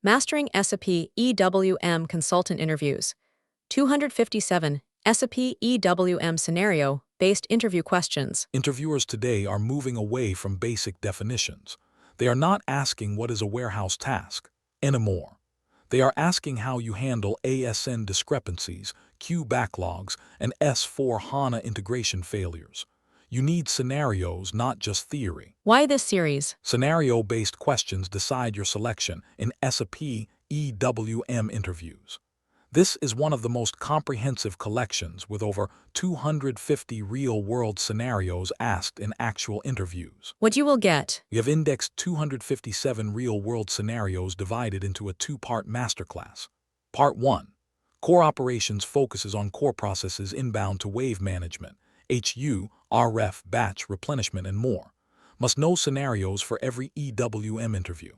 Mastering SAP EWM Consultant Interviews. 257 SAP EWM Scenario-Based Interview Questions. Interviewers today are moving away from basic definitions. They are not asking what is a warehouse task anymore. They are asking how you handle ASN discrepancies, queue backlogs, and S/4HANA integration failures. You need scenarios, not just theory. Why this series? Scenario-based questions decide your selection in SAP EWM interviews. This is one of the most comprehensive collections with over 250 real-world scenarios asked in actual interviews. What you will get. We have indexed 257 real-world scenarios divided into a two-part masterclass. Part 1. Core Operations focuses on core processes inbound to wave management, HU, RF, batch, replenishment, and more. Must-know scenarios for every EWM interview.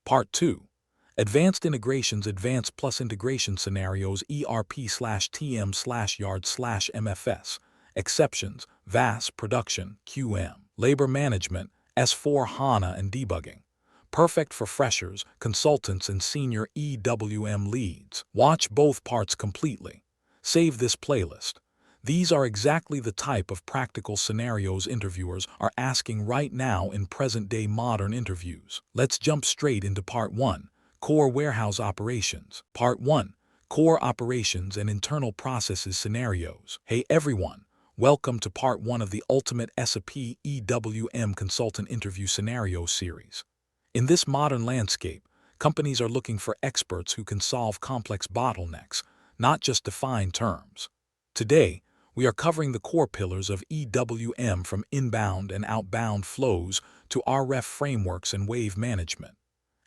Part 2. Advanced Integrations, Advanced Plus Integration Scenarios, ERP/TM/Yard/MFS. Exceptions, VAS, Production, QM. Labor Management, S/4HANA, and Debugging. Perfect for freshers, consultants, and senior EWM leads. Watch both parts completely. Save this playlist. These are exactly the type of practical scenarios interviewers are asking right now in present-day modern interviews. Let's jump straight into Part 1. Core Warehouse Operations. Part 1. Core Operations and Internal Processes Scenarios. Hey everyone, welcome to Part 1 of the Ultimate SAP EWM Consultant Interview Scenario Series. In this modern landscape, companies are looking for experts who can solve complex bottlenecks, not just define terms. Today, we are covering the core pillars of EWM, from inbound and outbound flows to RF frameworks and wave management.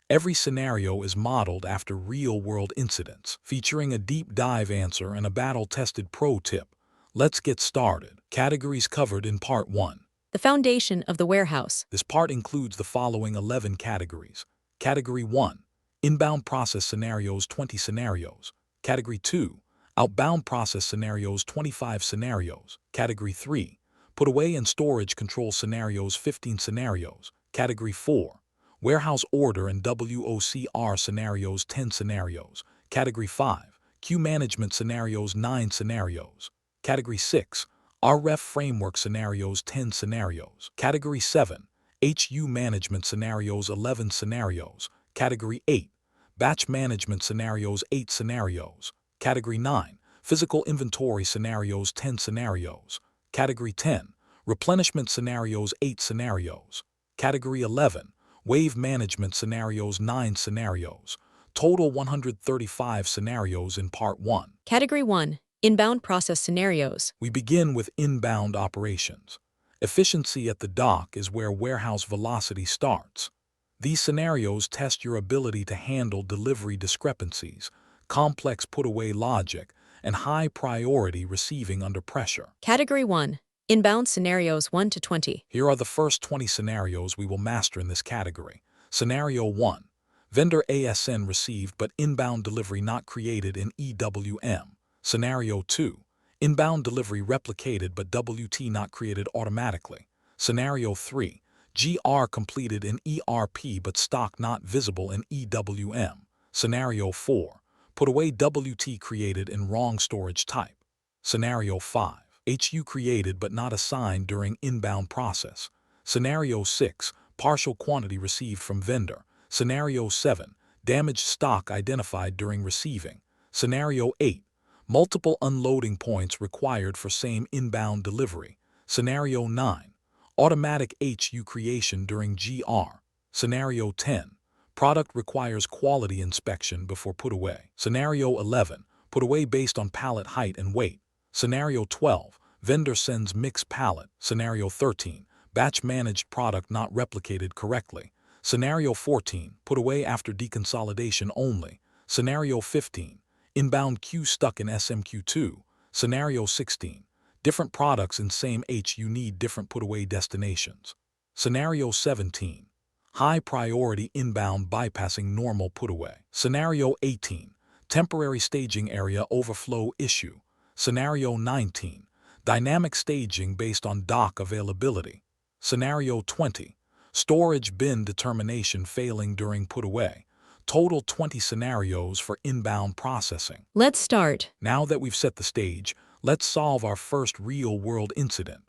Every scenario is modeled after real-world incidents, featuring a deep dive answer and a battle-tested pro tip. Let's get started. Categories covered in Part 1. The foundation of the warehouse. This part includes the following 11 categories. Category 1. Inbound process scenarios, 20 scenarios. Category 2. Outbound process scenarios, 25 scenarios. Category 3. Putaway and storage control scenarios, 15 scenarios. Category 4. Warehouse order and WOCR scenarios, 10 scenarios. Category 5. Queue management scenarios, 9 scenarios. Category 6. RF framework scenarios, 10 scenarios. Category 7. HU management scenarios, 11 scenarios. Category 8. Batch management scenarios, 8 scenarios. Category 9. Physical inventory scenarios, 10 scenarios. Category 10. Replenishment scenarios, 8 scenarios. Category 11. Wave management scenarios, 9 scenarios. Total 135 scenarios in Part 1. Category 1. Inbound process scenarios. We begin with inbound operations. Efficiency at the dock is where warehouse velocity starts. These scenarios test your ability to handle delivery discrepancies, complex put-away logic, and high-priority receiving under pressure. Category 1. Inbound scenarios 1 to 20. Here are the first 20 scenarios we will master in this category. Scenario 1. Vendor ASN received but inbound delivery not created in EWM. Scenario 2. Inbound delivery replicated but WT not created automatically. Scenario 3. GR completed in ERP but stock not visible in EWM. Scenario 4. Putaway WT created in wrong storage type. Scenario 5. HU created but not assigned during inbound process. Scenario 6. Partial quantity received from vendor. Scenario 7. Damaged stock identified during receiving. Scenario 8. Multiple unloading points required for same inbound delivery. Scenario 9. Automatic HU creation during GR. Scenario 10. Product requires quality inspection before put-away. Scenario 11. Put-away based on pallet height and weight. Scenario 12. Vendor sends mixed pallet. Scenario 13. Batch managed product not replicated correctly. Scenario 14. Put-away after deconsolidation only. Scenario 15. Inbound queue stuck in SMQ2. Scenario 16. Different products in same HU need different put-away destinations. Scenario 17. High priority inbound bypassing normal put-away. Scenario 18. Temporary staging area overflow issue. Scenario 19. Dynamic staging based on dock availability. Scenario 20. Storage bin determination failing during put-away. Total 20 scenarios for inbound processing. Let's start. Now that we've set the stage, let's solve our first real-world incident.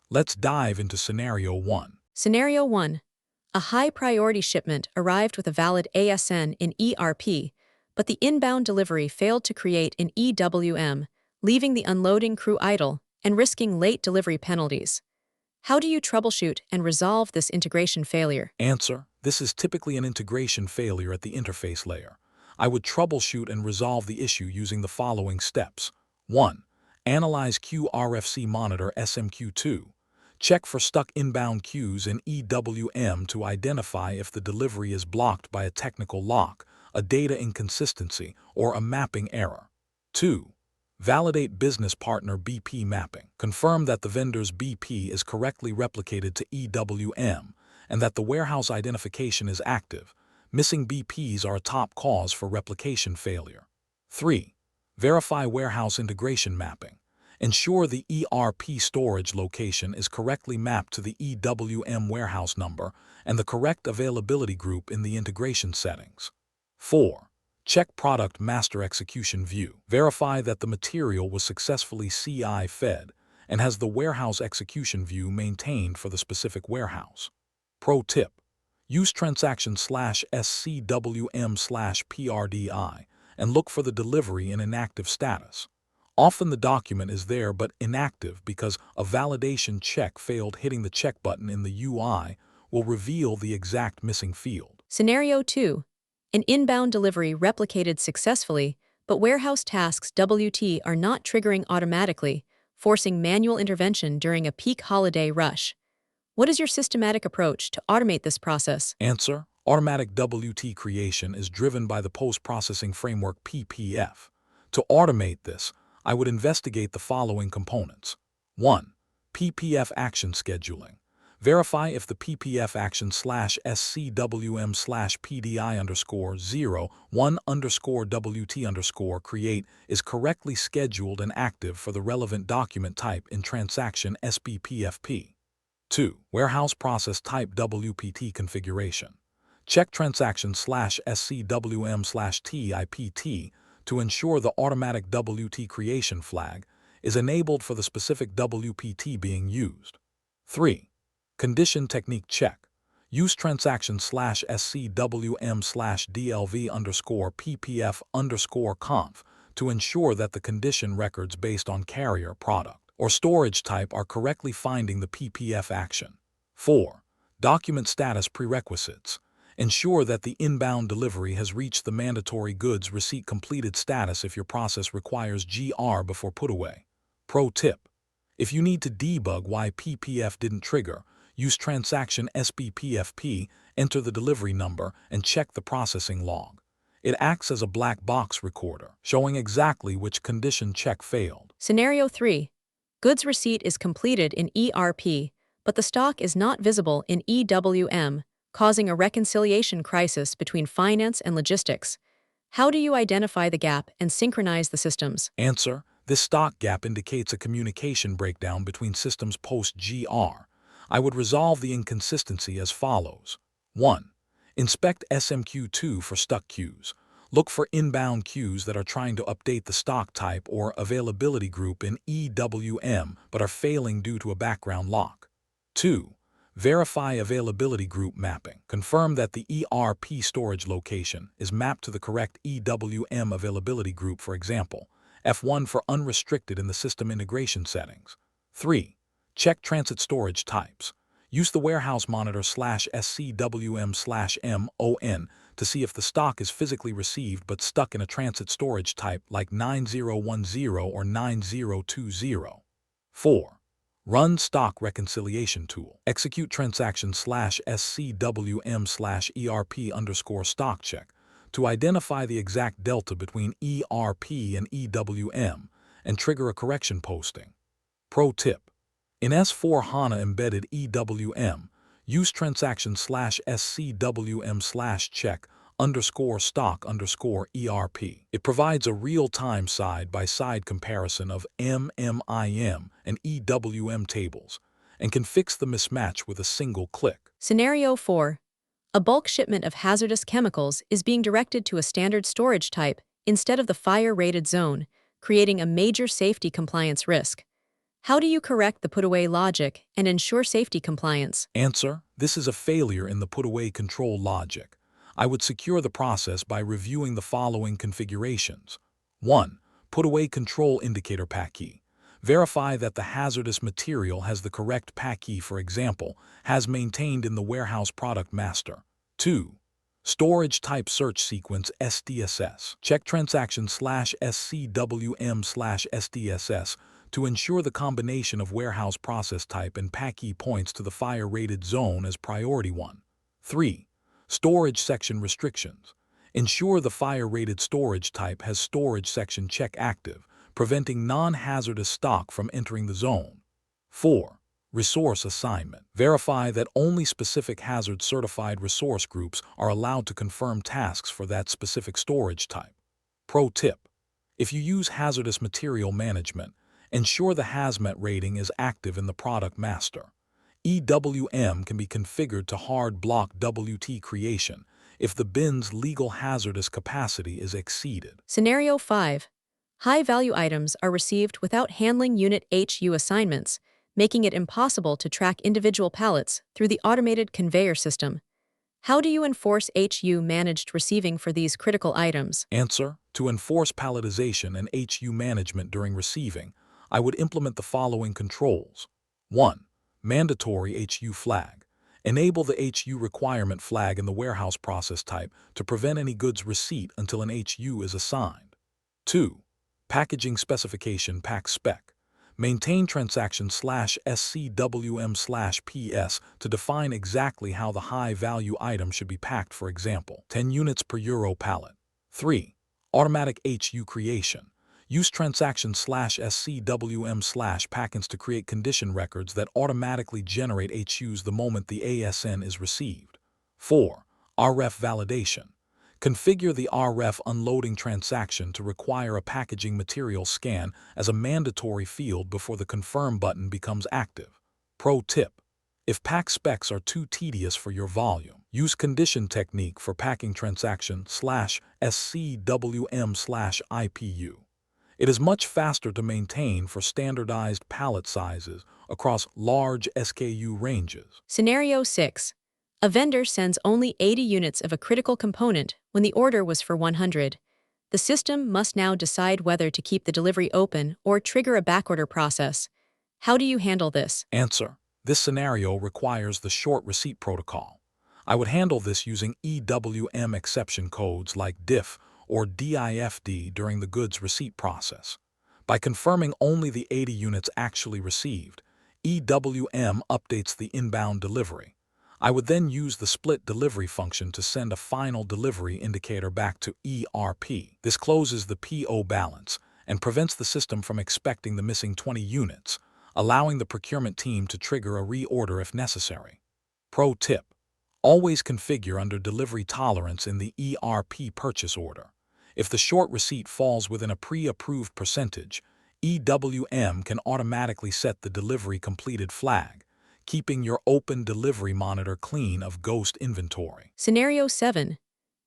Let's dive into Scenario 1. Scenario 1. A high-priority shipment arrived with a valid ASN in ERP, but the inbound delivery failed to create an EWM, leaving the unloading crew idle and risking late delivery penalties. How do you troubleshoot and resolve this integration failure? Answer: this is typically an integration failure at the interface layer. I would troubleshoot and resolve the issue using the following steps. 1. Analyze QRFC monitor SMQ2. Check for stuck inbound queues in EWM to identify if the delivery is blocked by a technical lock, a data inconsistency, or a mapping error. 2. Validate business partner BP mapping. Confirm that the vendor's BP is correctly replicated to EWM and that the warehouse identification is active. Missing BPs are a top cause for replication failure. 3. Verify warehouse integration mapping. Ensure the ERP storage location is correctly mapped to the EWM warehouse number and the correct availability group in the integration settings. 4. Check product master execution view. Verify that the material was successfully CI fed and has the warehouse execution view maintained for the specific warehouse. Pro tip: use transaction/SCWM/PRDI and look for the delivery in inactive status. Often the document is there but inactive because a validation check failed. Hitting the check button in the UI will reveal the exact missing field. Scenario 2. An inbound delivery replicated successfully, but warehouse tasks WT are not triggering automatically, forcing manual intervention during a peak holiday rush. What is your systematic approach to automate this process? Answer: automatic WT creation is driven by the post-processing framework PPF. To automate this, I would investigate the following components. 1. PPF action scheduling. Verify if the PPF action /SCWM/PDI_0/1_WT_create is correctly scheduled and active for the relevant document type in transaction SBPFP. 2. Warehouse process type WPT configuration. Check transaction /SCWM/TIPT to ensure the automatic WT creation flag is enabled for the specific WPT being used. 3. Condition technique check. Use transaction /SCWM/DLV_PPF_conf to ensure that the condition records based on carrier, product, or storage type are correctly finding the PPF action. 4. Document status prerequisites. Ensure that the inbound delivery has reached the mandatory goods receipt completed status if your process requires GR before putaway. Pro tip: if you need to debug why PPF didn't trigger, use transaction SBPFP, enter the delivery number, and check the processing log. It acts as a black box recorder, showing exactly which condition check failed. Scenario 3. Goods receipt is completed in ERP, but the stock is not visible in EWM, causing a reconciliation crisis between finance and logistics. How do you identify the gap and synchronize the systems? Answer: this stock gap indicates a communication breakdown between systems post-GR. I would resolve the inconsistency as follows. 1. Inspect SMQ2 for stuck queues. Look for inbound queues that are trying to update the stock type or availability group in EWM but are failing due to a background lock. 2. Verify availability group mapping. Confirm that the ERP storage location is mapped to the correct EWM availability group, for example, F1 for unrestricted in the system integration settings. 3. Check transit storage types. Use the warehouse monitor /SCWM/MON to see if the stock is physically received but stuck in a transit storage type like 9010 or 9020. 4. Run stock reconciliation tool. Execute transaction /SCWM/ERP_stock check to identify the exact delta between ERP and EWM and trigger a correction posting. Pro tip: in S/4HANA embedded EWM, use transaction /SCWM/check_stock_ERP. It provides a real-time side-by-side comparison of MMIM and EWM tables and can fix the mismatch with a single click. Scenario 4. A bulk shipment of hazardous chemicals is being directed to a standard storage type instead of the fire-rated zone, creating a major safety compliance risk. How do you correct the put-away logic and ensure safety compliance? Answer: this is a failure in the put-away control logic. I would secure the process by reviewing the following configurations. 1. Put-away control indicator pack key. Verify that the hazardous material has the correct pack key, for example, has maintained in the warehouse product master. 2. Storage type search sequence SDSS. Check transaction/SCWM/SDSS to ensure the combination of warehouse process type and pack key points to the fire-rated zone as priority 1. 3. Storage section restrictions. Ensure the fire-rated storage type has storage section check active, preventing non-hazardous stock from entering the zone. 4. Resource assignment. Verify that only specific hazard-certified resource groups are allowed to confirm tasks for that specific storage type. Pro tip: if you use hazardous material management, ensure the hazmat rating is active in the product master. EWM can be configured to hard block WT creation if the bin's legal hazardous capacity is exceeded. Scenario 5. High-value items are received without handling Unit HU assignments, making it impossible to track individual pallets through the automated conveyor system. How do you enforce HU managed receiving for these critical items? Answer: to enforce palletization and HU management during receiving, I would implement the following controls. 1. Mandatory HU flag. Enable the HU requirement flag in the warehouse process type to prevent any goods receipt until an HU is assigned. 2. Packaging specification pack spec. Maintain transaction/SCWM/PS to define exactly how the high-value item should be packed, for example, 10 units per euro pallet. 3. Automatic HU creation. Use transaction/SCWM/packins to create condition records that automatically generate HUs the moment the ASN is received. 4. RF validation. Configure the RF unloading transaction to require a packaging material scan as a mandatory field before the confirm button becomes active. Pro tip: if pack specs are too tedious for your volume, use condition technique for packing transaction/SCWM/IPU. It is much faster to maintain for standardized pallet sizes across large SKU ranges. Scenario 6. A vendor sends only 80 units of a critical component when the order was for 100. The system must now decide whether to keep the delivery open or trigger a backorder process. How do you handle this? Answer: this scenario requires the short receipt protocol. I would handle this using EWM exception codes like DIF or DIFD during the goods receipt process. By confirming only the 80 units actually received, EWM updates the inbound delivery. I would then use the split delivery function to send a final delivery indicator back to ERP. This closes the PO balance and prevents the system from expecting the missing 20 units, allowing the procurement team to trigger a reorder if necessary. Pro tip: always configure under delivery tolerance in the ERP purchase order. If the short receipt falls within a pre-approved percentage, EWM can automatically set the delivery completed flag, keeping your open delivery monitor clean of ghost inventory. Scenario 7.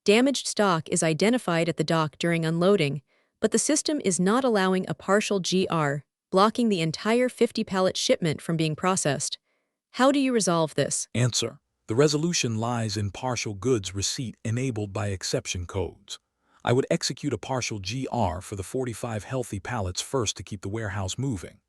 Damaged stock is identified at the dock during unloading, but the system is not allowing a partial GR, blocking the entire 50-pallet shipment from being processed. How do you resolve this? Answer: the resolution lies in partial goods receipt enabled by exception codes. I would execute a partial GR for the 45 healthy pallets first to keep the warehouse moving.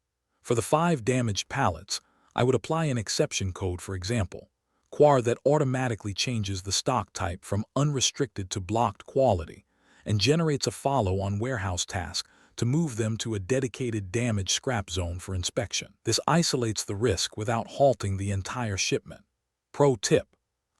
For the 5 damaged pallets, I would apply an exception code, for example, QUAR, that automatically changes the stock type from unrestricted to blocked quality and generates a follow-on warehouse task to move them to a dedicated damaged scrap zone for inspection. This isolates the risk without halting the entire shipment. Pro tip: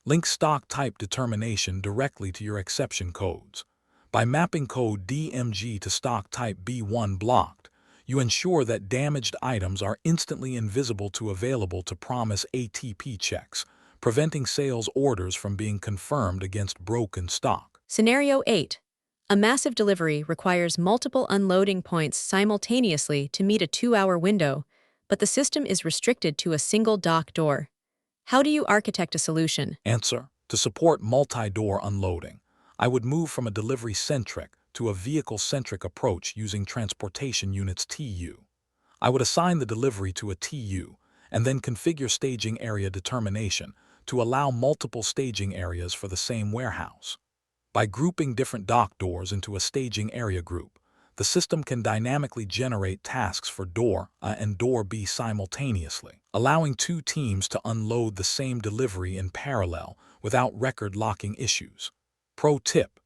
link stock type determination directly to your exception codes. By mapping code DMG to stock type B1 blocked, you ensure that damaged items are instantly invisible to available to promise ATP checks, preventing sales orders from being confirmed against broken stock. Scenario 8. A massive delivery requires multiple unloading points simultaneously to meet a 2-hour window, but the system is restricted to a single dock door. How do you architect a solution? Answer: To support multi-door unloading, I would move from a delivery-centric to a vehicle-centric approach using transportation units TU. I would assign the delivery to a TU and then configure staging area determination to allow multiple staging areas for the same warehouse. By grouping different dock doors into a staging area group, the system can dynamically generate tasks for door A and door B simultaneously, allowing two teams to unload the same delivery in parallel without record-locking issues. Pro tip: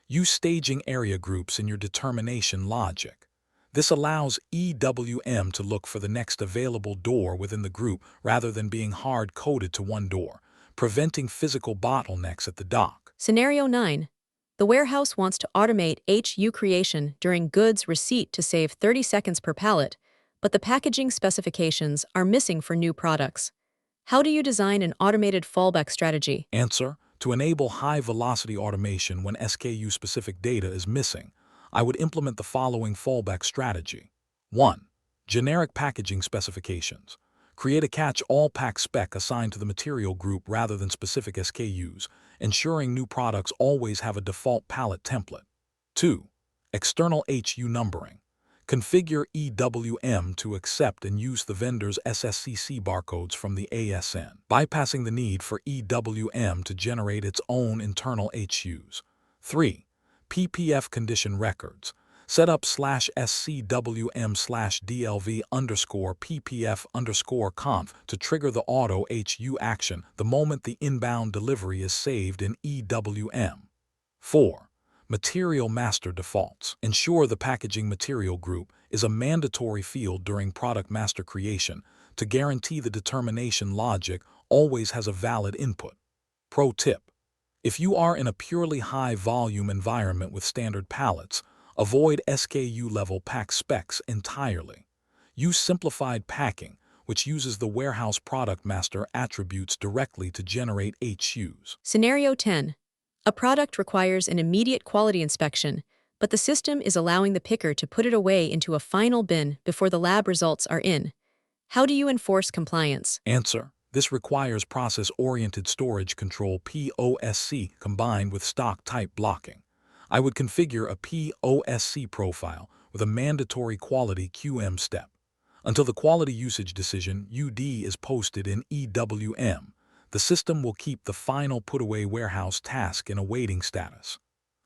use staging area groups in your determination logic. This allows EWM to look for the next available door within the group rather than being hard-coded to one door, preventing physical bottlenecks at the dock. Scenario 9. The warehouse wants to automate HU creation during goods receipt to save 30 seconds per pallet, but the packaging specifications are missing for new products. How do you design an automated fallback strategy? Answer: to enable high-velocity automation when SKU-specific data is missing, I would implement the following fallback strategy. 1. Generic packaging specifications. Create a catch-all pack spec assigned to the material group rather than specific SKUs, ensuring new products always have a default pallet template. 2. External HU numbering. Configure EWM to accept and use the vendor's SSCC barcodes from the ASN, bypassing the need for EWM to generate its own internal HUs. 3. PPF condition records. Set up /SCWM/DLV_PPF_conf to trigger the auto HU action the moment the inbound delivery is saved in EWM. 4. Material master defaults. Ensure the packaging material group is a mandatory field during product master creation to guarantee the determination logic always has a valid input. Pro tip: if you are in a purely high-volume environment with standard pallets, avoid SKU-level pack specs entirely. Use simplified packing, which uses the warehouse product master attributes directly to generate HUs. Scenario 10. A product requires an immediate quality inspection, but the system is allowing the picker to put it away into a final bin before the lab results are in. How do you enforce compliance? Answer: this requires process-oriented storage control POSC combined with stock type blocking. I would configure a POSC profile with a mandatory quality QM step. Until the quality usage decision UD is posted in EWM, the system will keep the final put-away warehouse task in a waiting status.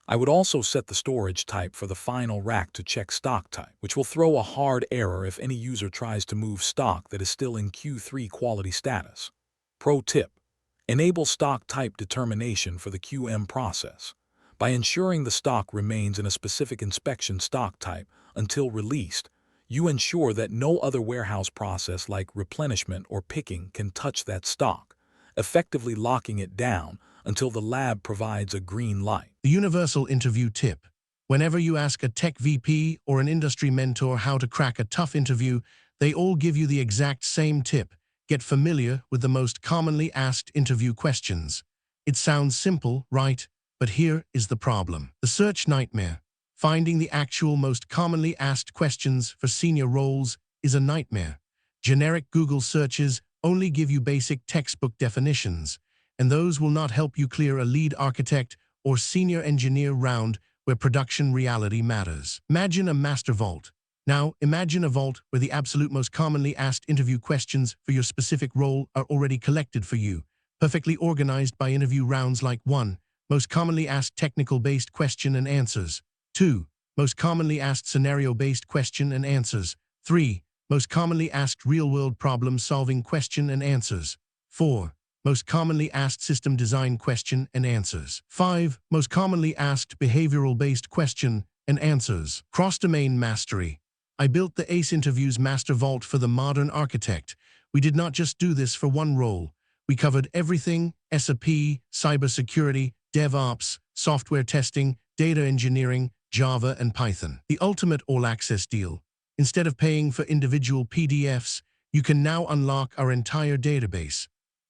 I would also set the storage type for the final rack to check stock type, which will throw a hard error if any user tries to move stock that is still in Q3 quality status. Pro tip: enable stock type determination for the QM process. By ensuring the stock remains in a specific inspection stock type until released, you ensure that no other warehouse process like replenishment or picking can touch that stock, effectively locking it down until the lab provides a green light. The universal interview tip. Whenever you ask a tech VP or an industry mentor how to crack a tough interview, they all give you the exact same tip. Get familiar with the most commonly asked interview questions. It sounds simple, right? But here is the problem. The search nightmare. Finding the actual most commonly asked questions for senior roles is a nightmare. Generic Google searches only give you basic textbook definitions, and those will not help you clear a lead architect or senior engineer round where production reality matters. Imagine a master vault. Now, imagine a vault where the absolute most commonly asked interview questions for your specific role are already collected for you, perfectly organized by interview rounds like 1. Most commonly asked technical-based question and answers. 2. Most commonly asked scenario-based question and answers. 3. Most commonly asked real-world problem-solving question and answers. 4. Most commonly asked system design question and answers. 5. Most commonly asked behavioral-based question and answers. Cross-domain mastery. I built the ACE Interviews Master Vault for the modern architect. We did not just do this for one role. We covered everything: SAP, cybersecurity, DevOps, software testing, data engineering, Java, and Python. The ultimate all-access deal. Instead of paying for individual PDFs, you can now unlock our entire database.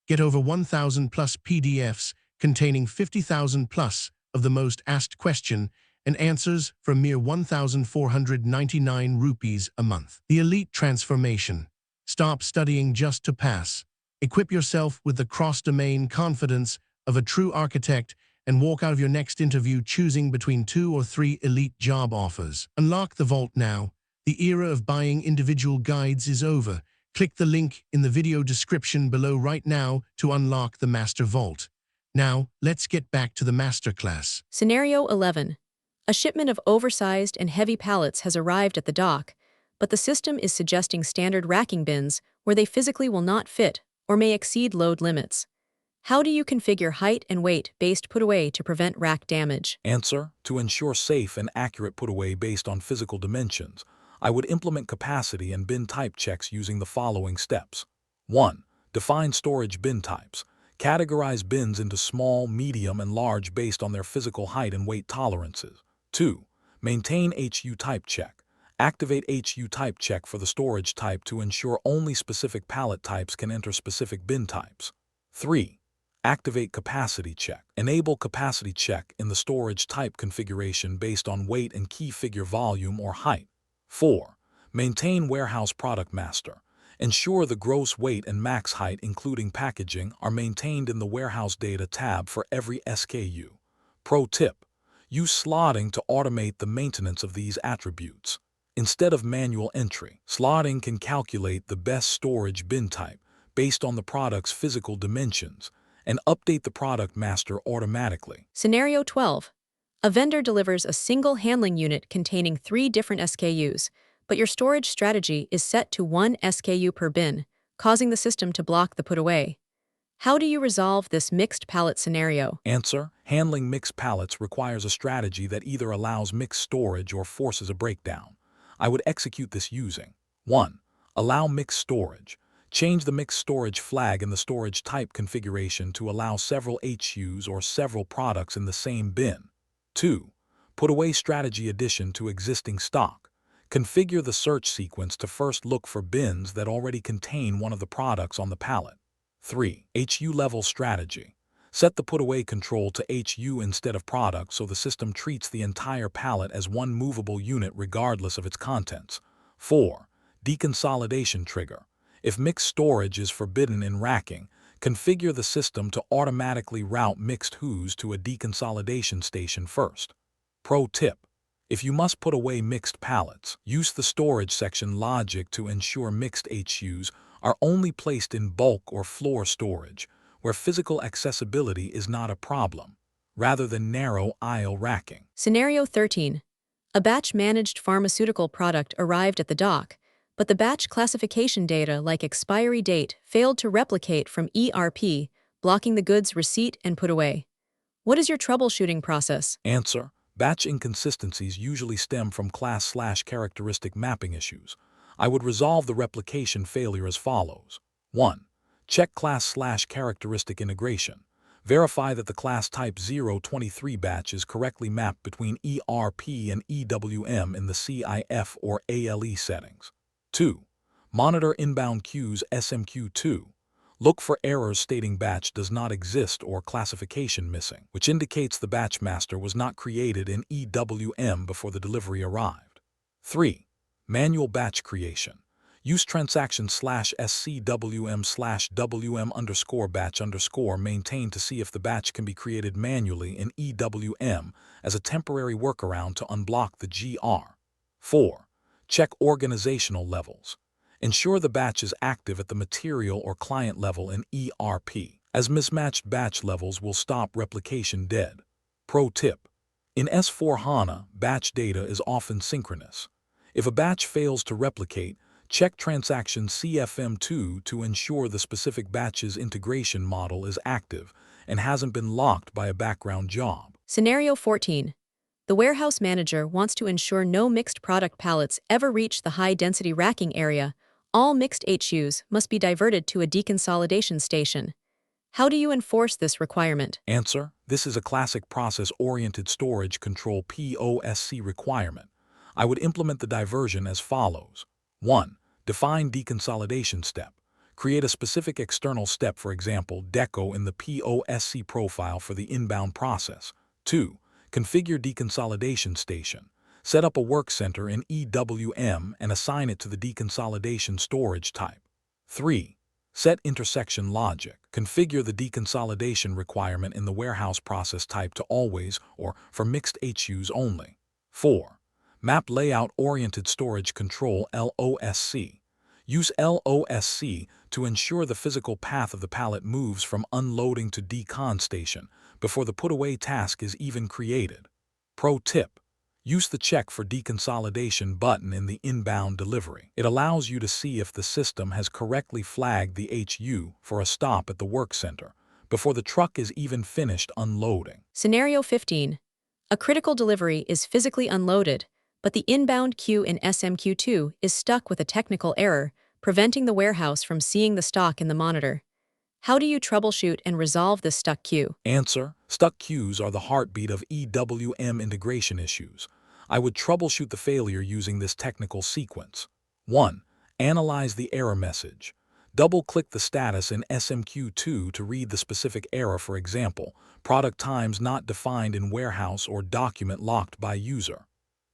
Get over 1,000 plus PDFs containing 50,000 plus of the most asked question and answers for a mere 1,499 rupees a month. The elite transformation. Stop studying just to pass. Equip yourself with the cross-domain confidence of a true architect and walk out of your next interview choosing between 2 or 3 elite job offers. Unlock the vault now. The era of buying individual guides is over. Click the link in the video description below right now to unlock the Master Vault. Now, let's get back to the masterclass. Scenario 11. A shipment of oversized and heavy pallets has arrived at the dock, but the system is suggesting standard racking bins where they physically will not fit or may exceed load limits. How do you configure height and weight-based put-away to prevent rack damage? Answer: to ensure safe and accurate put-away based on physical dimensions, I would implement capacity and bin type checks using the following steps. 1. Define storage bin types. Categorize bins into small, medium, and large based on their physical height and weight tolerances. 2. Maintain HU type check. Activate HU type check for the storage type to ensure only specific pallet types can enter specific bin types. 3. Activate capacity check. Enable capacity check in the storage type configuration based on weight and key figure volume or height. 4. Maintain warehouse product master. Ensure the gross weight and max height including packaging are maintained in the warehouse data tab for every SKU. Pro tip: use slotting to automate the maintenance of these attributes. Instead of manual entry, slotting can calculate the best storage bin type based on the product's physical dimensions and update the product master automatically. Scenario 12. A vendor delivers a single handling unit containing 3 different SKUs, but your storage strategy is set to 1 SKU per bin, causing the system to block the put-away. How do you resolve this mixed pallet scenario? Answer: handling mixed pallets requires a strategy that either allows mixed storage or forces a breakdown. I would execute this using 1. Allow mixed storage. Change the mixed storage flag in the storage type configuration to allow several HUs or several products in the same bin. 2. Put-away strategy addition to existing stock. Configure the search sequence to first look for bins that already contain one of the products on the pallet. 3. HU level strategy. Set the put-away control to HU instead of product so the system treats the entire pallet as one movable unit regardless of its contents. 4. Deconsolidation trigger. If mixed storage is forbidden in racking, configure the system to automatically route mixed HUs to a deconsolidation station first. Pro tip: if you must put away mixed pallets, use the storage section logic to ensure mixed HUs are only placed in bulk or floor storage, where physical accessibility is not a problem, rather than narrow aisle racking. Scenario 13. A batch-managed pharmaceutical product arrived at the dock, but the batch classification data like expiry date failed to replicate from ERP, blocking the goods receipt and put away. What is your troubleshooting process? Answer: batch inconsistencies usually stem from class/characteristic mapping issues. I would resolve the replication failure as follows. 1. Check class/characteristic integration. Verify that the class type 023 batch is correctly mapped between ERP and EWM in the CIF or ALE settings. 2. Monitor inbound queues SMQ2. Look for errors stating batch does not exist or classification missing, which indicates the batch master was not created in EWM before the delivery arrived. 3. Manual batch creation. Use transaction/SCWM/WM_batch_maintain to see if the batch can be created manually in EWM as a temporary workaround to unblock the GR. 4. Check organizational levels. Ensure the batch is active at the material or client level in ERP, as mismatched batch levels will stop replication dead. Pro tip: in S/4HANA, batch data is often synchronous. If a batch fails to replicate, check transaction CFM2 to ensure the specific batch's integration model is active and hasn't been locked by a background job. Scenario 14. The warehouse manager wants to ensure no mixed product pallets ever reach the high-density racking area. All mixed HUs must be diverted to a deconsolidation station. How do you enforce this requirement? Answer: this is a classic process-oriented storage control POSC requirement. I would implement the diversion as follows. 1. Define deconsolidation step. Create a specific external step, for example, deco in the POSC profile for the inbound process. 2. Configure deconsolidation station. Set up a work center in EWM and assign it to the deconsolidation storage type. 3. Set intersection logic. Configure the deconsolidation requirement in the warehouse process type to always or for mixed HUs only. 4. Map layout-oriented storage control LOSC. Use LOSC to ensure the physical path of the pallet moves from unloading to decon station before the put-away task is even created. Pro tip: use the Check for Deconsolidation button in the inbound delivery. It allows you to see if the system has correctly flagged the HU for a stop at the work center before the truck is even finished unloading. Scenario 15. A critical delivery is physically unloaded, but the inbound queue in SMQ2 is stuck with a technical error, preventing the warehouse from seeing the stock in the monitor. How do you troubleshoot and resolve this stuck queue? Answer: stuck queues are the heartbeat of EWM integration issues. I would troubleshoot the failure using this technical sequence. 1. Analyze the error message. Double-click the status in SMQ2 to read the specific error, for example, product times not defined in warehouse or document locked by user.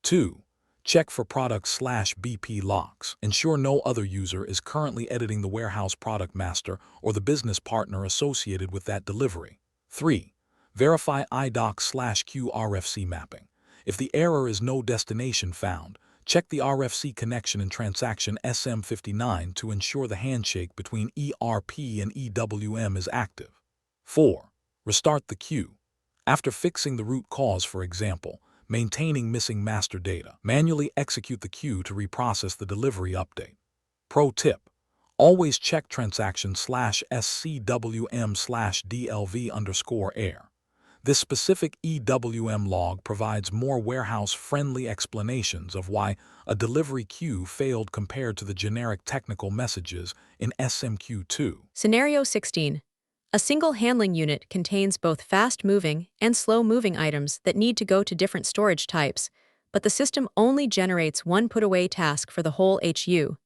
2. Check for product/BP locks. Ensure no other user is currently editing the warehouse product master or the business partner associated with that delivery. 3. Verify IDOC/Q RFC mapping. If the error is no destination found, check the RFC connection in transaction SM59 to ensure the handshake between ERP and EWM is active. 4. Restart the queue. After fixing the root cause, for example, maintaining missing master data, manually execute the queue to reprocess the delivery update. Pro tip: always check transaction/SCWM/DLV_error. This specific EWM log provides more warehouse-friendly explanations of why a delivery queue failed compared to the generic technical messages in SMQ2. Scenario 16. A single handling unit contains both fast-moving and slow-moving items that need to go to different storage types, but the system only generates one put-away task for the whole HU.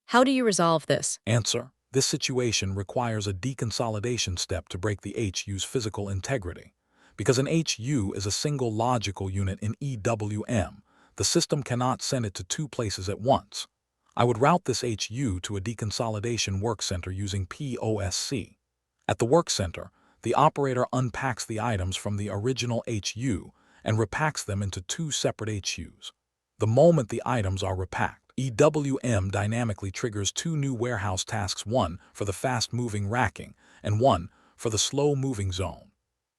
How do you resolve this? Answer: this situation requires a deconsolidation step to break the HU's physical integrity. Because an HU is a single logical unit in EWM, the system cannot send it to two places at once. I would route this HU to a deconsolidation work center using POSC. At the work center, the operator unpacks the items from the original HU and repacks them into two separate HUs. The moment the items are repacked, EWM dynamically triggers two new warehouse tasks, one for the fast-moving racking and one for the slow-moving zone.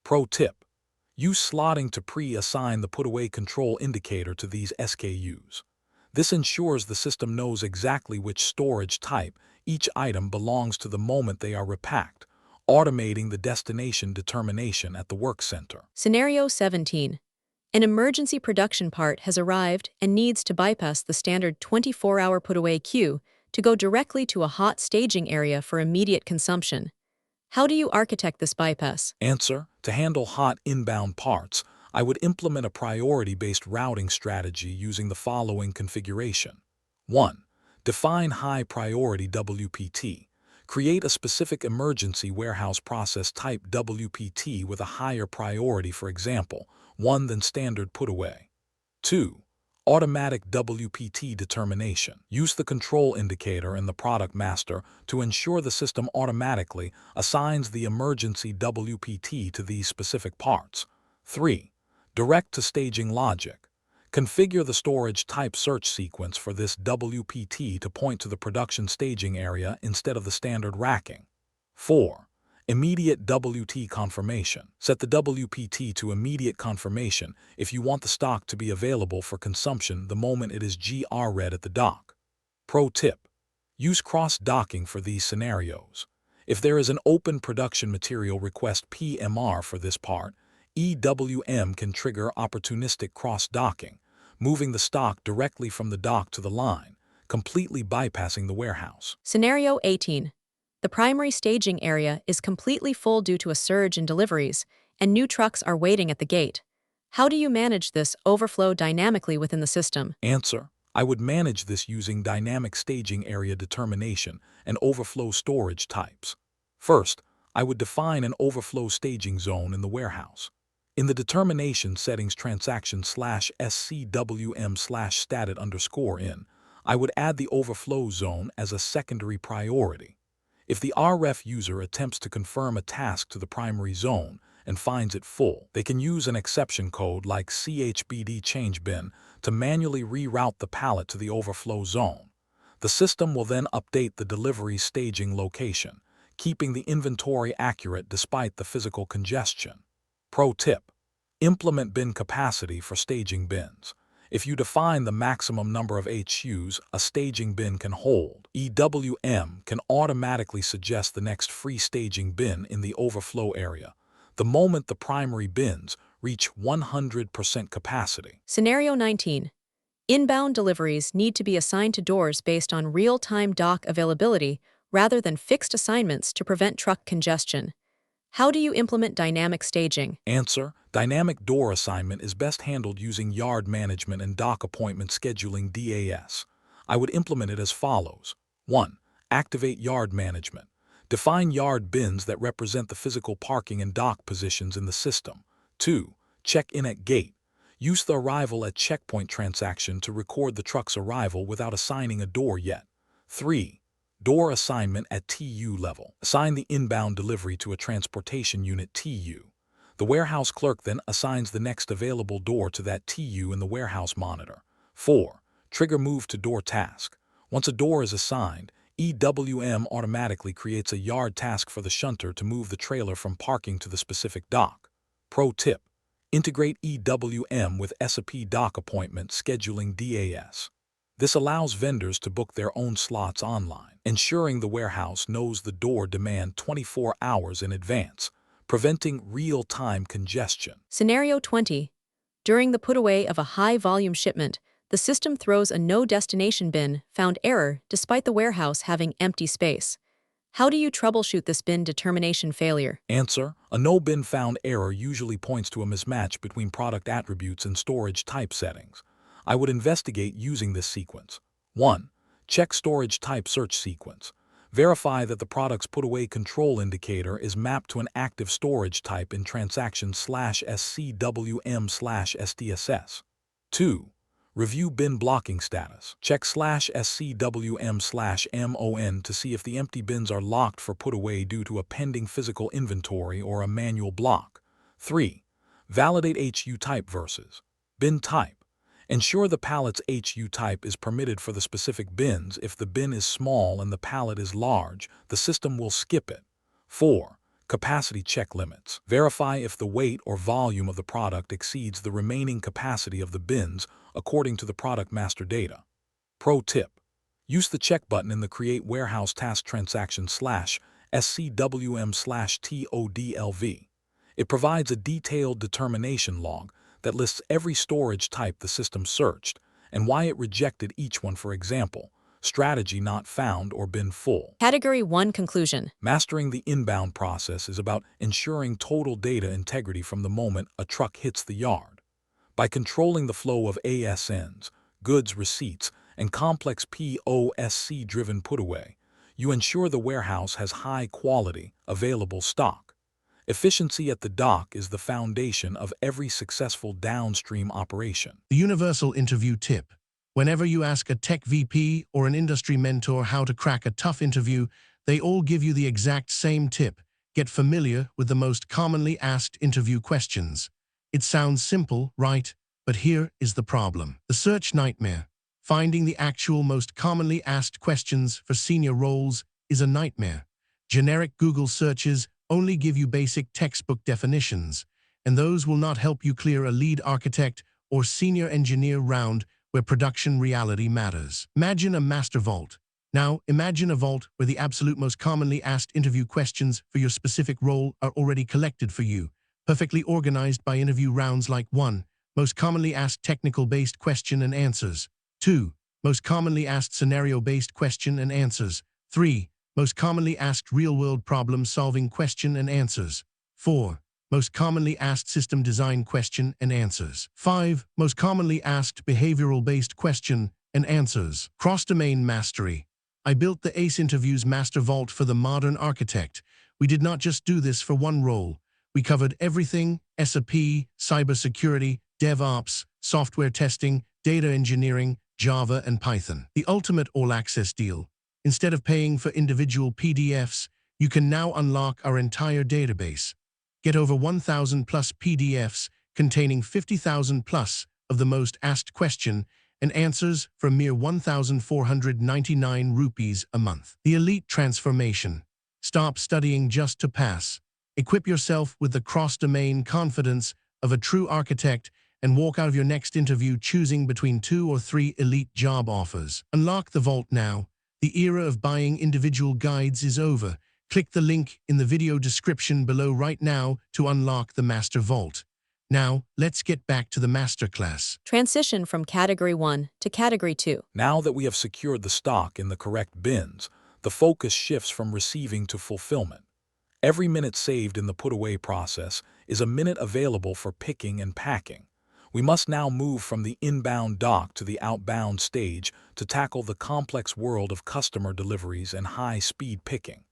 Pro tip: use slotting to pre-assign the put-away control indicator to these SKUs. This ensures the system knows exactly which storage type each item belongs to the moment they are repacked, automating the destination determination at the work center. Scenario 17. An emergency production part has arrived and needs to bypass the standard 24-hour put-away queue to go directly to a hot staging area for immediate consumption. How do you architect this bypass? Answer: to handle hot inbound parts, I would implement a priority-based routing strategy using the following configuration. 1. Define high-priority WPT. Create a specific emergency warehouse process type WPT with a higher priority, for example, 1 than standard put-away. 2. Automatic WPT determination. Use the control indicator in the product master to ensure the system automatically assigns the emergency WPT to these specific parts. 3. Direct to staging logic. Configure the storage type search sequence for this WPT to point to the production staging area instead of the standard racking. 4. Immediate WT confirmation. Set the WPT to immediate confirmation if you want the stock to be available for consumption the moment it is GR read at the dock. Pro tip: use cross-docking for these scenarios. If there is an open production material request PMR for this part, EWM can trigger opportunistic cross-docking, moving the stock directly from the dock to the line, completely bypassing the warehouse. Scenario 18. The primary staging area is completely full due to a surge in deliveries, and new trucks are waiting at the gate. How do you manage this overflow dynamically within the system? Answer: I would manage this using dynamic staging area determination and overflow storage types. First, I would define an overflow staging zone in the warehouse. In the determination settings transaction/SCWM/status_in, I would add the overflow zone as a secondary priority. If the RF user attempts to confirm a task to the primary zone and finds it full, they can use an exception code like CHBD change bin to manually reroute the pallet to the overflow zone. The system will then update the delivery staging location, keeping the inventory accurate despite the physical congestion. Pro tip: implement bin capacity for staging bins. If you define the maximum number of HUs a staging bin can hold, EWM can automatically suggest the next free staging bin in the overflow area the moment the primary bins reach 100% capacity. Scenario 19. Inbound deliveries need to be assigned to doors based on real-time dock availability rather than fixed assignments to prevent truck congestion. How do you implement dynamic staging? Answer: dynamic door assignment is best handled using yard management and dock appointment scheduling DAS. I would implement it as follows. 1. Activate yard management. Define yard bins that represent the physical parking and dock positions in the system. 2. Check in at gate. Use the arrival at checkpoint transaction to record the truck's arrival without assigning a door yet. 3. Door assignment at TU level. Assign the inbound delivery to a transportation unit TU. The warehouse clerk then assigns the next available door to that TU in the warehouse monitor. 4. Trigger move to door task. Once a door is assigned, EWM automatically creates a yard task for the shunter to move the trailer from parking to the specific dock. Pro tip: integrate EWM with SAP dock appointment scheduling DAS. This allows vendors to book their own slots online, ensuring the warehouse knows the door demand 24 hours in advance, preventing real-time congestion. Scenario 20. During the putaway of a high-volume shipment, the system throws a no-destination bin found error despite the warehouse having empty space. How do you troubleshoot this bin determination failure? Answer: a no bin found error usually points to a mismatch between product attributes and storage type settings. I would investigate using this sequence. 1. Check storage type search sequence. Verify that the product's put-away control indicator is mapped to an active storage type in transaction/SCWM/SDSS. 2. Review bin blocking status. Check /SCWM/MON to see if the empty bins are locked for put-away due to a pending physical inventory or a manual block. 3. Validate HU type versus bin type. Ensure the pallet's HU type is permitted for the specific bins. If the bin is small and the pallet is large, the system will skip it. 4. Capacity check limits. Verify if the weight or volume of the product exceeds the remaining capacity of the bins according to the product master data. Pro tip: use the check button in the Create Warehouse Task Transaction /SCWM/TODLV. It provides a detailed determination log that lists every storage type the system searched and why it rejected each one. For example, strategy not found or bin full. Category 1 Conclusion. Mastering the inbound process is about ensuring total data integrity from the moment a truck hits the yard. By controlling the flow of ASNs, goods receipts, and complex POSC-driven put-away, you ensure the warehouse has high-quality, available stock. Efficiency at the dock is the foundation of every successful downstream operation. The universal interview tip. Whenever you ask a tech VP or an industry mentor how to crack a tough interview, they all give you the exact same tip. Get familiar with the most commonly asked interview questions. It sounds simple, right? But here is the problem. The search nightmare. Finding the actual most commonly asked questions for senior roles is a nightmare. Generic Google searches only give you basic textbook definitions, and those will not help you clear a lead architect or senior engineer round where production reality matters. Imagine a master vault. Now, imagine a vault where the absolute most commonly asked interview questions for your specific role are already collected for you, perfectly organized by interview rounds like 1. Most commonly asked technical-based question and answers. 2. Most commonly asked scenario-based question and answers. 3. Most commonly asked real-world problem-solving question and answers. 4. Most commonly asked system design question and answers. 5. Most commonly asked behavioral-based question and answers. Cross-domain mastery. I built the ACE Interviews Master Vault for the modern architect. We did not just do this for one role. We covered everything: SAP, cybersecurity, DevOps, software testing, data engineering, Java, and Python. The ultimate all-access deal. Instead of paying for individual PDFs, you can now unlock our entire database. Get over 1,000 plus PDFs containing 50,000 plus of the most asked question and answers for a mere 1,499 rupees a month. The Elite Transformation. Stop studying just to pass. Equip yourself with the cross-domain confidence of a true architect and walk out of your next interview choosing between 2 or 3 elite job offers. Unlock the vault now. The era of buying individual guides is over. Click the link in the video description below right now to unlock the Master Vault. Now, let's get back to the masterclass. Transition from Category 1 to Category 2. Now that we have secured the stock in the correct bins, the focus shifts from receiving to fulfillment. Every minute saved in the put-away process is a minute available for picking and packing. We must now move from the inbound dock to the outbound stage to tackle the complex world of customer deliveries and high-speed picking.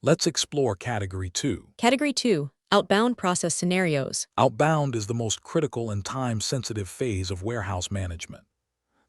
Let's explore Category 2. Category 2. Outbound process scenarios. Outbound is the most critical and time-sensitive phase of warehouse management.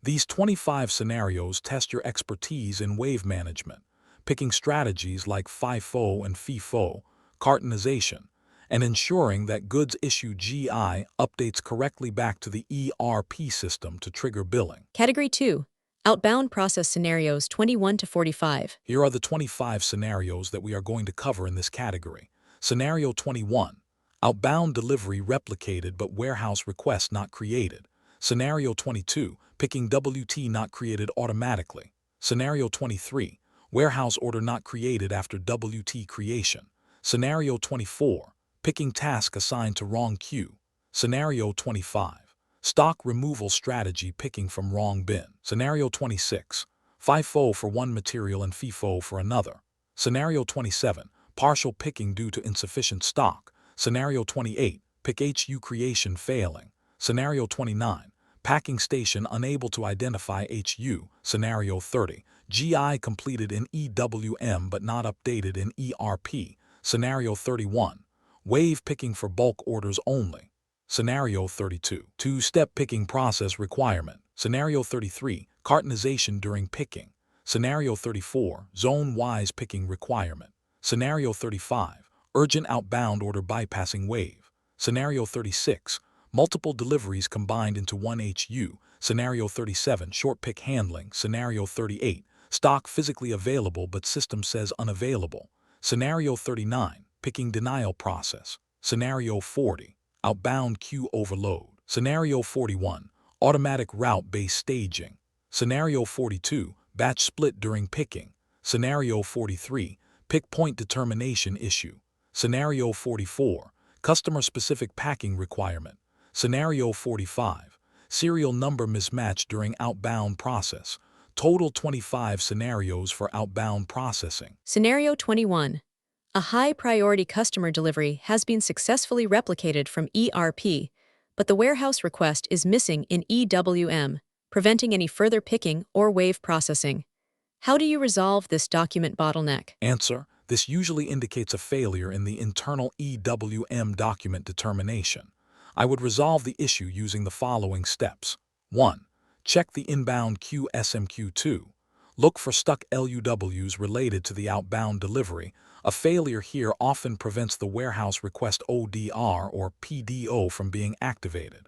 These 25 scenarios test your expertise in wave management, picking strategies like FIFO and FEFO, cartonization, and ensuring that goods issue GI updates correctly back to the ERP system to trigger billing. Category 2. Outbound process scenarios 21 to 45. Here are the 25 scenarios that we are going to cover in this category. Scenario 21. Outbound delivery replicated but warehouse request not created. Scenario 22. Picking WT not created automatically. Scenario 23. Warehouse order not created after WT creation. Scenario 24. Picking task assigned to wrong queue. Scenario 25. Stock removal strategy picking from wrong bin. Scenario 26. FIFO for one material and FEFO for another. Scenario 27. Partial picking due to insufficient stock. Scenario 28. Pick HU creation failing. Scenario 29. Packing station unable to identify HU. Scenario 30. GI completed in EWM but not updated in ERP. Scenario 31. Wave picking for bulk orders only. Scenario 32. Two-step picking process requirement. Scenario 33. Cartonization during picking. Scenario 34. Zone-wise picking requirement. Scenario 35. Urgent outbound order bypassing wave. Scenario 36. Multiple deliveries combined into one HU. Scenario 37. Short pick handling. Scenario 38. Stock physically available but system says unavailable. Scenario 39. Picking denial process. Scenario 40. Outbound queue overload. Scenario 41. Automatic route-based staging. Scenario 42. Batch split during picking. Scenario 43. Pick point determination issue. Scenario 44. Customer-specific packing requirement. Scenario 45. Serial number mismatch during outbound process. Total 25 scenarios for outbound processing. Scenario 21. A high-priority customer delivery has been successfully replicated from ERP, but the warehouse request is missing in EWM, preventing any further picking or wave processing. How do you resolve this document bottleneck? Answer: this usually indicates a failure in the internal EWM document determination. I would resolve the issue using the following steps. 1. Check the inbound queue SMQ2. Look for stuck LUWs related to the outbound delivery. A failure here often prevents the warehouse request ODR or PDO from being activated.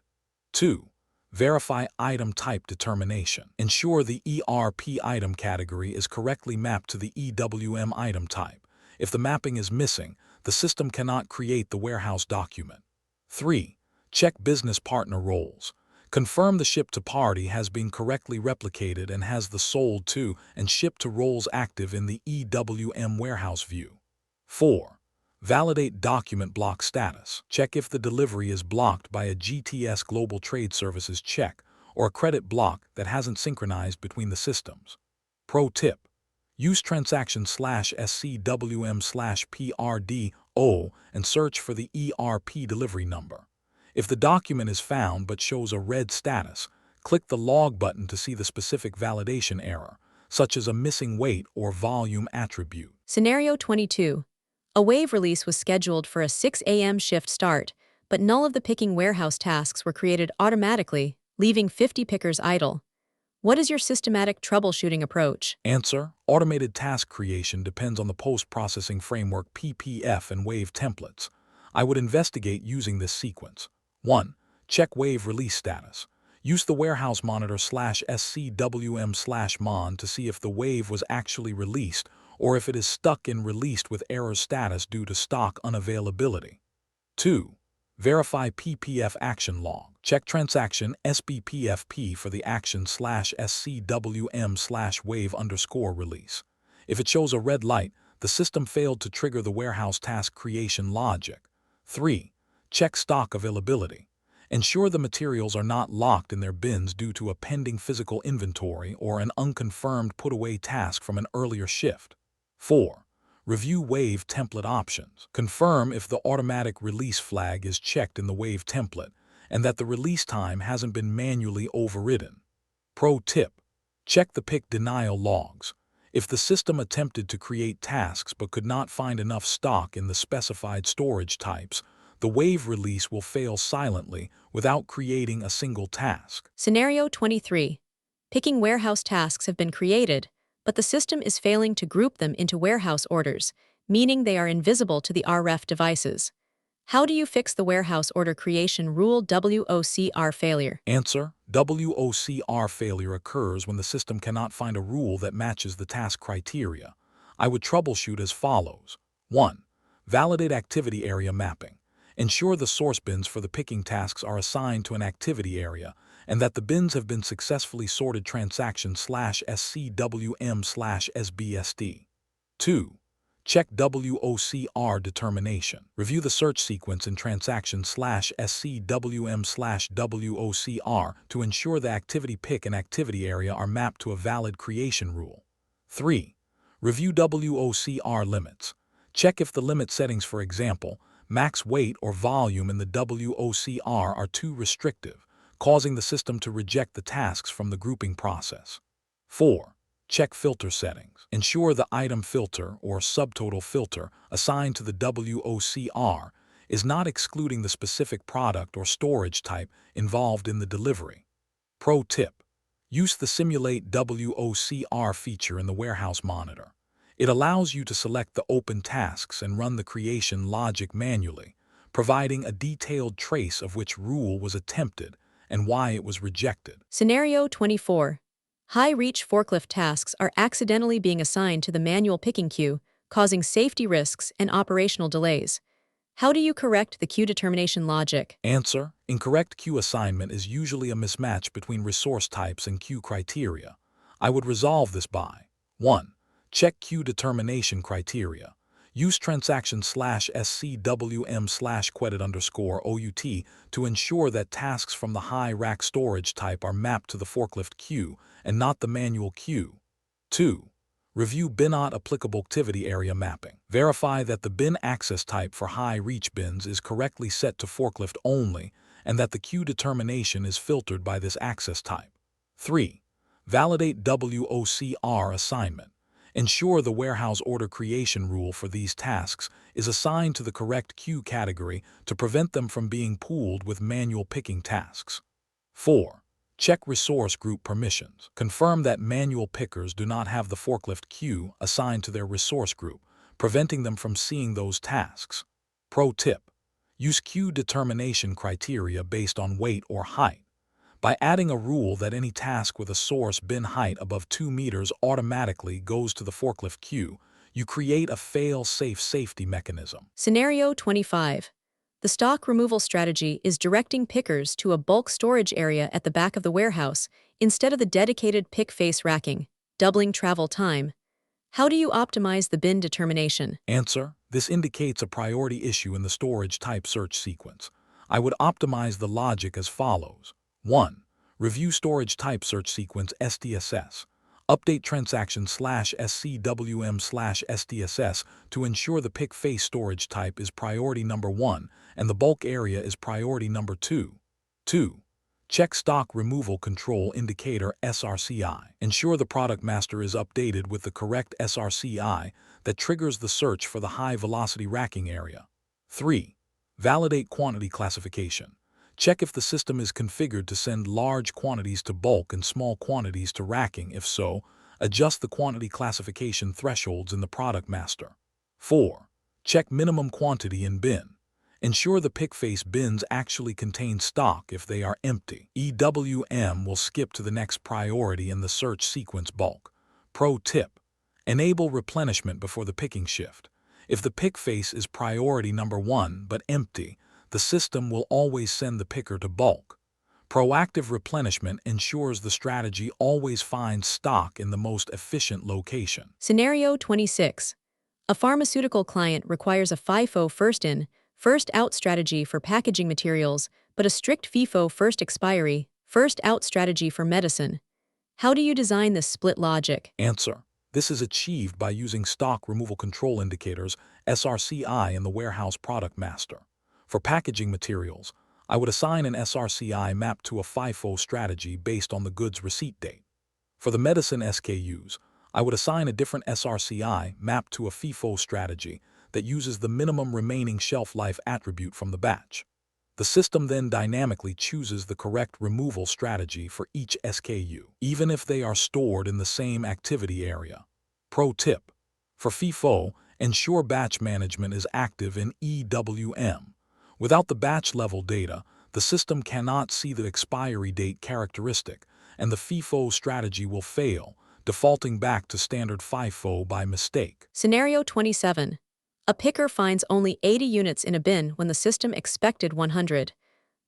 2. Verify item type determination. Ensure the ERP item category is correctly mapped to the EWM item type. If the mapping is missing, the system cannot create the warehouse document. 3. Check business partner roles. Confirm the ship to party has been correctly replicated and has the sold to and shipped to roles active in the EWM warehouse view. 4. Validate document block status. Check if the delivery is blocked by a GTS Global Trade Services check or a credit block that hasn't synchronized between the systems. Pro tip: use transaction/SCWM/PRDO and search for the ERP delivery number. If the document is found but shows a red status, click the log button to see the specific validation error, such as a missing weight or volume attribute. Scenario 22. A wave release was scheduled for a 6 a.m. shift start, but none of the picking warehouse tasks were created automatically, leaving 50 pickers idle. What is your systematic troubleshooting approach? Answer: automated task creation depends on the post-processing framework PPF and wave templates. I would investigate using this sequence. 1. Check wave release status. Use the warehouse monitor /scwm/mon to see if the wave was actually released or if it is stuck in released with error status due to stock unavailability. 2. Verify PPF action log. Check transaction SBPFP for the action /SCWM/wave_release. If it shows a red light, the system failed to trigger the warehouse task creation logic. 3. Check stock availability. Ensure the materials are not locked in their bins due to a pending physical inventory or an unconfirmed put-away task from an earlier shift. 4. Review wave template options. Confirm if the automatic release flag is checked in the wave template and that the release time hasn't been manually overridden. Pro tip: check the pick denial logs. If the system attempted to create tasks but could not find enough stock in the specified storage types, the wave release will fail silently without creating a single task. Scenario 23. Picking warehouse tasks have been created, but the system is failing to group them into warehouse orders, meaning they are invisible to the RF devices. How do you fix the warehouse order creation rule WOCR failure? Answer: WOCR failure occurs when the system cannot find a rule that matches the task criteria. I would troubleshoot as follows. 1. Validate activity area mapping. Ensure the source bins for the picking tasks are assigned to an activity area and that the bins have been successfully sorted transaction /SCWM/SBSD. 2. Check WOCR determination. Review the search sequence in transaction /SCWM/WOCR to ensure the activity pick and activity area are mapped to a valid creation rule. 3. Review WOCR limits. Check if the limit settings, for example, max weight or volume in the WOCR are too restrictive, causing the system to reject the tasks from the grouping process. 4. Check filter settings. Ensure the item filter or subtotal filter assigned to the WOCR is not excluding the specific product or storage type involved in the delivery. Pro tip: use the Simulate WOCR feature in the warehouse monitor. It allows you to select the open tasks and run the creation logic manually, providing a detailed trace of which rule was attempted and why it was rejected. Scenario 24. High-reach forklift tasks are accidentally being assigned to the manual picking queue, causing safety risks and operational delays. How do you correct the queue determination logic? Answer: incorrect queue assignment is usually a mismatch between resource types and queue criteria. I would resolve this by 1. Check queue determination criteria. Use transaction /SCWM/queted_OUT to ensure that tasks from the high rack storage type are mapped to the forklift queue and not the manual queue. 2. Review BINOT applicable activity area mapping. Verify that the bin access type for high reach bins is correctly set to forklift only and that the queue determination is filtered by this access type. 3. Validate WOCR assignment. Ensure the warehouse order creation rule for these tasks is assigned to the correct queue category to prevent them from being pooled with manual picking tasks. 4. Check resource group permissions. Confirm that manual pickers do not have the forklift queue assigned to their resource group, preventing them from seeing those tasks. Pro tip: use queue determination criteria based on weight or height. By adding a rule that any task with a source bin height above 2 meters automatically goes to the forklift queue, you create a fail-safe safety mechanism. Scenario 25. The stock removal strategy is directing pickers to a bulk storage area at the back of the warehouse instead of the dedicated pick face racking, doubling travel time. How do you optimize the bin determination? Answer: this indicates a priority issue in the storage type search sequence. I would optimize the logic as follows. 1. Review storage type search sequence SDSS. Update transaction /SCWM/SDSS to ensure the pick face storage type is priority number 1 and the bulk area is priority number 2. 2. Check stock removal control indicator SRCI. Ensure the product master is updated with the correct SRCI that triggers the search for the high velocity racking area. 3. Validate quantity classification. Check if the system is configured to send large quantities to bulk and small quantities to racking. If so, adjust the quantity classification thresholds in the product master. 4. Check minimum quantity in bin. Ensure the pick face bins actually contain stock. If they are empty, EWM will skip to the next priority in the search sequence bulk. Pro tip: enable replenishment before the picking shift. If the pick face is priority number 1 but empty, the system will always send the picker to bulk. Proactive replenishment ensures the strategy always finds stock in the most efficient location. Scenario 26. A pharmaceutical client requires a FIFO first in, first out strategy for packaging materials, but a strict FIFO first expiry, first out strategy for medicine. How do you design this split logic? Answer: this is achieved by using stock removal control indicators, SRCI, in the warehouse product master. For packaging materials, I would assign an SRCI mapped to a FIFO strategy based on the goods receipt date. For the medicine SKUs, I would assign a different SRCI mapped to a FIFO strategy that uses the minimum remaining shelf life attribute from the batch. The system then dynamically chooses the correct removal strategy for each SKU, even if they are stored in the same activity area. Pro tip: for FIFO, ensure batch management is active in EWM. Without the batch level data, the system cannot see the expiry date characteristic, and the FIFO strategy will fail, defaulting back to standard FIFO by mistake. Scenario 27. A picker finds only 80 units in a bin when the system expected 100.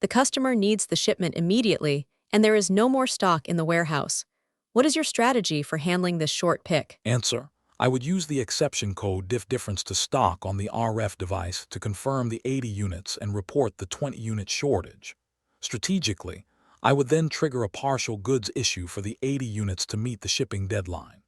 The customer needs the shipment immediately, and there is no more stock in the warehouse. What is your strategy for handling this short pick? Answer: I would use the exception code difference to stock on the RF device to confirm the 80 units and report the 20-unit shortage. Strategically, I would then trigger a partial goods issue for the 80 units to meet the shipping deadline.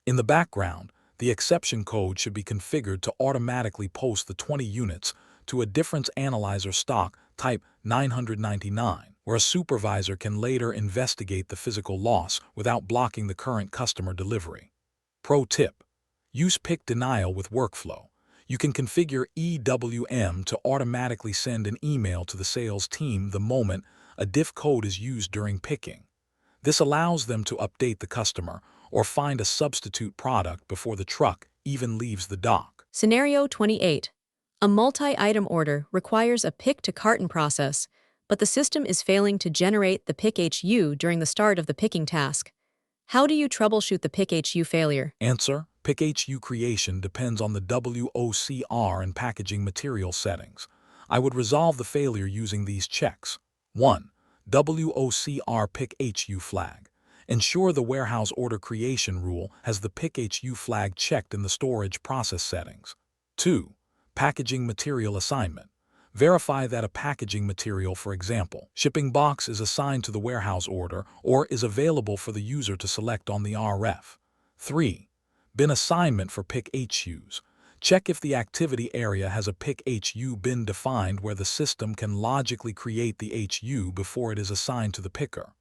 In the background, the exception code should be configured to automatically post the 20 units to a difference analyzer stock type 999, where a supervisor can later investigate the physical loss without blocking the current customer delivery. Pro tip: use pick denial with workflow. You can configure EWM to automatically send an email to the sales team the moment a diff code is used during picking. This allows them to update the customer or find a substitute product before the truck even leaves the dock. Scenario 28. A multi-item order requires a pick-to-carton process, but the system is failing to generate the pick HU during the start of the picking task. How do you troubleshoot the pick HU failure? Answer: pick HU creation depends on the WOCR and packaging material settings. I would resolve the failure using these checks. 1. WOCR pick HU flag. Ensure the warehouse order creation rule has the pick HU flag checked in the storage process settings. 2. Packaging material assignment. Verify that a packaging material, for example, shipping box, is assigned to the warehouse order or is available for the user to select on the RF. 3. Bin assignment for pick HUs. Check if the activity area has a pick HU bin defined where the system can logically create the HU before it is assigned to the picker.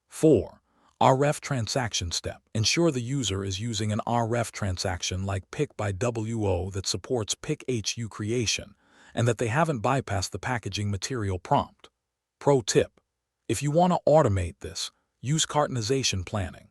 4. RF transaction step. Ensure the user is using an RF transaction like pick by WO that supports pick HU creation, and that they haven't bypassed the packaging material prompt. Pro tip: if you want to automate this, use cartonization planning.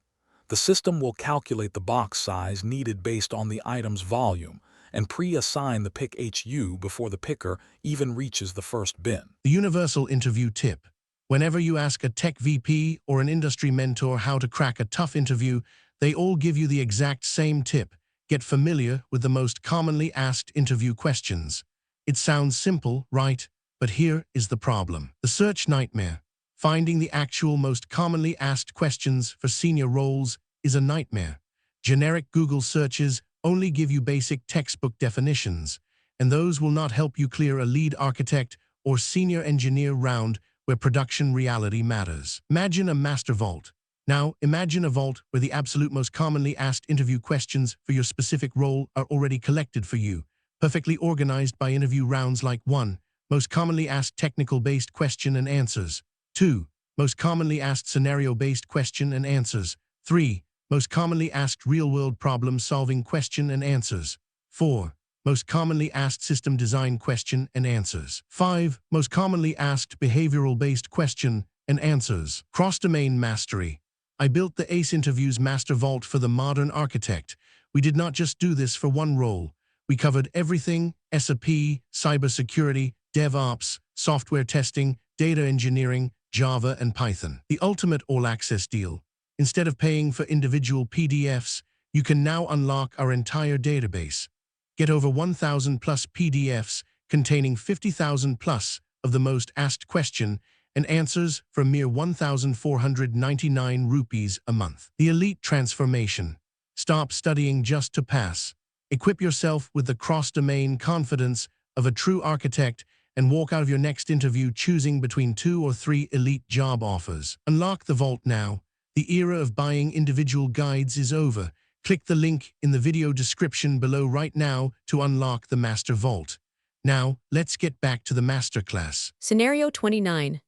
The system will calculate the box size needed based on the item's volume and pre-assign the pick HU before the picker even reaches the first bin. The universal interview tip. Whenever you ask a tech VP or an industry mentor how to crack a tough interview, they all give you the exact same tip. Get familiar with the most commonly asked interview questions. It sounds simple, right? But here is the problem. The search nightmare. Finding the actual most commonly asked questions for senior roles is a nightmare. Generic Google searches only give you basic textbook definitions, and those will not help you clear a lead architect or senior engineer round where production reality matters. Imagine a master vault. Now, imagine a vault where the absolute most commonly asked interview questions for your specific role are already collected for you, perfectly organized by interview rounds like 1. Most commonly asked technical-based question and answers. 2. Most commonly asked scenario-based question and answers. 3. Most commonly asked real-world problem-solving question and answers. 4. most commonly asked system design question and answers. 5. Most commonly asked behavioral-based question and answers. Cross-domain mastery. I built the ACE Interviews Master Vault for the modern architect. We did not just do this for one role. We covered everything: SAP, cybersecurity, DevOps, software testing, data engineering, Java, and Python. The ultimate all-access deal. Instead of paying for individual PDFs, you can now unlock our entire database. Get over 1,000 plus PDFs containing 50,000 plus of the most asked question and answers for a mere 1,499 rupees a month. The elite transformation. Stop studying just to pass. Equip yourself with the cross-domain confidence of a true architect and walk out of your next interview choosing between 2 or 3 elite job offers. Unlock the vault now. The era of buying individual guides is over. Click the link in the video description below right now to unlock the Master Vault. Now, let's get back to the masterclass. Scenario 29.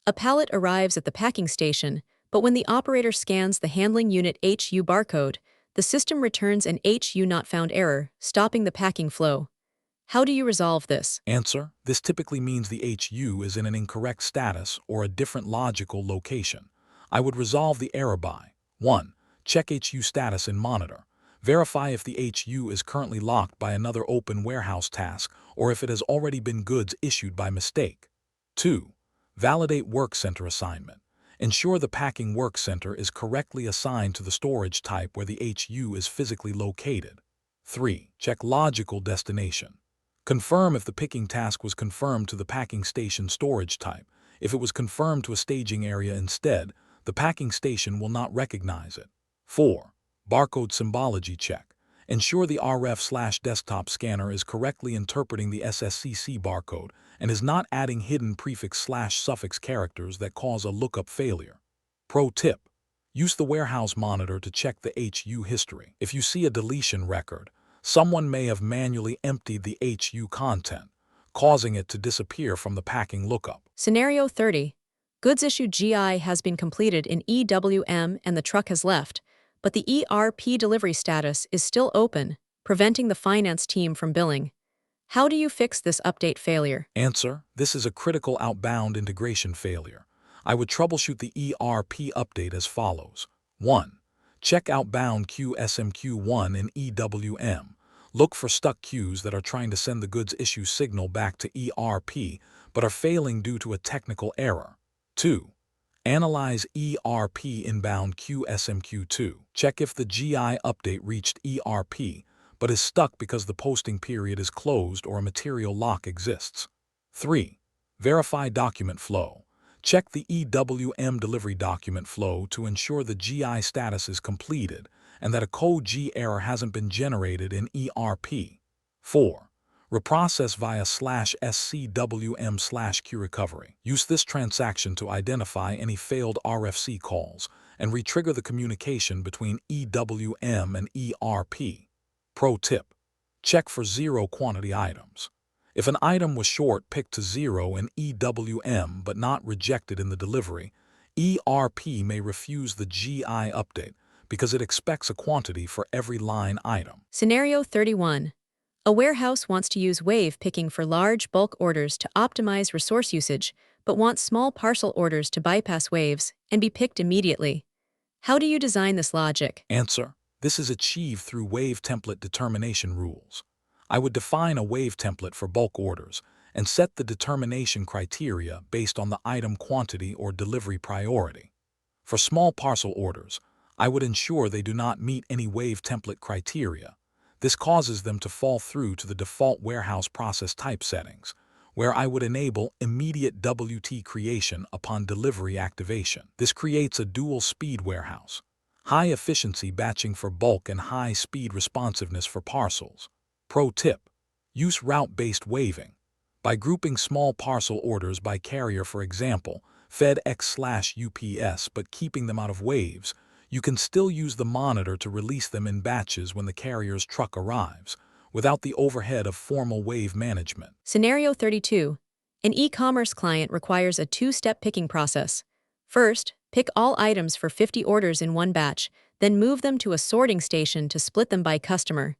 A pallet arrives at the packing station, but when the operator scans the handling unit HU barcode, the system returns an HU not found error, stopping the packing flow. How do you resolve this? Answer: this typically means the HU is in an incorrect status or a different logical location. I would resolve the error by 1. Check HU status in Monitor. Verify if the HU is currently locked by another open warehouse task or if it has already been goods issued by mistake. 2. Validate Work Center assignment. Ensure the packing work center is correctly assigned to the storage type where the HU is physically located. 3. Check logical destination. Confirm if the picking task was confirmed to the packing station storage type. If it was confirmed to a staging area instead, the packing station will not recognize it. 4. Barcode symbology check. Ensure the RF/desktop scanner is correctly interpreting the SSCC barcode and is not adding hidden prefix/suffix characters that cause a lookup failure. Pro tip: use the warehouse monitor to check the HU history. If you see a deletion record, someone may have manually emptied the HU content, causing it to disappear from the packing lookup. Scenario 30. Goods issue GI has been completed in EWM and the truck has left, but the ERP delivery status is still open, preventing the finance team from billing. How do you fix this update failure? Answer: this is a critical outbound integration failure. I would troubleshoot the ERP update as follows. 1. Check outbound queue SMQ1 in EWM. Look for stuck queues that are trying to send the goods issue signal back to ERP but are failing due to a technical error. 2. Analyze ERP inbound queue SMQ2. Check if the GI update reached ERP but is stuck because the posting period is closed or a material lock exists. 3. Verify document flow. Check the EWM delivery document flow to ensure the GI status is completed and that a code G error hasn't been generated in ERP. 4. Reprocess via /SCWM/Q recovery. Use this transaction to identify any failed RFC calls and retrigger the communication between EWM and ERP. Pro tip: check for zero quantity items. If an item was short picked to 0 in EWM but not rejected in the delivery, ERP may refuse the GI update because it expects a quantity for every line item. Scenario 31. A warehouse wants to use wave picking for large bulk orders to optimize resource usage, but wants small parcel orders to bypass waves and be picked immediately. How do you design this logic? Answer: this is achieved through wave template determination rules. I would define a wave template for bulk orders and set the determination criteria based on the item quantity or delivery priority. For small parcel orders, I would ensure they do not meet any wave template criteria. This causes them to fall through to the default warehouse process type settings, where I would enable immediate WT creation upon delivery activation. This creates a dual-speed warehouse, high-efficiency batching for bulk and high-speed responsiveness for parcels. Pro tip: use route-based waving. By grouping small parcel orders by carrier, for example, FedEx/UPS, but keeping them out of waves, you can still use the monitor to release them in batches when the carrier's truck arrives, without the overhead of formal wave management. Scenario 32. An e-commerce client requires a two-step picking process. First, pick all items for 50 orders in one batch, then move them to a sorting station to split them by customer.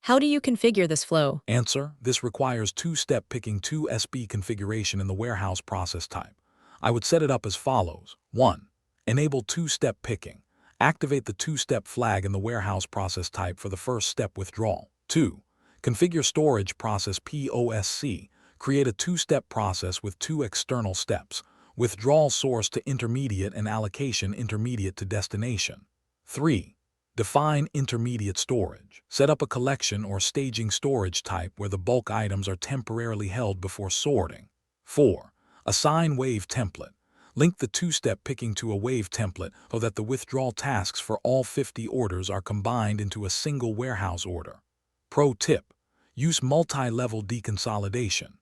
How do you configure this flow? Answer: this requires two-step picking 2SB configuration in the warehouse process type. I would set it up as follows. 1. Enable two-step picking. Activate the two-step flag in the warehouse process type for the first step withdrawal. 2. Configure storage process POSC. Create a two-step process with two external steps: withdrawal source to intermediate and allocation intermediate to destination. 3. Define intermediate storage. Set up a collection or staging storage type where the bulk items are temporarily held before sorting. 4. Assign wave template. Link the two-step picking to a wave template so that the withdrawal tasks for all 50 orders are combined into a single warehouse order. Pro tip: use multi-level deconsolidation.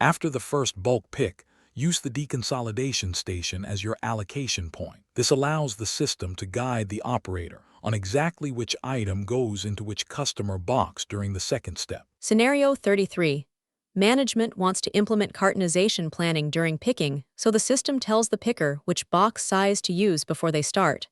After the first bulk pick, use the deconsolidation station as your allocation point. This allows the system to guide the operator on exactly which item goes into which customer box during the second step. Scenario 33. Management wants to implement cartonization planning during picking, so the system tells the picker which box size to use before they start.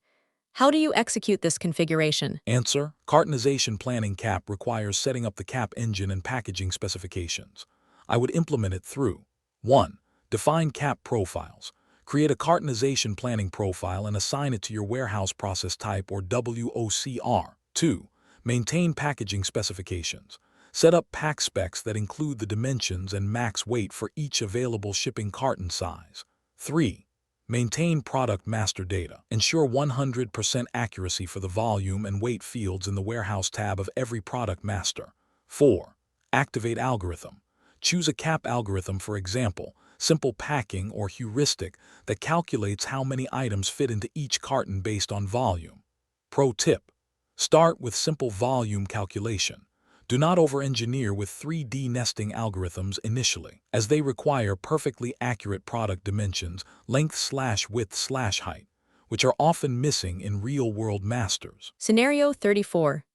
How do you execute this configuration? Answer: cartonization planning cap requires setting up the cap engine and packaging specifications. I would implement it through 1. Define cap profiles. Create a cartonization planning profile and assign it to your warehouse process type or WOCR. 2. Maintain packaging specifications. Set up pack specs that include the dimensions and max weight for each available shipping carton size. 3. Maintain product master data. Ensure 100% accuracy for the volume and weight fields in the warehouse tab of every product master. 4. Activate algorithm. Choose a cap algorithm, for example, simple packing or heuristic, that calculates how many items fit into each carton based on volume. Pro tip: start with simple volume calculation. Do not over-engineer with 3D nesting algorithms initially, as they require perfectly accurate product dimensions, length/width/height, which are often missing in real-world masters. Scenario 34.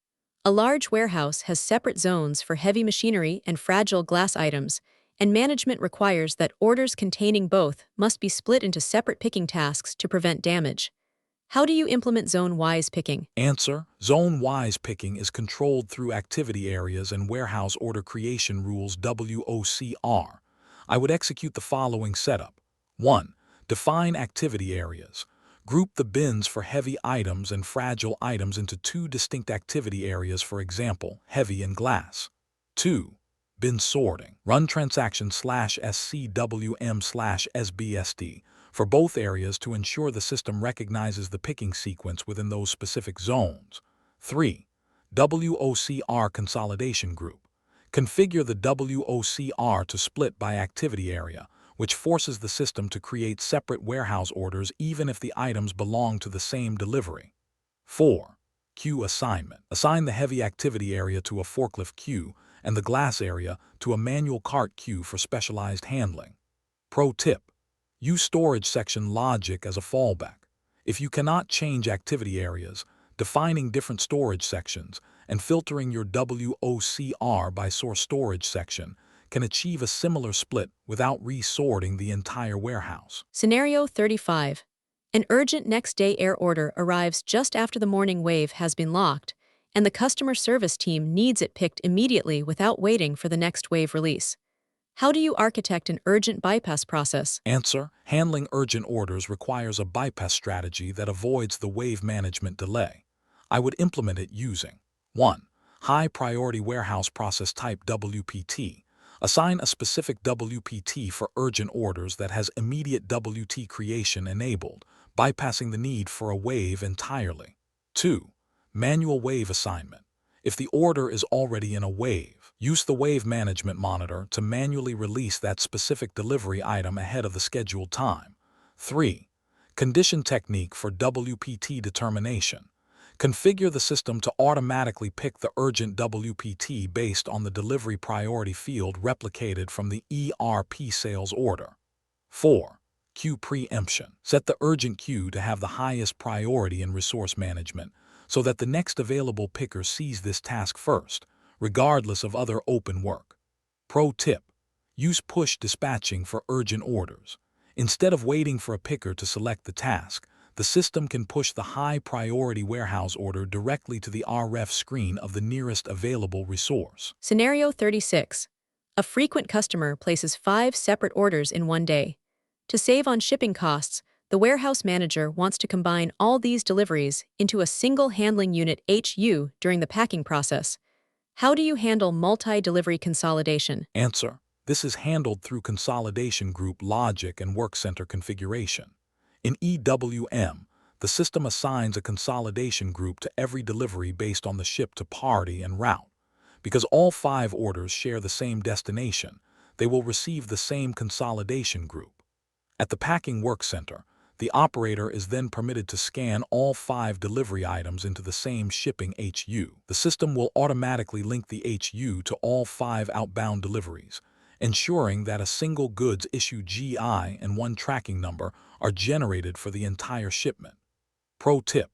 A large warehouse has separate zones for heavy machinery and fragile glass items, and management requires that orders containing both must be split into separate picking tasks to prevent damage. How do you implement zone-wise picking? Answer: zone-wise picking is controlled through activity areas and warehouse order creation rules WOCR. I would execute the following setup. 1. Define activity areas. Group the bins for heavy items and fragile items into two distinct activity areas, for example, heavy and glass. 2. Bin sorting. Run transaction/SCWM/SBSD for both areas to ensure the system recognizes the picking sequence within those specific zones. 3. WOCR consolidation group. Configure the WOCR to split by activity area, which forces the system to create separate warehouse orders even if the items belong to the same delivery. 4. Queue assignment. Assign the heavy activity area to a forklift queue and the glass area to a manual cart queue for specialized handling. Pro tip: use storage section logic as a fallback. If you cannot change activity areas, defining different storage sections and filtering your WOCR by source storage section can achieve a similar split without resorting the entire warehouse. Scenario 35. An urgent next-day air order arrives just after the morning wave has been locked, and the customer service team needs it picked immediately without waiting for the next wave release. How do you architect an urgent bypass process? Answer: handling urgent orders requires a bypass strategy that avoids the wave management delay. I would implement it using 1. High Priority Warehouse Process Type WPT. Assign a specific WPT for urgent orders that has immediate WT creation enabled, bypassing the need for a wave entirely. 2. Manual wave assignment. If the order is already in a wave, use the wave management monitor to manually release that specific delivery item ahead of the scheduled time. 3. Condition technique for WPT determination. Configure the system to automatically pick the urgent WPT based on the delivery priority field replicated from the ERP sales order. 4. Queue preemption. Set the urgent queue to have the highest priority in resource management so that the next available picker sees this task first, regardless of other open work. Pro tip: use push dispatching for urgent orders. Instead of waiting for a picker to select the task, the system can push the high-priority warehouse order directly to the RF screen of the nearest available resource. Scenario 36. A frequent customer places 5 separate orders in one day. To save on shipping costs, the warehouse manager wants to combine all these deliveries into a single handling unit HU during the packing process. How do you handle multi-delivery consolidation? Answer: this is handled through consolidation group logic and work center configuration. In EWM, the system assigns a consolidation group to every delivery based on the ship to party and route. Because all 5 orders share the same destination, they will receive the same consolidation group. At the packing work center, the operator is then permitted to scan all 5 delivery items into the same shipping HU. The system will automatically link the HU to all 5 outbound deliveries, ensuring that a single goods issue GI and one tracking number are generated for the entire shipment. Pro tip: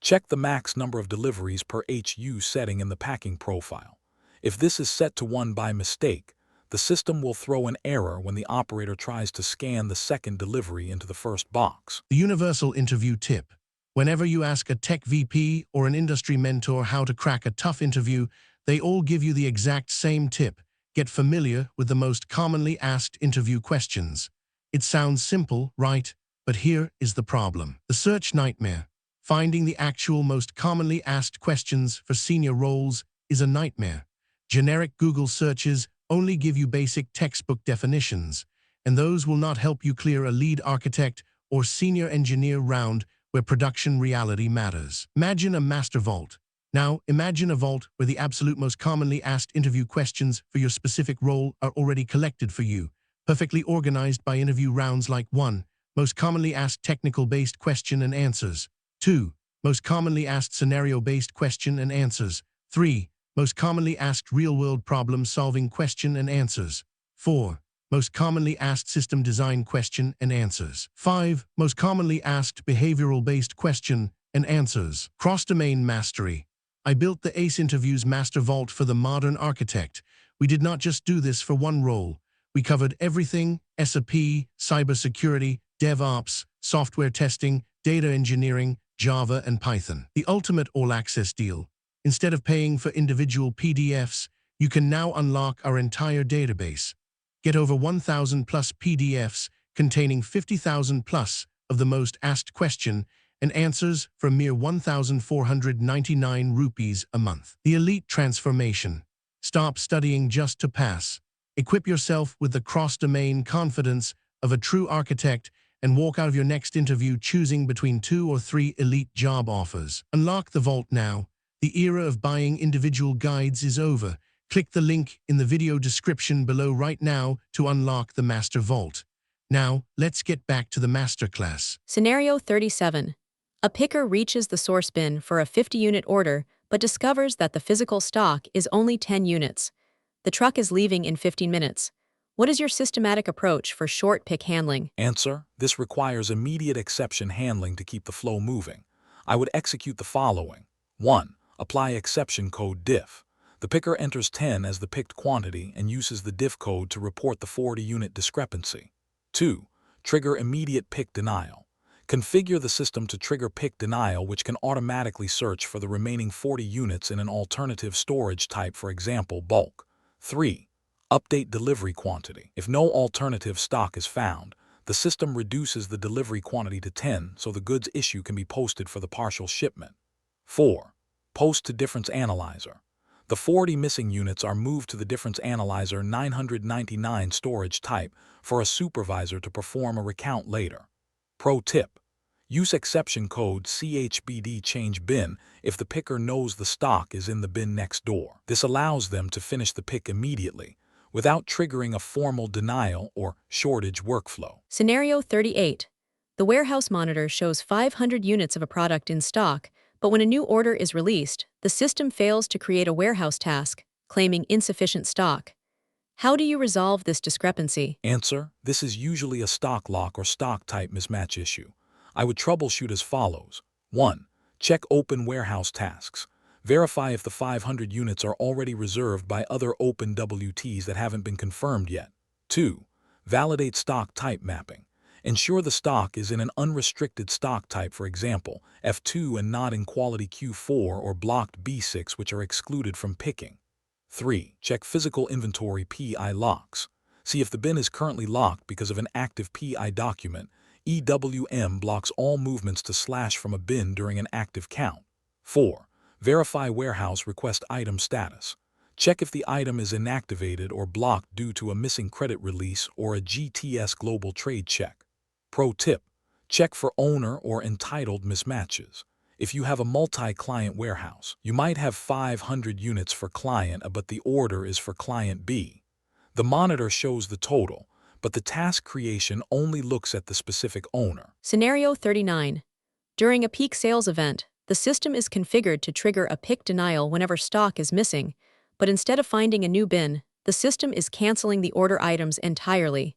check the max number of deliveries per HU setting in the packing profile. If this is set to 1 by mistake, the system will throw an error when the operator tries to scan the second delivery into the first box. The universal interview tip. Whenever you ask a tech VP or an industry mentor how to crack a tough interview, they all give you the exact same tip. Get familiar with the most commonly asked interview questions. It sounds simple, right? But here is the problem. The search nightmare. Finding the actual most commonly asked questions for senior roles is a nightmare. Generic Google searches only give you basic textbook definitions, and those will not help you clear a lead architect or senior engineer round where production reality matters. Imagine a master vault. Now, imagine a vault where the absolute most commonly asked interview questions for your specific role are already collected for you, perfectly organized by interview rounds like 1. Most commonly asked technical-based question and answers. 2. Most commonly asked scenario-based question and answers. 3. Most commonly asked real-world problem-solving question and answers. 4. Most commonly asked system design question and answers. 5. Most commonly asked behavioral-based question and answers. Cross-domain mastery. I built the ACE Interviews Master Vault for the modern architect. We did not just do this for one role. We covered everything: SAP, cybersecurity, DevOps, software testing, data engineering, Java, and Python. The ultimate all-access deal. Instead of paying for individual PDFs, you can now unlock our entire database. Get over 1,000 plus PDFs containing 50,000 plus of the most asked question and answers for a mere 1,499 rupees a month. The elite transformation. Stop studying just to pass. Equip yourself with the cross-domain confidence of a true architect and walk out of your next interview choosing between 2 or 3 elite job offers. Unlock the vault now. The era of buying individual guides is over. Click the link in the video description below right now to unlock the Master Vault. Now, let's get back to the masterclass. Scenario 37. A picker reaches the source bin for a 50-unit order but discovers that the physical stock is only 10 units. The truck is leaving in 15 minutes. What is your systematic approach for short pick handling? Answer: this requires immediate exception handling to keep the flow moving. I would execute the following. 1. Apply exception code diff. The picker enters 10 as the picked quantity and uses the diff code to report the 40-unit discrepancy. 2. Trigger immediate pick denial. Configure the system to trigger pick denial, which can automatically search for the remaining 40 units in an alternative storage type, for example, bulk. 3. Update delivery quantity. If no alternative stock is found, the system reduces the delivery quantity to 10 so the goods issue can be posted for the partial shipment. 4. Post to difference analyzer. The 40 missing units are moved to the difference analyzer 999 storage type for a supervisor to perform a recount later. Pro tip: use exception code CHBD change bin if the picker knows the stock is in the bin next door. This allows them to finish the pick immediately without triggering a formal denial or shortage workflow. Scenario 38. The warehouse monitor shows 500 units of a product in stock, but when a new order is released, the system fails to create a warehouse task, claiming insufficient stock. How do you resolve this discrepancy? Answer: this is usually a stock lock or stock type mismatch issue. I would troubleshoot as follows. 1. Check open warehouse tasks. Verify if the 500 units are already reserved by other open WTs that haven't been confirmed yet. 2. Validate stock type mapping. Ensure the stock is in an unrestricted stock type, for example, F2, and not in quality Q4 or blocked B6, which are excluded from picking. 3. Check physical inventory PI locks. See if the bin is currently locked because of an active PI document. EWM blocks all movements to slash from a bin during an active count. 4. Verify warehouse request item status. Check if the item is inactivated or blocked due to a missing credit release or a GTS global trade check. Pro tip: check for owner or entitled mismatches. If you have a multi-client warehouse, you might have 500 units for client A but the order is for client B. The monitor shows the total, but the task creation only looks at the specific owner. Scenario 39. During a peak sales event, the system is configured to trigger a pick denial whenever stock is missing, but instead of finding a new bin, the system is canceling the order items entirely.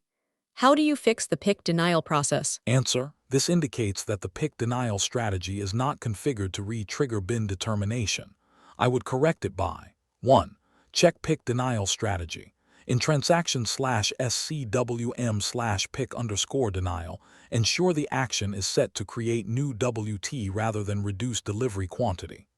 How do you fix the pick denial process? Answer: this indicates that the pick denial strategy is not configured to re-trigger bin determination. I would correct it by 1. Check pick denial strategy. In transaction/SCWM/pick_denial, ensure the action is set to create new WT rather than reduce delivery quantity.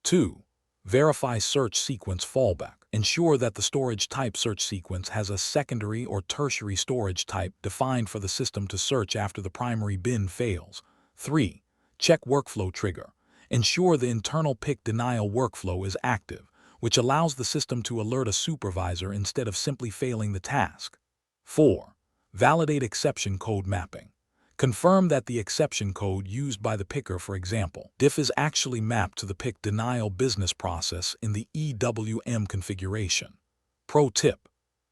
2. Verify search sequence fallback. Ensure that the storage type search sequence has a secondary or tertiary storage type defined for the system to search after the primary bin fails. 3. Check workflow trigger. Ensure the internal pick denial workflow is active, which allows the system to alert a supervisor instead of simply failing the task. 4. Validate exception code mapping. Confirm that the exception code used by the picker, for example, diff, is actually mapped to the pick denial business process in the EWM configuration. Pro tip: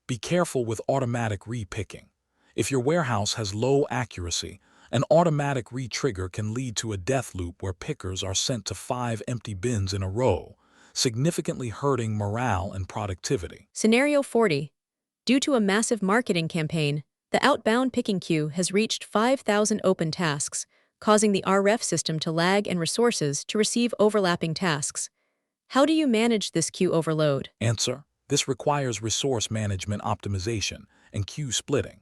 be careful with automatic re-picking. If your warehouse has low accuracy, an automatic re-trigger can lead to a death loop where pickers are sent to 5 empty bins in a row, significantly hurting morale and productivity. Scenario 40. Due to a massive marketing campaign, the outbound picking queue has reached 5,000 open tasks, causing the RF system to lag and resources to receive overlapping tasks. How do you manage this queue overload? Answer: this requires resource management optimization and queue splitting.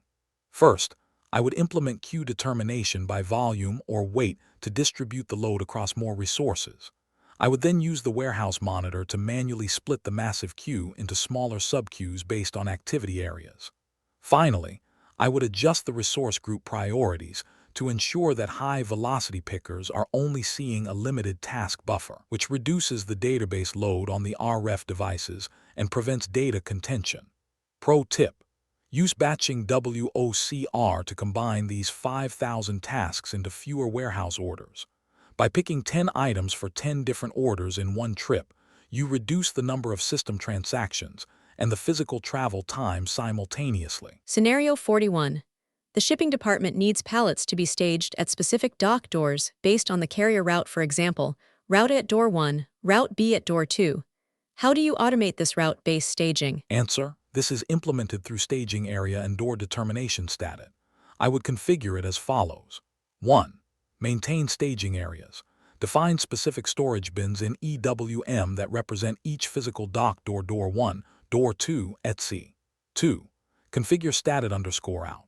First, I would implement queue determination by volume or weight to distribute the load across more resources. I would then use the warehouse monitor to manually split the massive queue into smaller sub-queues based on activity areas. Finally, I would adjust the resource group priorities to ensure that high-velocity pickers are only seeing a limited task buffer, which reduces the database load on the RF devices and prevents data contention. Pro tip: use batching WOCR to combine these 5,000 tasks into fewer warehouse orders. By picking 10 items for 10 different orders in one trip, you reduce the number of system transactions and the physical travel time simultaneously. Scenario 41. The shipping department needs pallets to be staged at specific dock doors based on the carrier route, for example, route A at door 1, route B at door 2. How do you automate this route-based staging? Answer: this is implemented through staging area and door determination status. I would configure it as follows. 1. Maintain staging areas. Define specific storage bins in EWM that represent each physical dock door: door 1, door 2, etc. 2. Configure status_out.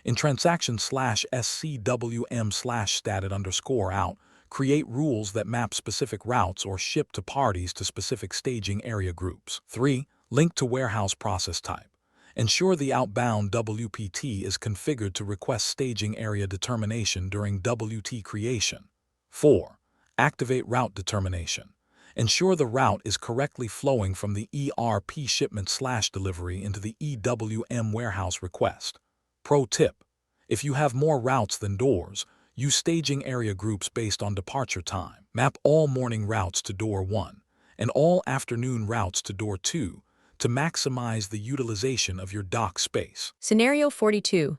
In transaction/SCWM/status_out, create rules that map specific routes or ship to parties to specific staging area groups. 3. Link to warehouse process type. Ensure the outbound WPT is configured to request staging area determination during WT creation. 4. Activate route determination. Ensure the route is correctly flowing from the ERP shipment/delivery into the EWM warehouse request. Pro tip: if you have more routes than doors, use staging area groups based on departure time. Map all morning routes to door 1 and all afternoon routes to door 2 to maximize the utilization of your dock space. Scenario 42.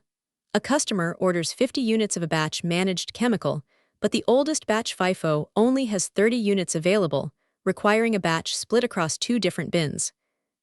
A customer orders 50 units of a batch managed chemical, but the oldest batch FIFO only has 30 units available, requiring a batch split across 2 different bins.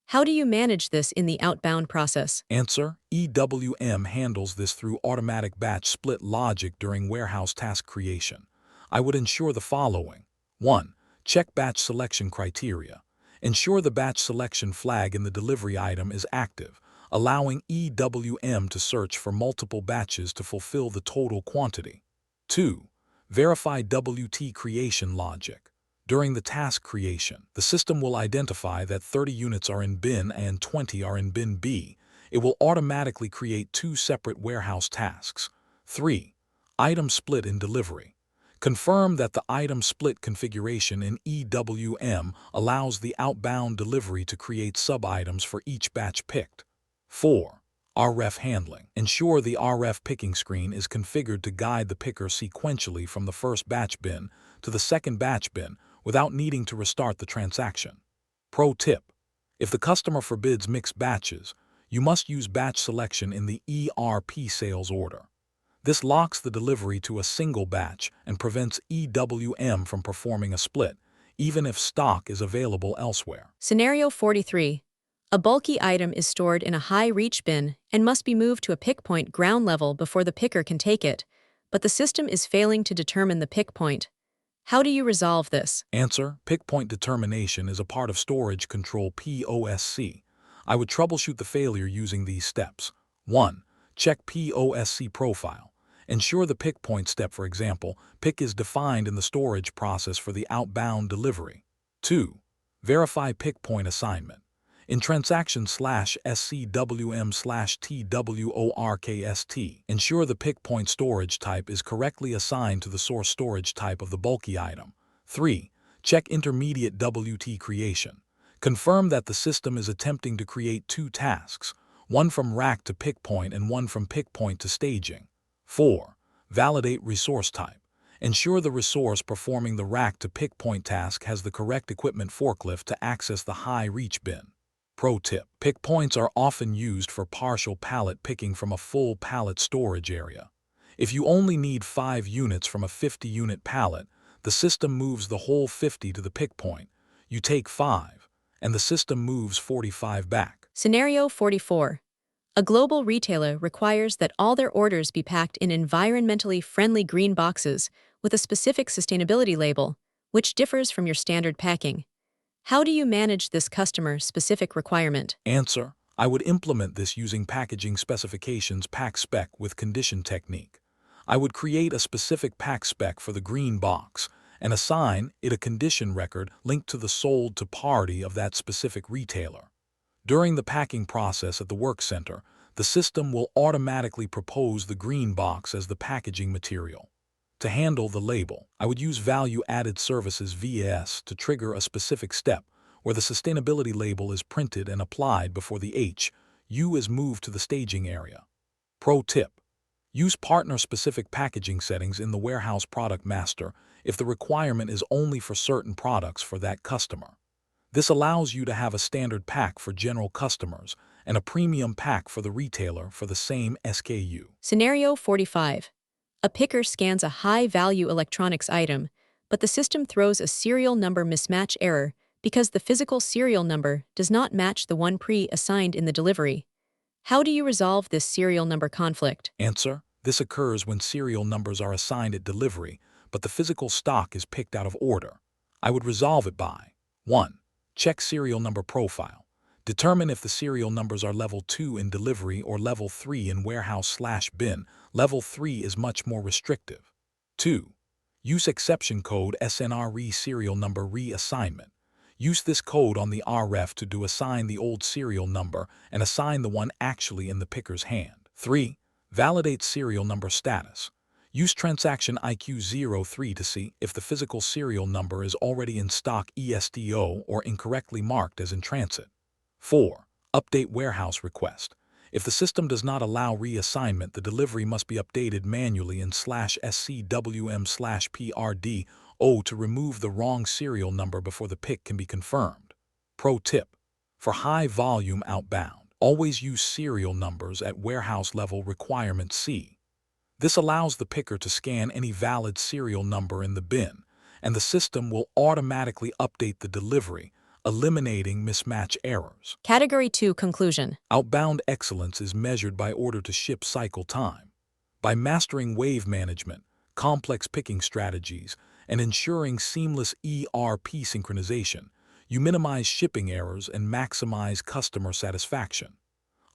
How do you manage this in the outbound process? Answer: EWM handles this through automatic batch split logic during warehouse task creation. I would ensure the following. 1. Check batch selection criteria. Ensure the batch selection flag in the delivery item is active, allowing EWM to search for multiple batches to fulfill the total quantity. 2. Verify WT creation logic. During the task creation, the system will identify that 30 units are in bin and 20 are in bin B. It will automatically create 2 separate warehouse tasks. 3. Item split in delivery. Confirm that the item split configuration in EWM allows the outbound delivery to create sub-items for each batch picked. 4. RF handling. Ensure the RF picking screen is configured to guide the picker sequentially from the first batch bin to the second batch bin without needing to restart the transaction. Pro tip: if the customer forbids mixed batches, you must use batch selection in the ERP sales order. This locks the delivery to a single batch and prevents EWM from performing a split, even if stock is available elsewhere. Scenario 43. A bulky item is stored in a high-reach bin and must be moved to a pick point ground level before the picker can take it, but the system is failing to determine the pick point. How do you resolve this? Answer: pick point determination is a part of storage control POSC. I would troubleshoot the failure using these steps. 1. Check POSC profile. Ensure the pick point step, for example, pick is defined in the storage process for the outbound delivery. 2. Verify pick point assignment. In transaction/SCWM/TWORKST, ensure the pick point storage type is correctly assigned to the source storage type of the bulky item. 3. Check intermediate WT creation. Confirm that the system is attempting to create 2 tasks, one from rack to pick point and one from pick point to staging. 4. Validate resource type. Ensure the resource performing the rack to pick point task has the correct equipment forklift to access the high reach bin. Pro tip: pick points are often used for partial pallet picking from a full pallet storage area. If you only need 5 units from a 50-unit pallet, the system moves the whole 50 to the pick point. You take 5, and the system moves 45 back. Scenario 44. A global retailer requires that all their orders be packed in environmentally friendly green boxes with a specific sustainability label, which differs from your standard packing. How do you manage this customer-specific requirement? Answer: I would implement this using packaging specifications pack spec with condition technique. I would create a specific pack spec for the green box and assign it a condition record linked to the sold to party of that specific retailer. During the packing process at the work center, the system will automatically propose the green box as the packaging material. To handle the label, I would use Value Added Services VAS to trigger a specific step where the sustainability label is printed and applied before the U is moved to the staging area. Pro tip: use partner-specific packaging settings in the warehouse product master if the requirement is only for certain products for that customer. This allows you to have a standard pack for general customers and a premium pack for the retailer for the same SKU. Scenario 45. A picker scans a high-value electronics item, but the system throws a serial number mismatch error because the physical serial number does not match the one pre-assigned in the delivery. How do you resolve this serial number conflict? Answer: this occurs when serial numbers are assigned at delivery, but the physical stock is picked out of order. I would resolve it by 1. Check serial number profile. Determine if the serial numbers are level 2 in delivery or level 3 in warehouse/bin. Level 3 is much more restrictive. 2. Use exception code SNRE serial number reassignment. Use this code on the RF to assign the old serial number and assign the one actually in the picker's hand. 3. Validate serial number status. Use transaction IQ03 to see if the physical serial number is already in stock ESDO or incorrectly marked as in transit. 4. Update warehouse request. If the system does not allow reassignment, the delivery must be updated manually in /SCWM/PRDO to remove the wrong serial number before the pick can be confirmed. Pro tip: for high-volume outbound, always use serial numbers at warehouse level requirement C. This allows the picker to scan any valid serial number in the bin, and the system will automatically update the delivery, eliminating mismatch errors. Category 2 Conclusion. Outbound excellence is measured by order-to-ship cycle time. By mastering wave management, complex picking strategies, and ensuring seamless ERP synchronization, you minimize shipping errors and maximize customer satisfaction.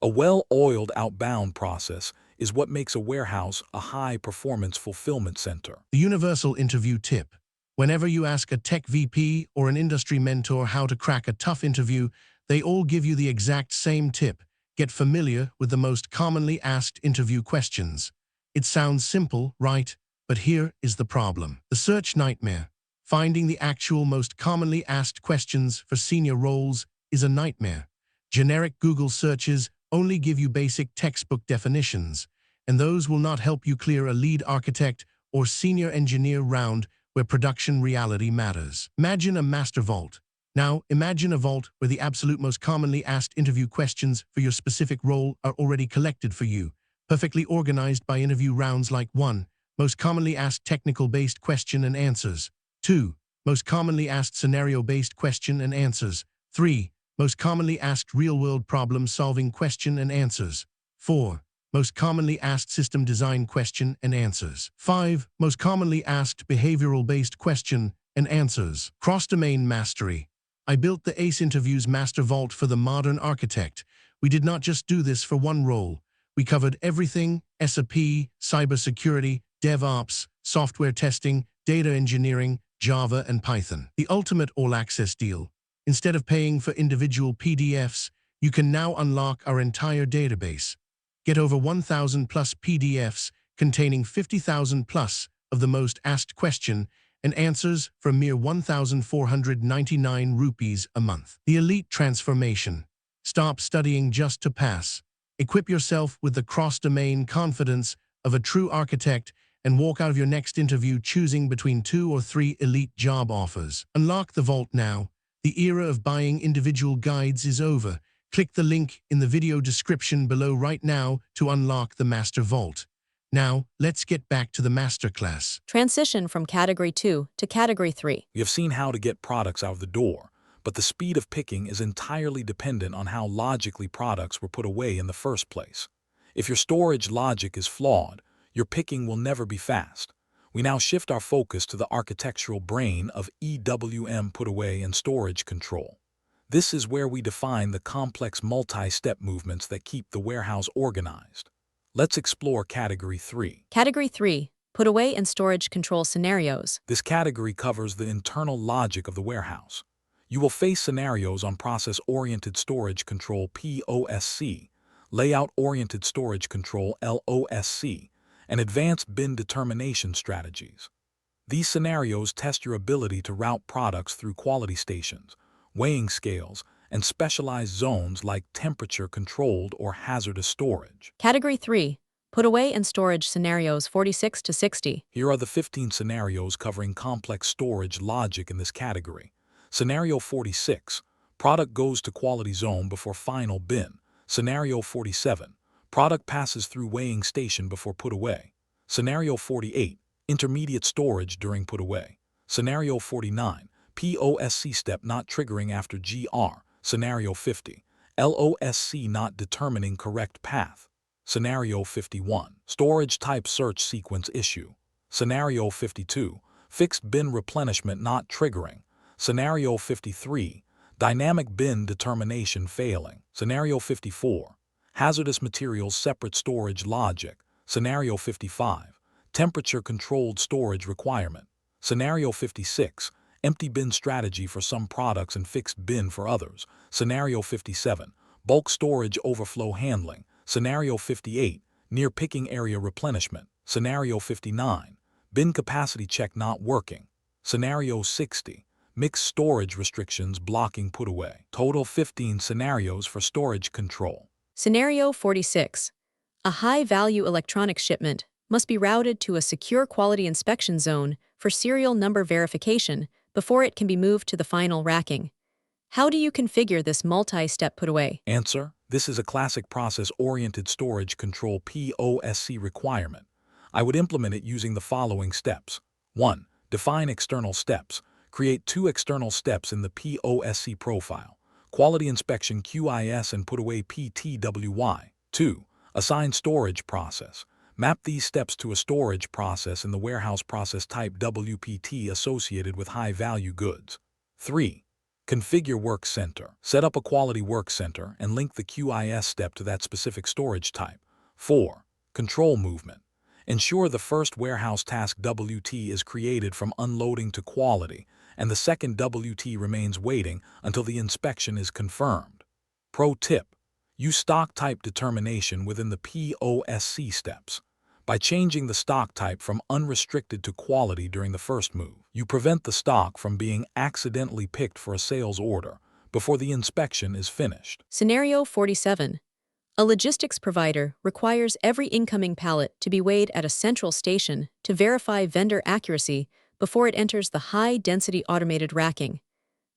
A well-oiled outbound process is what makes a warehouse a high-performance fulfillment center. The universal interview tip. Whenever you ask a tech VP or an industry mentor how to crack a tough interview, they all give you the exact same tip. Get familiar with the most commonly asked interview questions. It sounds simple, right? But here is the problem. The search nightmare. Finding the actual most commonly asked questions for senior roles is a nightmare. Generic Google searches only give you basic textbook definitions, and those will not help you clear a lead architect or senior engineer round where production reality matters. Imagine a master vault. Now, imagine a vault where the absolute most commonly asked interview questions for your specific role are already collected for you, perfectly organized by interview rounds like 1. Most commonly asked technical-based question and answers. 2. Most commonly asked scenario-based question and answers. 3. Most commonly asked real-world problem-solving question and answers. 4. Most commonly asked system design question and answers. 5. Most commonly asked behavioral-based question and answers. Cross-domain mastery. I built the ACE Interviews Master Vault for the modern architect. We did not just do this for one role. We covered everything: SAP, cybersecurity, DevOps, software testing, data engineering, Java, and Python. The ultimate all-access deal. Instead of paying for individual PDFs, you can now unlock our entire database. Get over 1,000 plus PDFs containing 50,000 plus of the most asked question and answers for a mere 1,499 rupees a month. The elite transformation. Stop studying just to pass. Equip yourself with the cross-domain confidence of a true architect and walk out of your next interview choosing between 2 or 3 elite job offers. Unlock the vault now. The era of buying individual guides is over. Click the link in the video description below right now to unlock the Master Vault. Now, let's get back to the masterclass. Transition from Category 2 to Category 3. We have seen how to get products out of the door, but the speed of picking is entirely dependent on how logically products were put away in the first place. If your storage logic is flawed, your picking will never be fast. We now shift our focus to the architectural brain of EWM Putaway and storage control. This is where we define the complex multi-step movements that keep the warehouse organized. Let's explore Category 3. Category 3. Putaway and storage control scenarios. This category covers the internal logic of the warehouse. You will face scenarios on process-oriented storage control (POSC), layout-oriented storage control (LOSC), and advanced bin determination strategies. These scenarios test your ability to route products through quality stations, weighing scales, and specialized zones like temperature-controlled or hazardous storage. Category 3. Putaway and storage scenarios 46 to 60. Here are the 15 scenarios covering complex storage logic in this category. Scenario 46. Product goes to quality zone before final bin. Scenario 47. Product passes through weighing station before put away. Scenario 48. Intermediate storage during put away. Scenario 49. POSC step not triggering after GR. Scenario 50. LOSC not determining correct path. Scenario 51. Storage type search sequence issue. Scenario 52. Fixed bin replenishment not triggering. Scenario 53. Dynamic bin determination failing. Scenario 54. Hazardous materials separate storage logic. Scenario 55. Temperature-controlled storage requirement. Scenario 56. Empty bin strategy for some products and fixed bin for others. Scenario 57. Bulk storage overflow handling. Scenario 58. Near picking area replenishment. Scenario 59. Bin capacity check not working. Scenario 60. Mixed storage restrictions blocking put away. Total 15 scenarios for storage control. Scenario 46. A high-value electronic shipment must be routed to a secure quality inspection zone for serial number verification before it can be moved to the final racking. How do you configure this multi-step put-away? Answer: this is a classic process-oriented storage control (POSC) requirement. I would implement it using the following steps. 1. Define external steps. Create 2 external steps in the POSC profile: quality inspection QIS and put-away PTWY. 2. Assign storage process. Map these steps to a storage process in the warehouse process type WPT associated with high-value goods. 3. Configure Work Center. Set up a quality work center and link the QIS step to that specific storage type. 4. Control movement. Ensure the first warehouse task WT is created from unloading to quality, and the second WT remains waiting until the inspection is confirmed. Pro tip: use stock type determination within the POSC steps. By changing the stock type from unrestricted to quality during the first move, you prevent the stock from being accidentally picked for a sales order before the inspection is finished. Scenario 47. A logistics provider requires every incoming pallet to be weighed at a central station to verify vendor accuracy before it enters the high-density automated racking.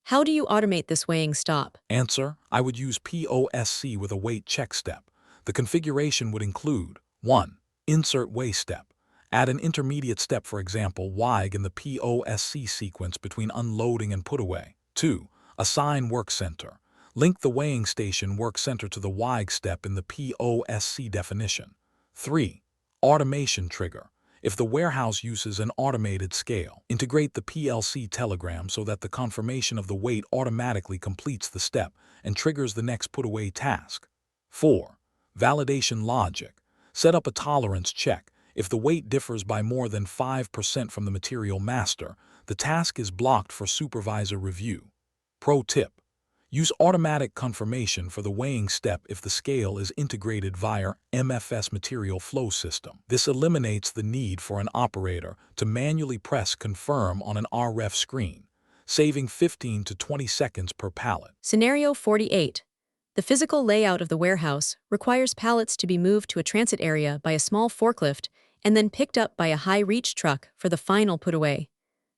How do you automate this weighing stop? Answer: I would use POSC with a weight check step. The configuration would include 1. Insert weigh step. Add an intermediate step, for example, WIG in the POSC sequence between unloading and putaway. 2. Assign work center. Link the weighing station work center to the WIG step in the POSC definition. 3. Automation trigger. If the warehouse uses an automated scale, integrate the PLC telegram so that the confirmation of the weight automatically completes the step and triggers the next putaway task. 4. Validation logic. Set up a tolerance check. If the weight differs by more than 5% from the material master, the task is blocked for supervisor review. Pro tip: use automatic confirmation for the weighing step if the scale is integrated via MFS material flow system. This eliminates the need for an operator to manually press confirm on an RF screen, saving 15 to 20 seconds per pallet. Scenario 48. The physical layout of the warehouse requires pallets to be moved to a transit area by a small forklift and then picked up by a high-reach truck for the final put-away.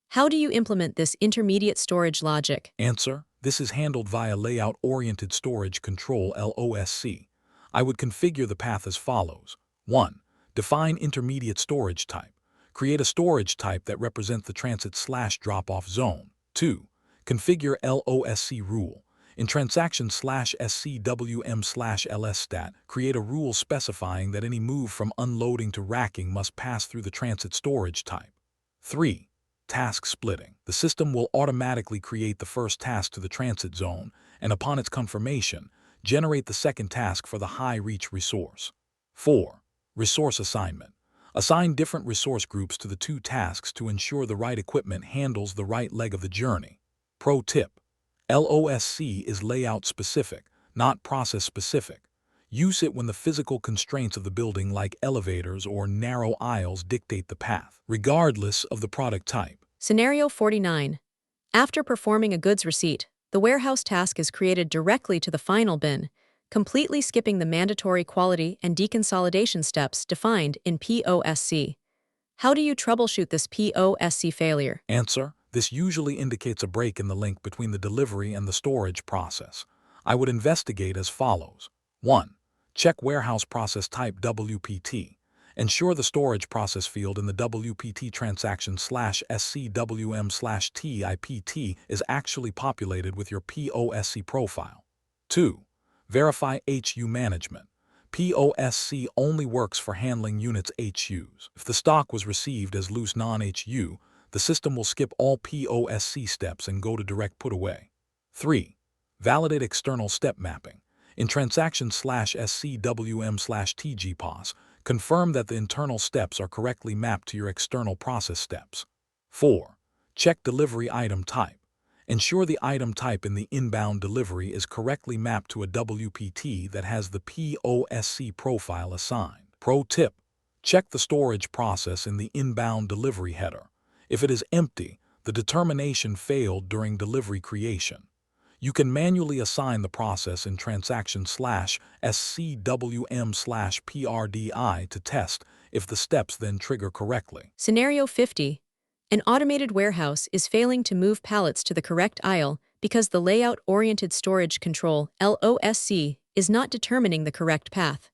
How do you implement this intermediate storage logic? Answer: this is handled via Layout-Oriented Storage Control LOSC. I would configure the path as follows. 1. Define intermediate storage type. Create a storage type that represents the transit/drop-off zone. 2. Configure LOSC rule. In transaction/SCWM/LSStat, create a rule specifying that any move from unloading to racking must pass through the transit storage type. 3. Task splitting. The system will automatically create the first task to the transit zone, and upon its confirmation, generate the second task for the high-reach resource. 4. Resource assignment. Assign different resource groups to the two tasks to ensure the right equipment handles the right leg of the journey. Pro tip: LOSC is layout-specific, not process-specific. Use it when the physical constraints of the building, like elevators or narrow aisles, dictate the path, regardless of the product type. Scenario 49. After performing a goods receipt, the warehouse task is created directly to the final bin, completely skipping the mandatory quality and deconsolidation steps defined in POSC. How do you troubleshoot this POSC failure? Answer: this usually indicates a break in the link between the delivery and the storage process. I would investigate as follows. 1. Check warehouse process type WPT. Ensure the storage process field in the WPT transaction/SCWM/TIPT is actually populated with your POSC profile. 2. Verify HU management. POSC only works for handling units HUs. If the stock was received as loose non-HU, the system will skip all POSC steps and go to direct put-away. 3. Validate external step mapping. In transaction/SCWM/TGPOS, confirm that the internal steps are correctly mapped to your external process steps. 4. Check delivery item type. Ensure the item type in the inbound delivery is correctly mapped to a WPT that has the POSC profile assigned. Pro tip: check the storage process in the inbound delivery header. If it is empty, the determination failed during delivery creation. You can manually assign the process in transaction/SCWM/PRDI to test if the steps then trigger correctly. Scenario 50. An automated warehouse is failing to move pallets to the correct aisle because the Layout-Oriented Storage Control LOSC is not determining the correct path.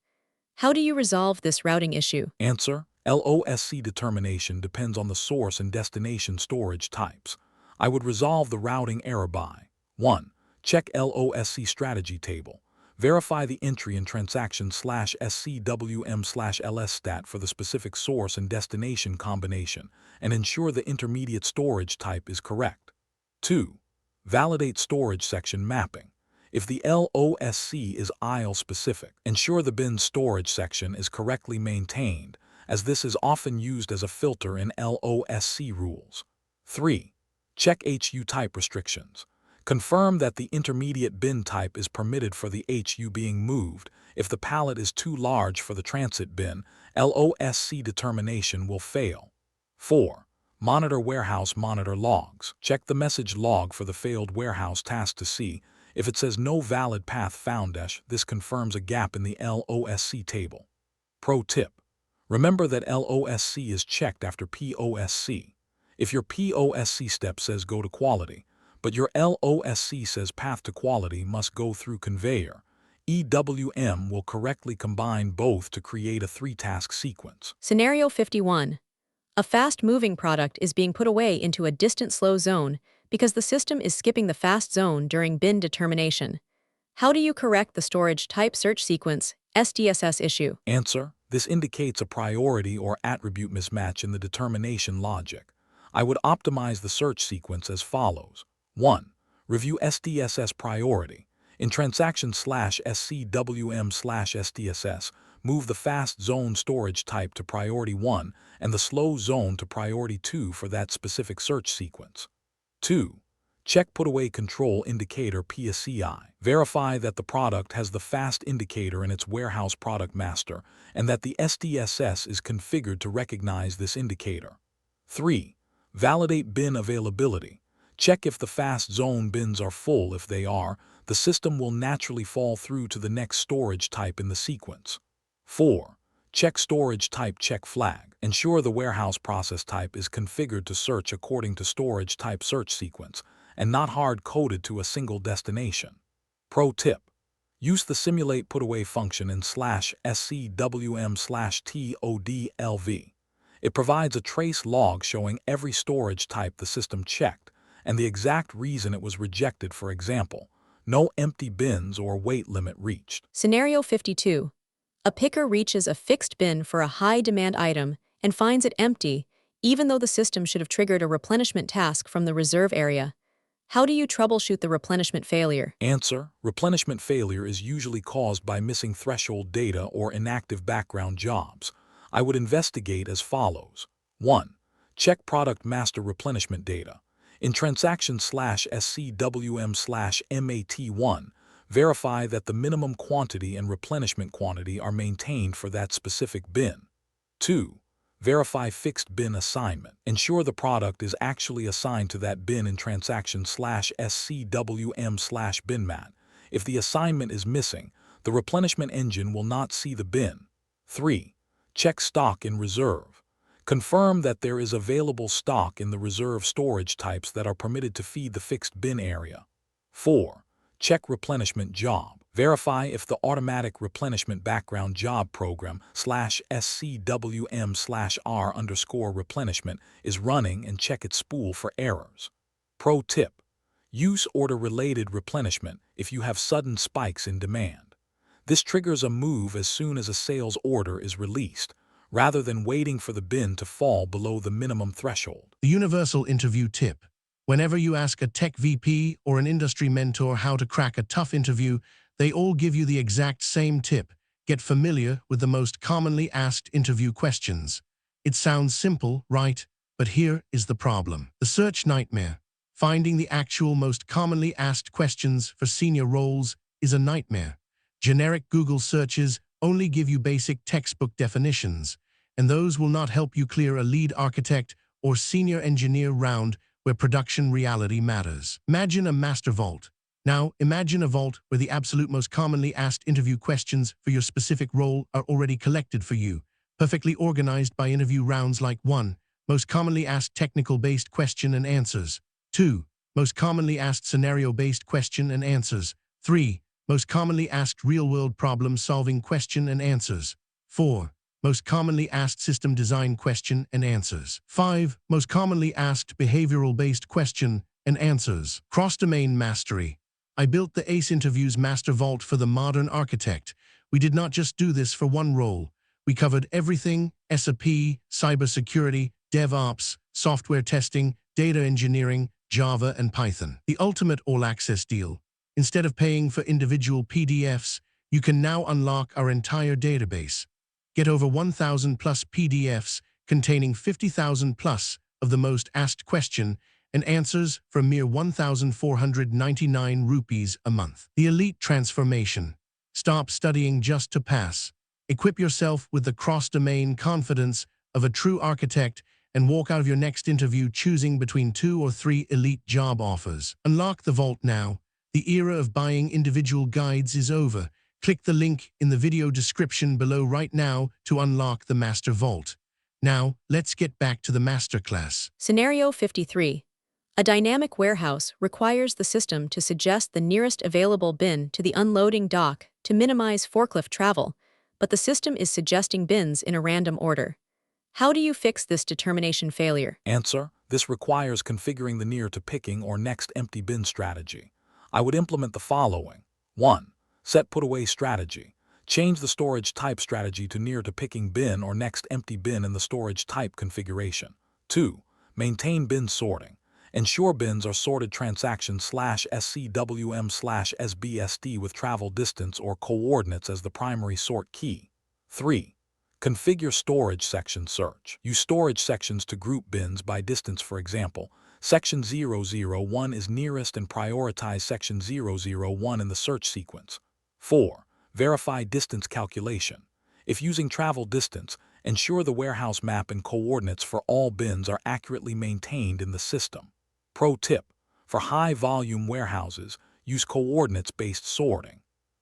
How do you resolve this routing issue? Answer: LOSC determination depends on the source and destination storage types. I would resolve the routing error by 1. Check LOSC strategy table. Verify the entry in transaction/SCWM/LSStat for the specific source and destination combination and ensure the intermediate storage type is correct. 2. Validate storage section mapping. If the LOSC is aisle-specific, ensure the bin storage section is correctly maintained, as this is often used as a filter in LOSC rules. 3. Check HU type restrictions. Confirm that the intermediate bin type is permitted for the HU being moved. If the pallet is too large for the transit bin, LOSC determination will fail. 4. Monitor warehouse monitor logs. Check the message log for the failed warehouse task to see if it says no valid path found. This confirms a gap in the LOSC table. Pro tip. Remember that LOSC is checked after POSC. If your POSC step says go to quality, but your LOSC says path to quality must go through conveyor, EWM will correctly combine both to create a 3-task sequence. Scenario 51. A fast-moving product is being put away into a distant slow zone because the system is skipping the fast zone during bin determination. How do you correct the storage type search sequence SDSS issue? Answer. This indicates a priority or attribute mismatch in the determination logic. I would optimize the search sequence as follows. 1. Review SDSS priority. In transaction/SCWM/SDSS, move the fast zone storage type to priority 1 and the slow zone to priority 2 for that specific search sequence. 2. Check Putaway control indicator POSC. Verify that the product has the fast indicator in its warehouse product master and that the SDSS is configured to recognize this indicator. 3. Validate bin availability. Check if the fast zone bins are full. If they are, the system will naturally fall through to the next storage type in the sequence. 4. Check storage type check flag. Ensure the warehouse process type is configured to search according to storage type search sequence and not hard-coded to a single destination. Pro tip. Use the simulate putaway function in /SCWM/TODLV. It provides a trace log showing every storage type the system checked and the exact reason it was rejected. For example, no empty bins or weight limit reached. Scenario 52. A picker reaches a fixed bin for a high-demand item and finds it empty, even though the system should have triggered a replenishment task from the reserve area. How do you troubleshoot the replenishment failure? Answer. Replenishment failure is usually caused by missing threshold data or inactive background jobs. I would investigate as follows. 1. Check product master replenishment data. In transaction/SCWM/MAT1, verify that the minimum quantity and replenishment quantity are maintained for that specific bin. 2. Verify fixed bin assignment. Ensure the product is actually assigned to that bin in transaction/SCWM/binmat. If the assignment is missing, the replenishment engine will not see the bin. 3. Check stock in reserve. Confirm that there is available stock in the reserve storage types that are permitted to feed the fixed bin area. 4. Check replenishment job. Verify if the automatic replenishment background job program /SCWM/R_replenishment is running and check its spool for errors. Pro tip. Use order-related replenishment if you have sudden spikes in demand. This triggers a move as soon as a sales order is released, rather than waiting for the bin to fall below the minimum threshold. The universal interview tip. Whenever you ask a tech VP or an industry mentor how to crack a tough interview, they all give you the exact same tip. Get familiar with the most commonly asked interview questions. It sounds simple, right? But here is the problem. The search nightmare. Finding the actual most commonly asked questions for senior roles is a nightmare. Generic Google searches only give you basic textbook definitions, and those will not help you clear a lead architect or senior engineer round where production reality matters. Imagine a master vault. Now, imagine a vault where the absolute most commonly asked interview questions for your specific role are already collected for you, perfectly organized by interview rounds like 1. Most commonly asked technical-based question and answers. 2. Most commonly asked scenario-based question and answers. 3. Most commonly asked real-world problem-solving question and answers. 4. Most commonly asked system design question and answers. 5. Most commonly asked behavioral-based question and answers. Cross-domain mastery. I built the ACE Interviews Master Vault for the modern architect. We did not just do this for one role. We covered everything: SAP, cybersecurity, DevOps, software testing, data engineering, Java, and Python. The ultimate all-access deal. Instead of paying for individual PDFs, you can now unlock our entire database. Get over 1,000 plus PDFs containing 50,000 plus of the most asked question and answers for a mere 1,499 rupees a month. The elite transformation. Stop studying just to pass. Equip yourself with the cross-domain confidence of a true architect and walk out of your next interview choosing between 2 or 3 elite job offers. Unlock the vault now. The era of buying individual guides is over. Click the link in the video description below right now to unlock the Master Vault. Now, let's get back to the masterclass. Scenario 53. A dynamic warehouse requires the system to suggest the nearest available bin to the unloading dock to minimize forklift travel, but the system is suggesting bins in a random order. How do you fix this determination failure? Answer: this requires configuring the near to picking or next empty bin strategy. I would implement the following. 1. Set Putaway strategy. Change the storage type strategy to near to picking bin or next empty bin in the storage type configuration. 2. Maintain bin sorting. Ensure bins are sorted transaction/SCWM/SBSD with travel distance or coordinates as the primary sort key. 3. Configure storage section search. Use storage sections to group bins by distance. For example, section 001 is nearest and prioritize section 001 in the search sequence. 4. Verify distance calculation. If using travel distance, ensure the warehouse map and coordinates for all bins are accurately maintained in the system. Pro tip: for high-volume warehouses, use coordinates-based sorting.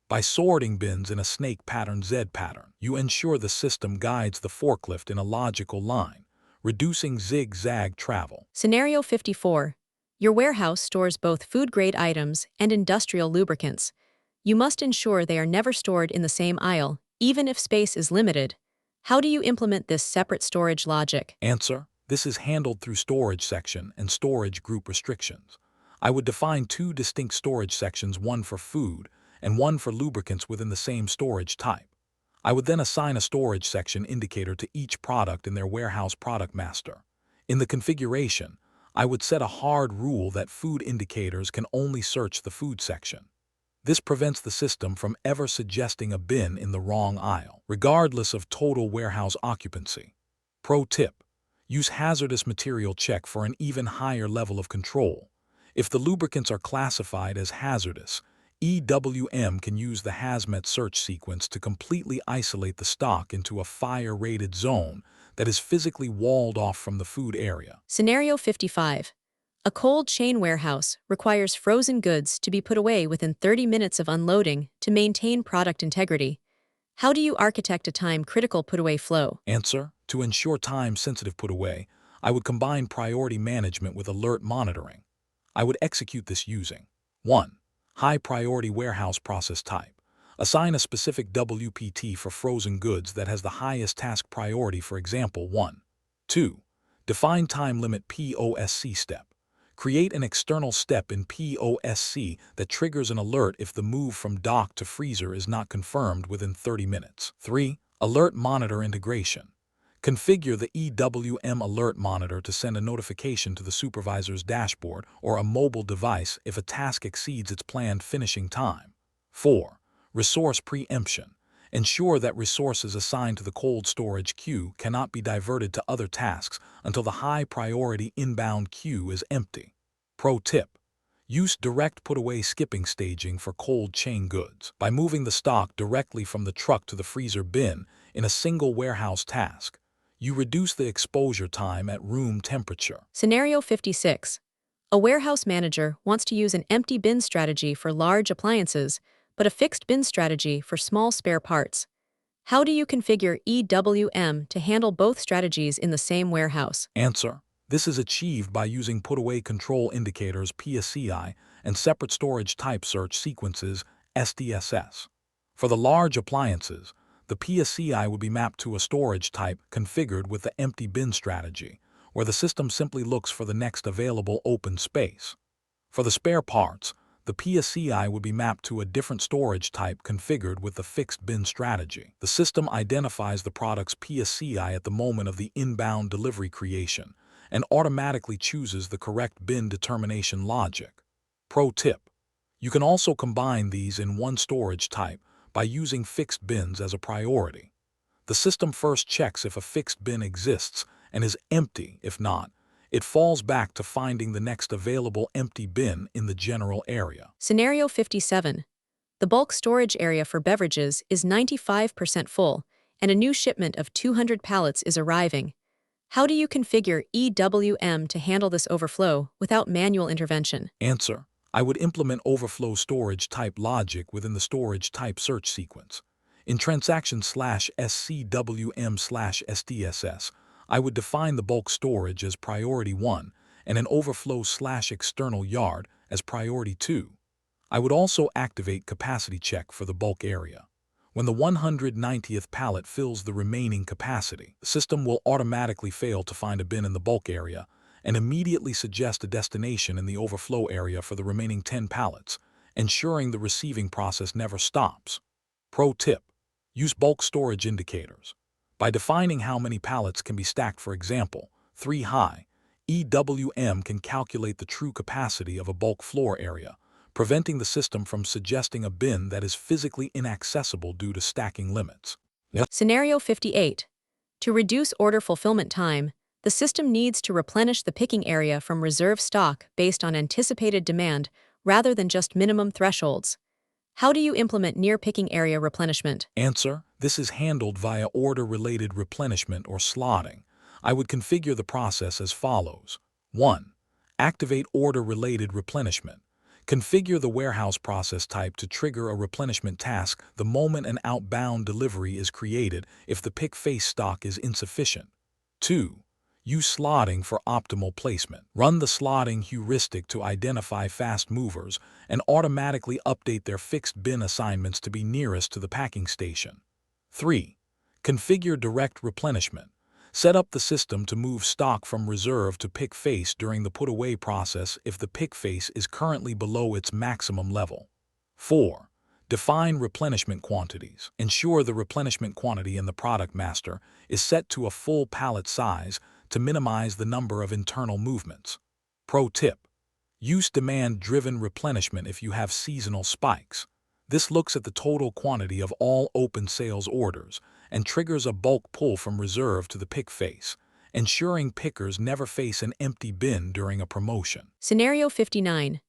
By sorting bins in a snake pattern Z pattern, you ensure the system guides the forklift in a logical line, reducing zigzag travel. Scenario 54. Your warehouse stores both food-grade items and industrial lubricants. You must ensure they are never stored in the same aisle, even if space is limited. How do you implement this separate storage logic? Answer: this is handled through storage section and storage group restrictions. I would define 2 distinct storage sections, one for food and one for lubricants within the same storage type. I would then assign a storage section indicator to each product in their warehouse product master. In the configuration, I would set a hard rule that food indicators can only search the food section. This prevents the system from ever suggesting a bin in the wrong aisle, regardless of total warehouse occupancy. Pro tip: use hazardous material check for an even higher level of control. If the lubricants are classified as hazardous, EWM can use the hazmat search sequence to completely isolate the stock into a fire-rated zone that is physically walled off from the food area. Scenario 55. A cold chain warehouse requires frozen goods to be put away within 30 minutes of unloading to maintain product integrity. How do you architect a time-critical put-away flow? Answer: to ensure time-sensitive put-away, I would combine priority management with alert monitoring. I would execute this using 1. High-priority warehouse process type. Assign a specific WPT for frozen goods that has the highest task priority, for example 1. 2. Define time limit POSC step. Create an external step in POSC that triggers an alert if the move from dock to freezer is not confirmed within 30 minutes. 3. Alert monitor integration. Configure the EWM alert monitor to send a notification to the supervisor's dashboard or a mobile device if a task exceeds its planned finishing time. 4. Resource preemption. Ensure that resources assigned to the cold storage queue cannot be diverted to other tasks until the high-priority inbound queue is empty. Pro tip: use direct put-away skipping staging for cold chain goods. By moving the stock directly from the truck to the freezer bin in a single warehouse task, you reduce the exposure time at room temperature. Scenario 56. A warehouse manager wants to use an empty bin strategy for large appliances, but a fixed bin strategy for small spare parts. How do you configure EWM to handle both strategies in the same warehouse? Answer: this is achieved by using put-away control indicators POSC and separate storage type search sequences SDSS. For the large appliances, the POSC would be mapped to a storage type configured with the empty bin strategy, where the system simply looks for the next available open space. For the spare parts, the POSC would be mapped to a different storage type configured with the fixed bin strategy. The system identifies the product's POSC at the moment of the inbound delivery creation and automatically chooses the correct bin determination logic. Pro tip: you can also combine these in one storage type by using fixed bins as a priority. The system first checks if a fixed bin exists and is empty. If not, it falls back to finding the next available empty bin in the general area. Scenario 57. The bulk storage area for beverages is 95% full, and a new shipment of 200 pallets is arriving. How do you configure EWM to handle this overflow without manual intervention? Answer: I would implement overflow storage type logic within the storage type search sequence. In transaction/SCWM/SDSS, I would define the bulk storage as priority 1 and an overflow/external yard as priority 2. I would also activate capacity check for the bulk area. When the 190th pallet fills the remaining capacity, the system will automatically fail to find a bin in the bulk area and immediately suggest a destination in the overflow area for the remaining 10 pallets, ensuring the receiving process never stops. Pro tip: use bulk storage indicators. By defining how many pallets can be stacked, for example, 3 high, EWM can calculate the true capacity of a bulk floor area, preventing the system from suggesting a bin that is physically inaccessible due to stacking limits. Scenario 58. To reduce order fulfillment time, the system needs to replenish the picking area from reserve stock based on anticipated demand rather than just minimum thresholds. How do you implement near picking area replenishment? Answer: this is handled via order-related replenishment or slotting. I would configure the process as follows. 1. Activate order-related replenishment. Configure the warehouse process type to trigger a replenishment task the moment an outbound delivery is created if the pick face stock is insufficient. 2. Use slotting for optimal placement. Run the slotting heuristic to identify fast movers and automatically update their fixed bin assignments to be nearest to the packing station. 3. Configure direct replenishment. Set up the system to move stock from reserve to pick face during the put-away process if the pick face is currently below its maximum level. 4. Define replenishment quantities. Ensure the replenishment quantity in the product master is set to a full pallet size to minimize the number of internal movements. Pro tip: use demand-driven replenishment if you have seasonal spikes. This looks at the total quantity of all open sales orders and triggers a bulk pull from reserve to the pick face, ensuring pickers never face an empty bin during a promotion. Scenario 59.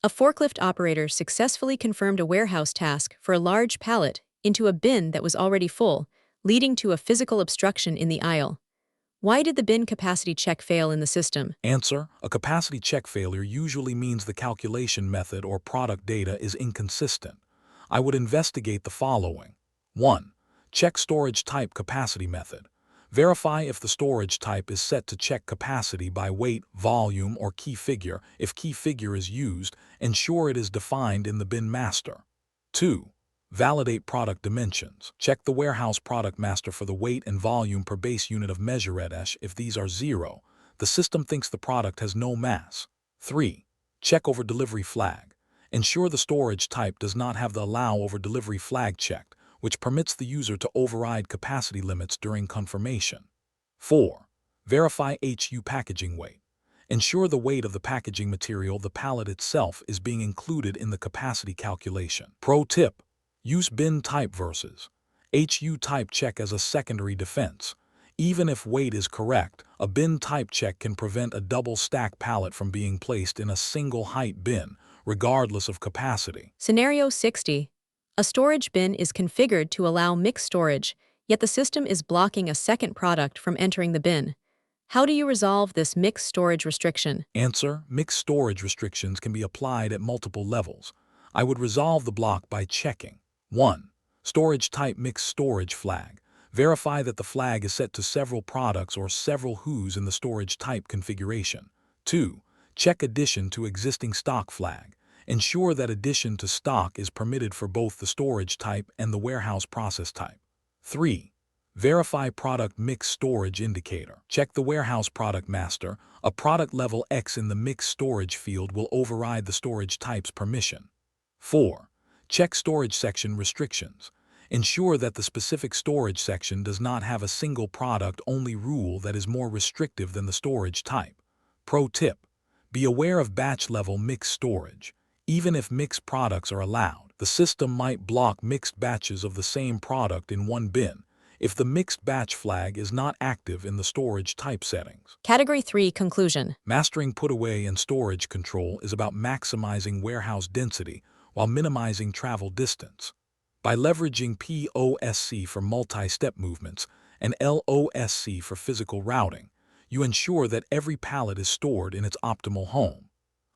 A forklift operator successfully confirmed a warehouse task for a large pallet into a bin that was already full, leading to a physical obstruction in the aisle. Why did the bin capacity check fail in the system? Answer: a capacity check failure usually means the calculation method or product data is inconsistent. I would investigate the following. 1. Check storage type capacity method. Verify if the storage type is set to check capacity by weight, volume, or key figure. If key figure is used, ensure it is defined in the bin master. 2. Validate product dimensions. Check the warehouse product master for the weight and volume per base unit of measure. If these are 0, the system thinks the product has no mass. 3. Check over delivery flag. Ensure the storage type does not have the allow over delivery flag checked, which permits the user to override capacity limits during confirmation. 4. Verify HU packaging weight. Ensure the weight of the packaging material, the pallet itself, is being included in the capacity calculation. Pro tip: use bin type versus HU type check as a secondary defense. Even if weight is correct, a bin type check can prevent a double stack pallet from being placed in a single height bin, regardless of capacity. Scenario 60. A storage bin is configured to allow mixed storage, yet the system is blocking a second product from entering the bin. How do you resolve this mixed storage restriction? Answer: mixed storage restrictions can be applied at multiple levels. I would resolve the block by checking 1. Storage type mixed storage flag. Verify that the flag is set to several products or several who's in the storage type configuration. 2. Check addition to existing stock flag. Ensure that addition to stock is permitted for both the storage type and the warehouse process type. 3. Verify product mix storage indicator. Check the warehouse product master. A product level X in the mix storage field will override the storage type's permission. 4. Check storage section restrictions. Ensure that the specific storage section does not have a single product-only rule that is more restrictive than the storage type. Pro tip: be aware of batch-level mixed storage. Even if mixed products are allowed, the system might block mixed batches of the same product in one bin if the mixed batch flag is not active in the storage type settings. Category 3 Conclusion. Mastering put-away and storage control is about maximizing warehouse density while minimizing travel distance. By leveraging POSC for multi-step movements and LOSC for physical routing, you ensure that every pallet is stored in its optimal home.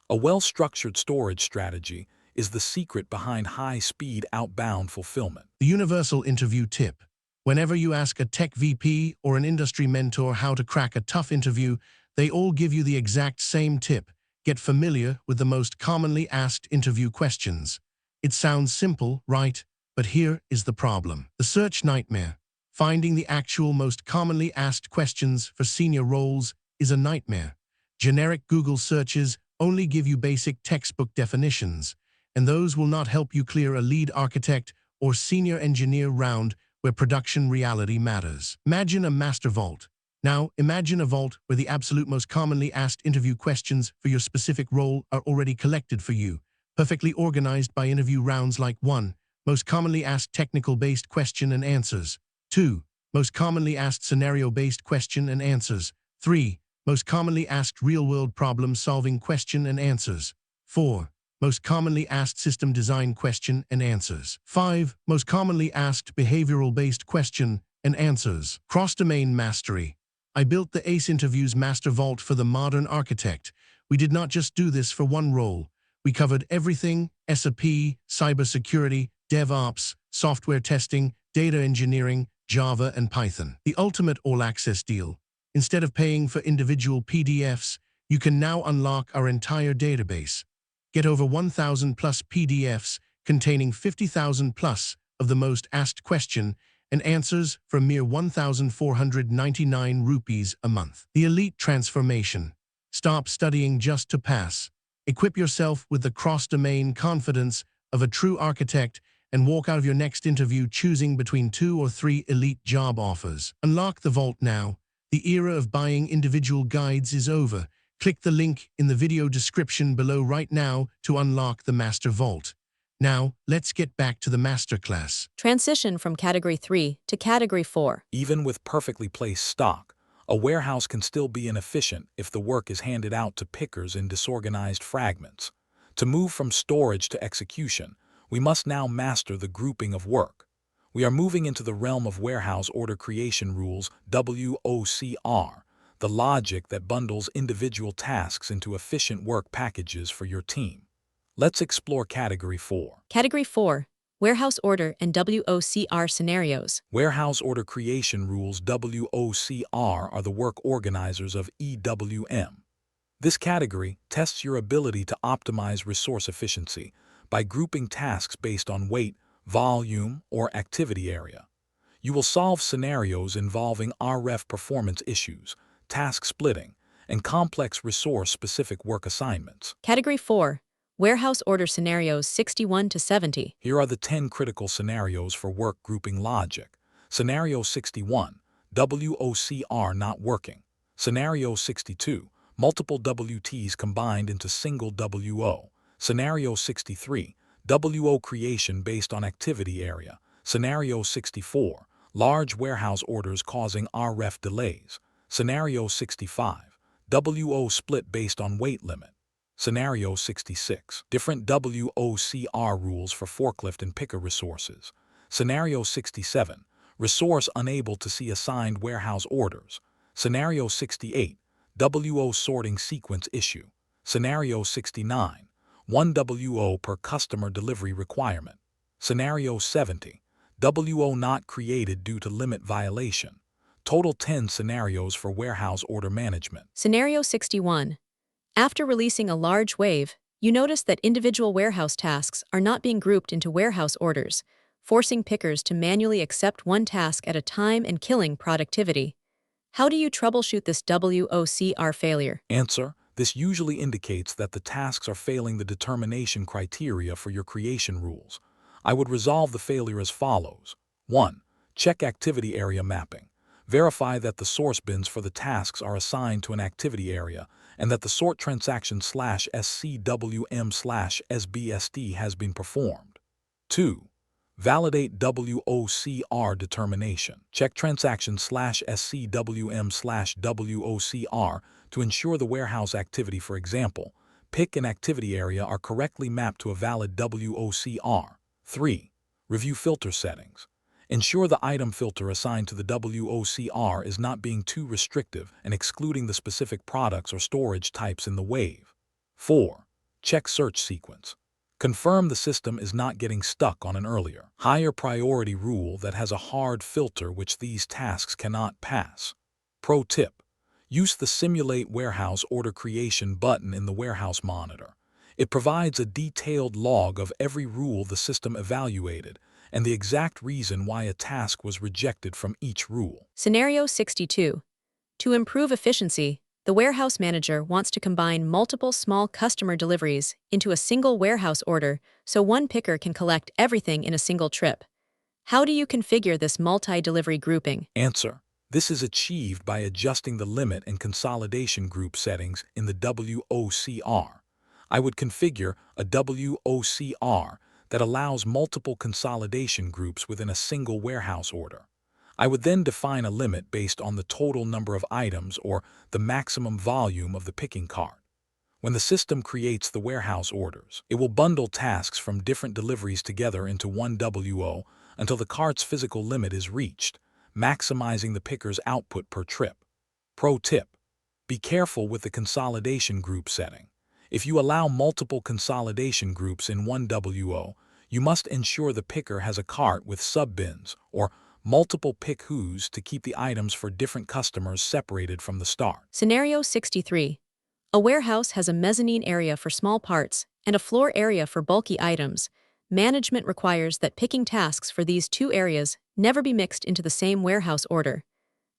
A well-structured storage strategy is the secret behind high-speed outbound fulfillment. The universal interview tip. Whenever you ask a tech VP or an industry mentor how to crack a tough interview, they all give you the exact same tip. Get familiar with the most commonly asked interview questions. It sounds simple, right? But here is the problem. The search nightmare. Finding the actual most commonly asked questions for senior roles is a nightmare. Generic Google searches only give you basic textbook definitions, and those will not help you clear a lead architect or senior engineer round where production reality matters. Imagine a master vault. Now, imagine a vault where the absolute most commonly asked interview questions for your specific role are already collected for you, perfectly organized by interview rounds like 1. Most commonly asked technical-based question and answers. 2. Most commonly asked scenario-based question and answers. 3. Most commonly asked real-world problem-solving question and answers. 4. Most commonly asked system design question and answers. 5. Most commonly asked behavioral-based question and answers. Cross-domain mastery. I built the ACE Interviews Master Vault for the modern architect. We did not just do this for one role. We covered everything: SAP, cybersecurity, DevOps, software testing, data engineering, Java, and Python. The ultimate all-access deal. Instead of paying for individual PDFs, you can now unlock our entire database. Get over 1,000 plus PDFs containing 50,000 plus of the most asked question and answers for a mere 1,499 rupees a month. The elite transformation. Stop studying just to pass. Equip yourself with the cross-domain confidence of a true architect and walk out of your next interview choosing between 2 or 3 elite job offers. Unlock the vault now. The era of buying individual guides is over. Click the link in the video description below right now to unlock the Master Vault. Now, let's get back to the masterclass. Transition from Category 3 to Category 4. Even with perfectly placed stock, a warehouse can still be inefficient if the work is handed out to pickers in disorganized fragments. To move from storage to execution, we must now master the grouping of work. We are moving into the realm of Warehouse Order Creation Rules, WOCR, the logic that bundles individual tasks into efficient work packages for your team. Let's explore Category 4. Category 4. Warehouse Order and WOCR Scenarios. Warehouse Order Creation Rules, WOCR, are the work organizers of EWM. This category tests your ability to optimize resource efficiency by grouping tasks based on weight, volume, or activity area. You will solve scenarios involving RF performance issues, task splitting, and complex resource-specific work assignments. Category 4. Warehouse Order Scenarios 61 to 70. Here are the 10 critical scenarios for work grouping logic. Scenario 61, WOCR not working. Scenario 62, multiple WTs combined into single WO. Scenario 63, WO creation based on activity area. Scenario 64, large warehouse orders causing RF delays. Scenario 65, WO split based on weight limit. Scenario 66, different WOCR rules for forklift and picker resources. Scenario 67, resource unable to see assigned warehouse orders. Scenario 68, WO sorting sequence issue. Scenario 69, 1 WO per customer delivery requirement. Scenario 70, WO not created due to limit violation. Total 10 scenarios for warehouse order management. Scenario 61. After releasing a large wave, you notice that individual warehouse tasks are not being grouped into warehouse orders, forcing pickers to manually accept one task at a time and killing productivity. How do you troubleshoot this WOCR failure? Answer: this usually indicates that the tasks are failing the determination criteria for your creation rules. I would resolve the failure as follows. 1. Check activity area mapping. Verify that the source bins for the tasks are assigned to an activity area and that the sort transaction /SCWM/SBSD has been performed. 2. Validate WOCR determination. Check transaction /SCWM/WOCR to ensure the warehouse activity, for example, pick and activity area, are correctly mapped to a valid WOCR. 3. Review filter settings. Ensure the item filter assigned to the WOCR is not being too restrictive and excluding the specific products or storage types in the wave. 4. Check search sequence. Confirm the system is not getting stuck on an earlier, higher priority rule that has a hard filter which these tasks cannot pass. Pro tip: use the Simulate Warehouse Order Creation button in the Warehouse Monitor. It provides a detailed log of every rule the system evaluated and the exact reason why a task was rejected from each rule. Scenario 62. To improve efficiency, the warehouse manager wants to combine multiple small customer deliveries into a single warehouse order so one picker can collect everything in a single trip. How do you configure this multi-delivery grouping? Answer: this is achieved by adjusting the limit and consolidation group settings in the WOCR. I would configure a WOCR that allows multiple consolidation groups within a single warehouse order. I would then define a limit based on the total number of items or the maximum volume of the picking cart. When the system creates the warehouse orders, it will bundle tasks from different deliveries together into one WO until the cart's physical limit is reached, maximizing the picker's output per trip. Pro tip: be careful with the consolidation group setting. If you allow multiple consolidation groups in one WO, you must ensure the picker has a cart with sub-bins or multiple pick-whos to keep the items for different customers separated from the start. Scenario 63. A warehouse has a mezzanine area for small parts and a floor area for bulky items. Management requires that picking tasks for these two areas never be mixed into the same warehouse order.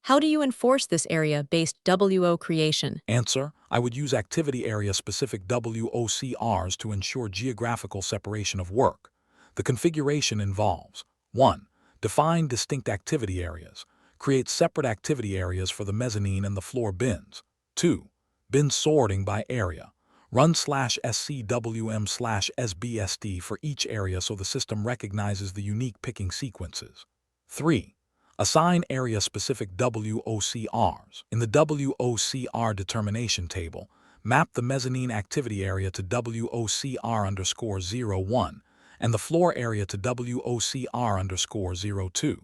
How do you enforce this area-based WO creation? Answer: I would use activity area-specific WOCRs to ensure geographical separation of work. The configuration involves: 1. Define distinct activity areas. Create separate activity areas for the mezzanine and the floor bins. 2. Bin sorting by area. Run /SCWM/SBSD for each area so the system recognizes the unique picking sequences. 3. Assign area-specific WOCRs. In the WOCR determination table, map the mezzanine activity area to WOCR_01 and the floor area to WOCR_02.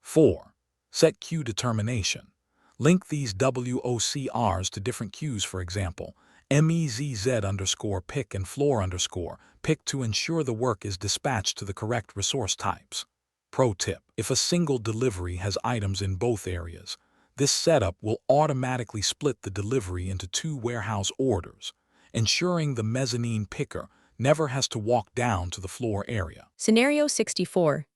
4. Set queue determination. Link these WOCRs to different queues, for example, MEZZ_pick and floor_pick to ensure the work is dispatched to the correct resource types. Pro tip: if a single delivery has items in both areas, this setup will automatically split the delivery into two warehouse orders, ensuring the mezzanine picker never has to walk down to the floor area. Scenario 64.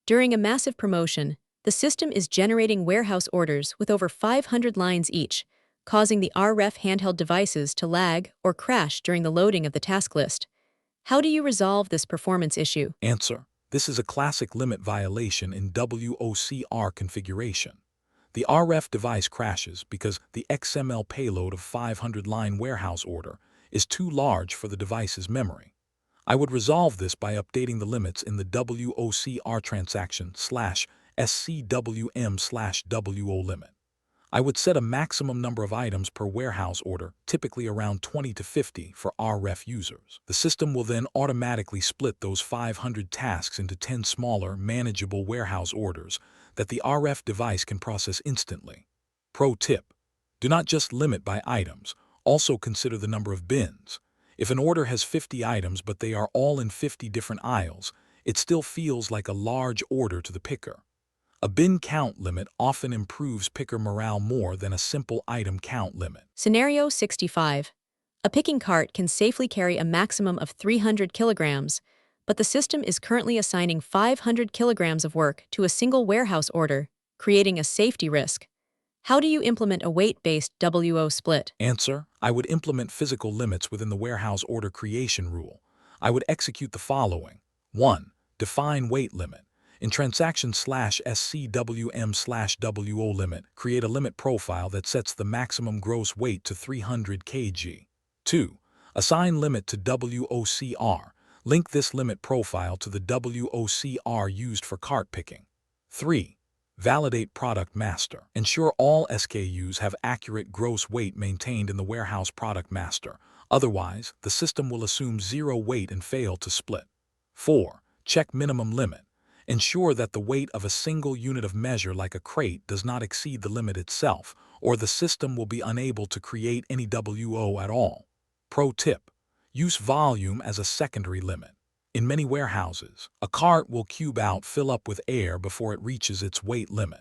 During a massive promotion, the system is generating warehouse orders with over 500 lines each, causing the RF handheld devices to lag or crash during the loading of the task list. How do you resolve this performance issue? Answer: this is a classic limit violation in WOCR configuration. The RF device crashes because the XML payload of 500-line warehouse order is too large for the device's memory. I would resolve this by updating the limits in the WOCR transaction /SCWM/WO limit. I would set a maximum number of items per warehouse order, typically around 20 to 50 for RF users. The system will then automatically split those 500 tasks into 10 smaller, manageable warehouse orders that the RF device can process instantly. Pro tip: do not just limit by items, also consider the number of bins. If an order has 50 items but they are all in 50 different aisles, it still feels like a large order to the picker. A bin count limit often improves picker morale more than a simple item count limit. Scenario 65. A picking cart can safely carry a maximum of 300 kilograms, but the system is currently assigning 500 kilograms of work to a single warehouse order, creating a safety risk. How do you implement a weight-based WO split? Answer: I would implement physical limits within the warehouse order creation rule. I would execute the following. 1. Define weight limit. In transaction/SCWM/WO limit, create a limit profile that sets the maximum gross weight to 300 kg. 2. Assign limit to WOCR. Link this limit profile to the WOCR used for cart picking. 3. Validate product master. Ensure all SKUs have accurate gross weight maintained in the warehouse product master. Otherwise, the system will assume zero weight and fail to split. 4. Check minimum limit. Ensure that the weight of a single unit of measure like a crate does not exceed the limit itself, or the system will be unable to create any WO at all. Pro tip: use volume as a secondary limit. In many warehouses, a cart will cube out fill up with air before it reaches its weight limit.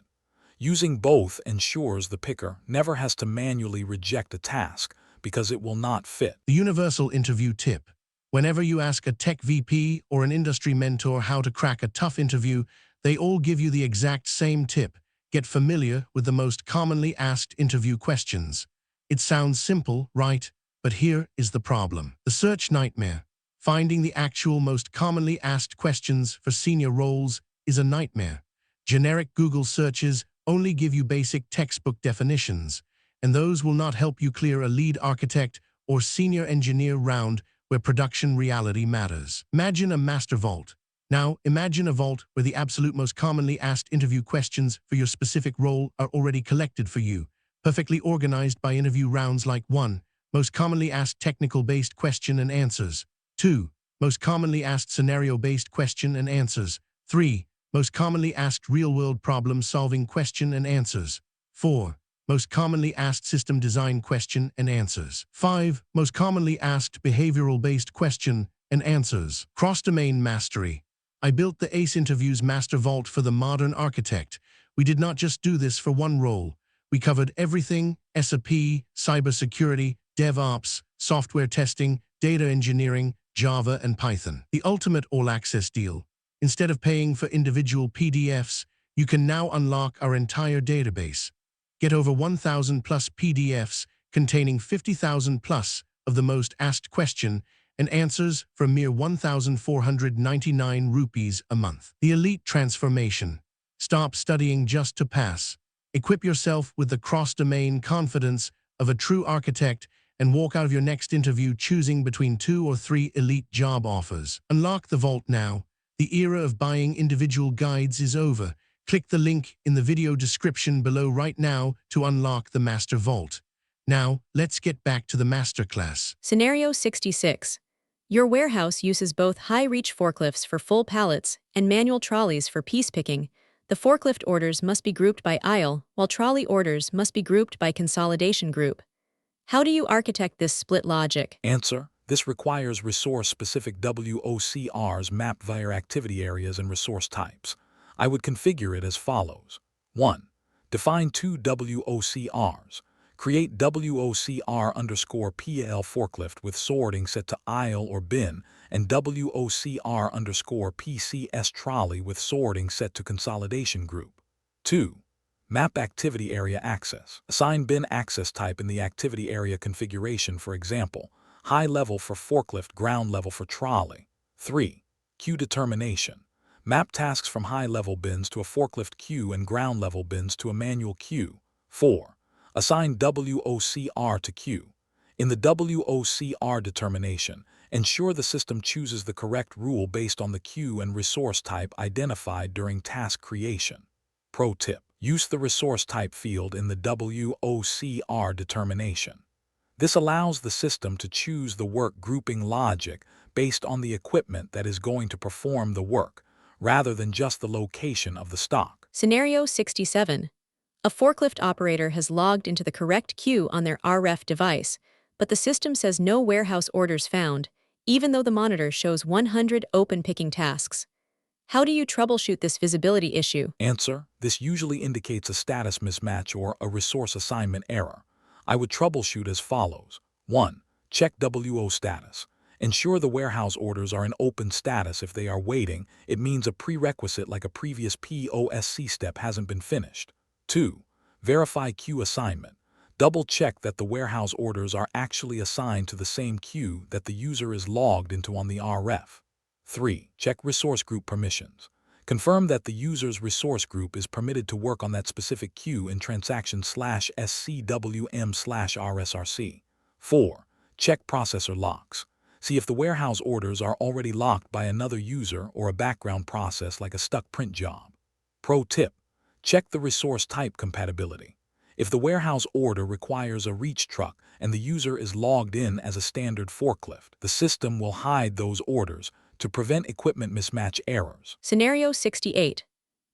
Using both ensures the picker never has to manually reject a task because it will not fit. The universal interview tip. Whenever you ask a tech VP or an industry mentor how to crack a tough interview, they all give you the exact same tip. Get familiar with the most commonly asked interview questions. It sounds simple, right? But here is the problem. The search nightmare. Finding the actual most commonly asked questions for senior roles is a nightmare. Generic Google searches only give you basic textbook definitions, and those will not help you clear a lead architect or senior engineer round where production reality matters. Imagine a master vault. Now, imagine a vault where the absolute most commonly asked interview questions for your specific role are already collected for you, perfectly organized by interview rounds like 1. Most commonly asked technical-based question and answers. 2. Most commonly asked scenario-based question and answers. 3. Most commonly asked real-world problem-solving question and answers. 4. Most commonly asked system design question and answers. 5. Most commonly asked behavioral-based question and answers. Cross-domain mastery. I built the ACE Interviews Master Vault for the modern architect. We did not just do this for one role. We covered everything: SAP, cybersecurity, DevOps, software testing, data engineering, Java, and Python. The ultimate all-access deal. Instead of paying for individual PDFs, you can now unlock our entire database. Get over 1,000 plus PDFs containing 50,000 plus of the most asked question and answers for a mere 1,499 rupees a month. The elite transformation. Stop studying just to pass. Equip yourself with the cross-domain confidence of a true architect and walk out of your next interview choosing between 2 or 3 elite job offers. Unlock the vault now. The era of buying individual guides is over. Click the link in the video description below right now to unlock the Master Vault. Now, let's get back to the masterclass. Scenario 66. Your warehouse uses both high-reach forklifts for full pallets and manual trolleys for piece picking. The forklift orders must be grouped by aisle, while trolley orders must be grouped by consolidation group. How do you architect this split logic? Answer: this requires resource-specific WOCRs mapped via activity areas and resource types. I would configure it as follows. 1. Define 2 WOCRs. Create WOCR_PL forklift with sorting set to aisle or bin, and WOCR_PCS trolley with sorting set to consolidation group. 2. Map activity area access. Assign bin access type in the activity area configuration, for example, high level for forklift, ground level for trolley. 3. Queue determination. Map tasks from high-level bins to a forklift queue and ground-level bins to a manual queue. 4. Assign WOCR to queue. In the WOCR determination, ensure the system chooses the correct rule based on the queue and resource type identified during task creation. Pro tip: use the resource type field in the WOCR determination. This allows the system to choose the work grouping logic based on the equipment that is going to perform the work, rather than just the location of the stock. Scenario 67. A forklift operator has logged into the correct queue on their RF device, but the system says no warehouse orders found, even though the monitor shows 100 open picking tasks. How do you troubleshoot this visibility issue? Answer: this usually indicates a status mismatch or a resource assignment error. I would troubleshoot as follows. 1. Check WO status. Ensure the warehouse orders are in open status. If they are waiting, it means a prerequisite like a previous POSC step hasn't been finished. 2. Verify queue assignment. Double-check that the warehouse orders are actually assigned to the same queue that the user is logged into on the RF. 3. Check resource group permissions. Confirm that the user's resource group is permitted to work on that specific queue in transaction/SCWM/RSRC. 4. Check processor locks. See if the warehouse orders are already locked by another user or a background process like a stuck print job. Pro tip: check the resource type compatibility. If the warehouse order requires a reach truck and the user is logged in as a standard forklift, the system will hide those orders to prevent equipment mismatch errors. Scenario 68.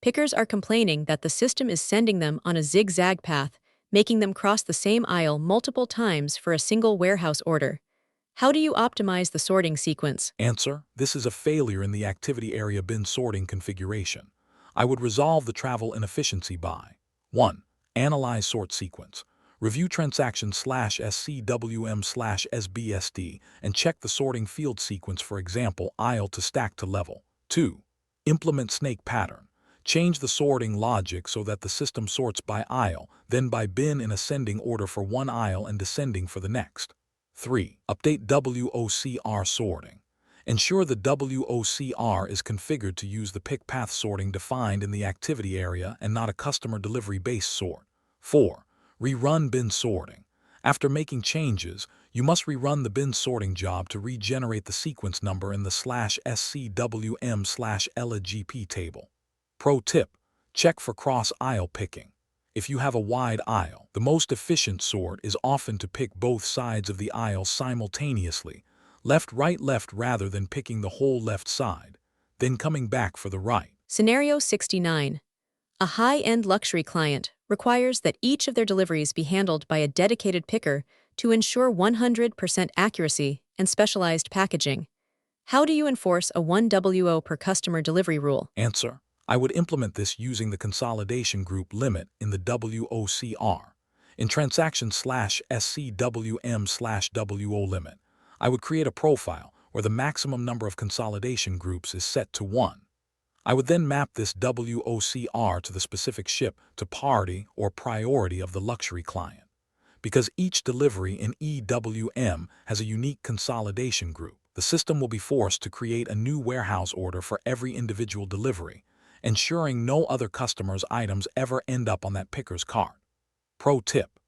Pickers are complaining that the system is sending them on a zigzag path, making them cross the same aisle multiple times for a single warehouse order. How do you optimize the sorting sequence? Answer: this is a failure in the activity area bin sorting configuration. I would resolve the travel inefficiency by 1. Analyze sort sequence. Review transaction/SCWM/SBSD and check the sorting field sequence, for example, aisle to stack to level. 2. Implement snake pattern. Change the sorting logic so that the system sorts by aisle, then by bin in ascending order for one aisle and descending for the next. 3. Update WOCR sorting. Ensure the WOCR is configured to use the pick path sorting defined in the activity area and not a customer delivery-based sort. 4. Rerun bin sorting. After making changes, you must rerun the bin sorting job to regenerate the sequence number in the /SCWM/LOSC table. Pro tip: check for cross-aisle picking. If you have a wide aisle, the most efficient sort is often to pick both sides of the aisle simultaneously, left, right, left, rather than picking the whole left side, then coming back for the right. Scenario 69. A high-end luxury client requires that each of their deliveries be handled by a dedicated picker to ensure 100% accuracy and specialized packaging. How do you enforce a 1 WO per customer delivery rule? Answer: I would implement this using the consolidation group limit in the WOCR. In transaction/SCWM/WO limit, I would create a profile where the maximum number of consolidation groups is set to 1. I would then map this WOCR to the specific ship to party or priority of the luxury client. Because each delivery in EWM has a unique consolidation group, the system will be forced to create a new warehouse order for every individual delivery, ensuring no other customer's items ever end up on that picker's cart. Pro tip: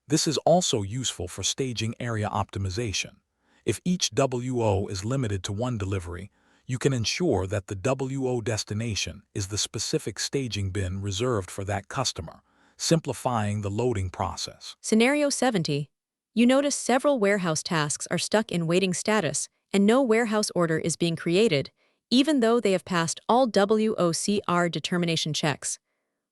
this is also useful for staging area optimization. If each WO is limited to one delivery, you can ensure that the WO destination is the specific staging bin reserved for that customer, simplifying the loading process. Scenario 70. You notice several warehouse tasks are stuck in waiting status and no warehouse order is being created, even though they have passed all WOCR determination checks.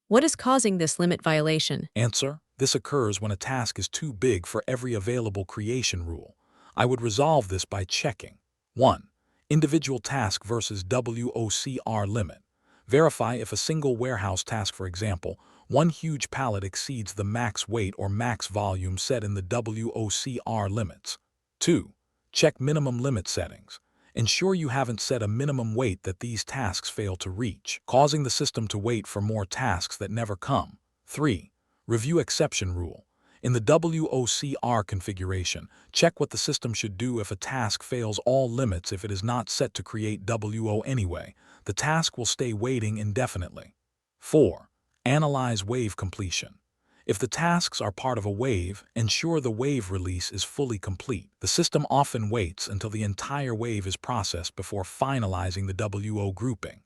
What is causing this limit violation? Answer: this occurs when a task is too big for every available creation rule. I would resolve this by checking 1. Individual task versus WOCR limit. Verify if a single warehouse task, for example, one huge pallet exceeds the max weight or max volume set in the WOCR limits. 2. Check minimum limit settings. Ensure you haven't set a minimum weight that these tasks fail to reach, causing the system to wait for more tasks that never come. 3. Review exception rule. In the WOCR configuration, check what the system should do if a task fails all limits. If it is not set to create WO anyway, the task will stay waiting indefinitely. 4. Analyze wave completion. If the tasks are part of a wave, ensure the wave release is fully complete. The system often waits until the entire wave is processed before finalizing the WO grouping.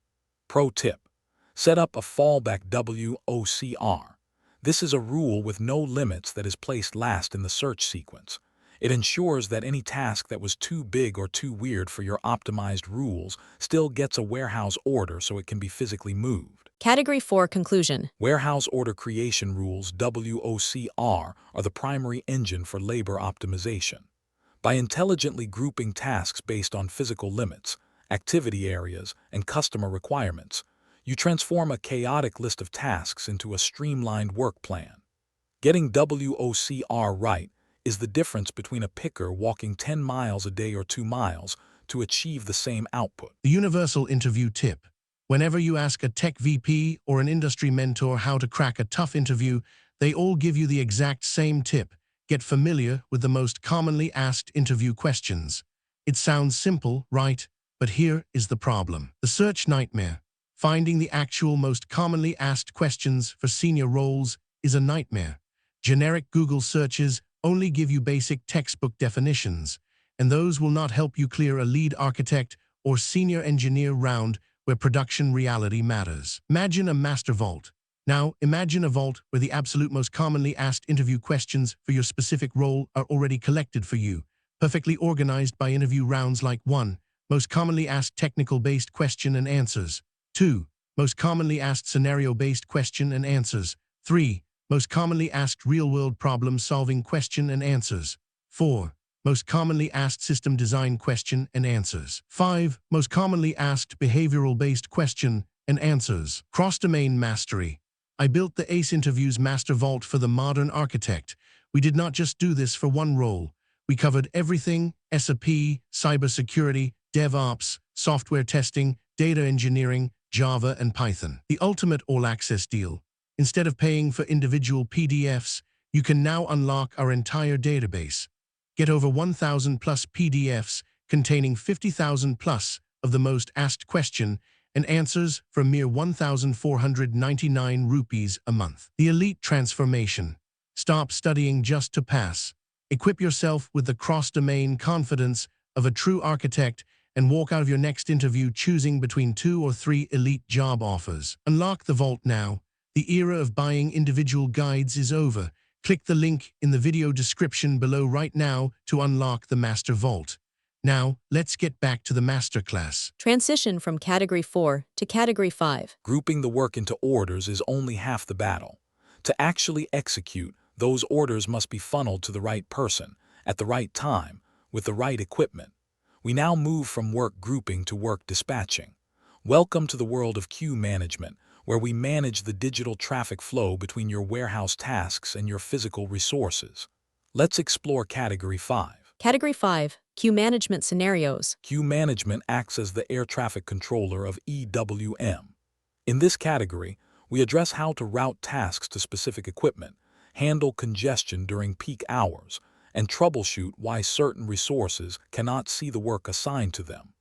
Pro tip: set up a fallback WOCR. This is a rule with no limits that is placed last in the search sequence. It ensures that any task that was too big or too weird for your optimized rules still gets a warehouse order so it can be physically moved. Category 4 Conclusion. Warehouse order creation rules WOCR are the primary engine for labor optimization. By intelligently grouping tasks based on physical limits, activity areas, and customer requirements, you transform a chaotic list of tasks into a streamlined work plan. Getting WOCR right is the difference between a picker walking 10 miles a day or 2 miles to achieve the same output. The universal interview tip. Whenever you ask a tech VP or an industry mentor how to crack a tough interview, they all give you the exact same tip. Get familiar with the most commonly asked interview questions. It sounds simple, right? But here is the problem. The search nightmare. Finding the actual most commonly asked questions for senior roles is a nightmare. Generic Google searches only give you basic textbook definitions, and those will not help you clear a lead architect or senior engineer round where production reality matters. Imagine a master vault. Now, imagine a vault where the absolute most commonly asked interview questions for your specific role are already collected for you, perfectly organized by interview rounds like 1. Most commonly asked technical-based question and answers. 2. Most commonly asked scenario-based question and answers. 3. Most commonly asked real-world problem-solving question and answers. 4. Most commonly asked system design question and answers. 5. Most commonly asked behavioral-based question and answers. Cross-domain mastery. I built the ACE Interviews Master Vault for the modern architect. We did not just do this for one role. We covered everything: SAP, cybersecurity, DevOps, software testing, data engineering, Java, and Python. The ultimate all-access deal. Instead of paying for individual PDFs, you can now unlock our entire database. Get over 1,000 plus PDFs containing 50,000 plus of the most asked question and answers for a mere 1,499 rupees a month. The elite transformation. Stop studying just to pass. Equip yourself with the cross-domain confidence of a true architect and walk out of your next interview choosing between 2 or 3 elite job offers. Unlock the vault now. The era of buying individual guides is over. Click the link in the video description below right now to unlock the Master Vault. Now, let's get back to the masterclass. Transition from Category 4 to Category 5. Grouping the work into orders is only half the battle. To actually execute, those orders must be funneled to the right person, at the right time, with the right equipment. We now move from work grouping to work dispatching. Welcome to the world of queue management, where we manage the digital traffic flow between your warehouse tasks and your physical resources. Let's explore Category 5. Category 5. Queue Management Scenarios. Queue management acts as the air traffic controller of EWM. In this category, we address how to route tasks to specific equipment, handle congestion during peak hours, and troubleshoot why certain resources cannot see the work assigned to them.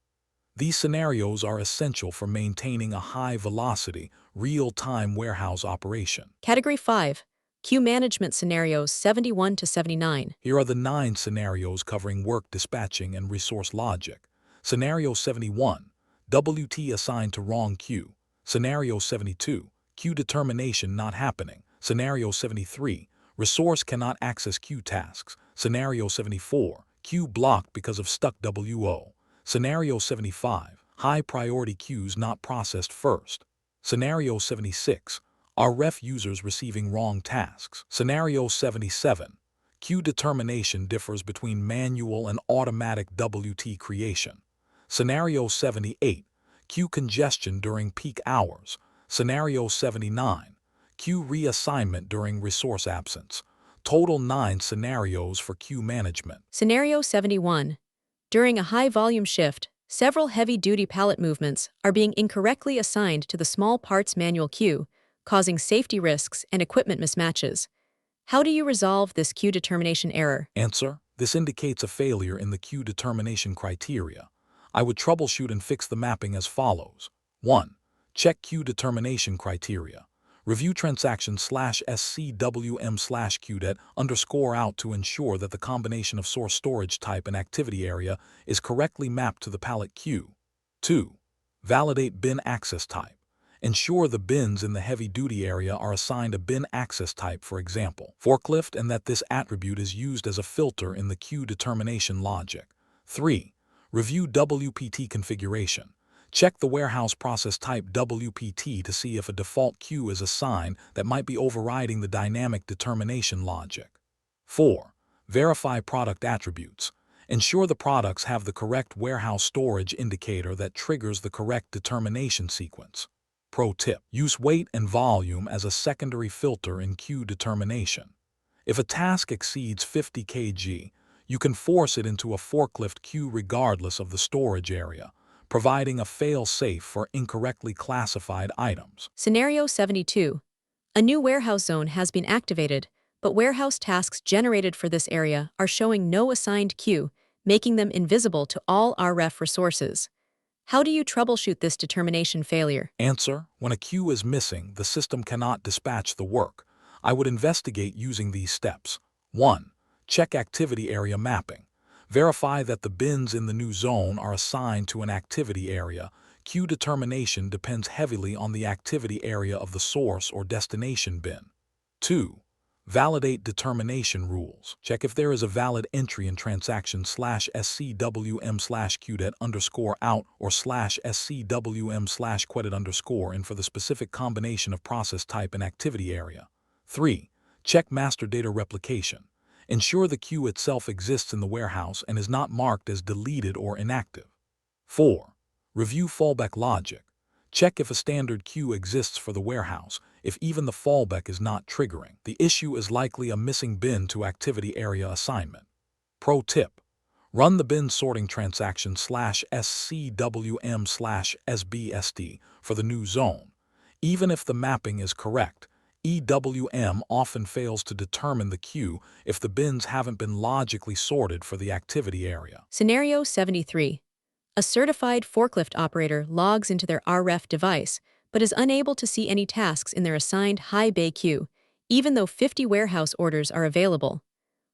These scenarios are essential for maintaining a high-velocity, real-time warehouse operation. Category 5. Queue Management Scenarios 71 to 79. Here are the 9 scenarios covering work dispatching and resource logic. Scenario 71, WT assigned to wrong queue. Scenario 72, queue determination not happening. Scenario 73, resource cannot access queue tasks. Scenario 74, queue blocked because of stuck WO. Scenario 75, high priority queues not processed first. Scenario 76, are ref users receiving wrong tasks. Scenario 77, queue determination differs between manual and automatic WT creation. Scenario 78, queue congestion during peak hours. Scenario 79, queue reassignment during resource absence. Total 9 scenarios for queue management. Scenario 71. During a high-volume shift, several heavy-duty pallet movements are being incorrectly assigned to the small parts manual queue, causing safety risks and equipment mismatches. How do you resolve this queue determination error? Answer: this indicates a failure in the queue determination criteria. I would troubleshoot and fix the mapping as follows. 1. Check queue determination criteria. Review transaction/SCWM/QDET_out to ensure that the combination of source storage type and activity area is correctly mapped to the pallet queue. 2. Validate bin access type. Ensure the bins in the heavy-duty area are assigned a bin access type, for example, forklift, and that this attribute is used as a filter in the queue determination logic. 3. Review WPT configuration. Check the warehouse process type WPT to see if a default queue is assigned that might be overriding the dynamic determination logic. 4. Verify product attributes. Ensure the products have the correct warehouse storage indicator that triggers the correct determination sequence. Pro tip: use weight and volume as a secondary filter in queue determination. If a task exceeds 50 kg, you can force it into a forklift queue regardless of the storage area, providing a fail-safe for incorrectly classified items. Scenario 72. A new warehouse zone has been activated, but warehouse tasks generated for this area are showing no assigned queue, making them invisible to all RF resources. How do you troubleshoot this determination failure? Answer: when a queue is missing, the system cannot dispatch the work. I would investigate using these steps. 1. Check activity area mapping. Verify that the bins in the new zone are assigned to an activity area. Queue determination depends heavily on the activity area of the source or destination bin. 2. Validate determination rules. Check if there is a valid entry in transaction/SCWM/QDET_out or /SCWM/QDET_in for the specific combination of process type and activity area. 3. Check master data replication. Ensure the queue itself exists in the warehouse and is not marked as deleted or inactive. 4. Review fallback logic. Check if a standard queue exists for the warehouse. If even the fallback is not triggering, the issue is likely a missing bin to activity area assignment. Pro tip: run the bin sorting transaction /SCWM/SBSD for the new zone. Even if the mapping is correct, EWM often fails to determine the queue if the bins haven't been logically sorted for the activity area. Scenario 73. A certified forklift operator logs into their RF device, but is unable to see any tasks in their assigned high bay queue, even though 50 warehouse orders are available.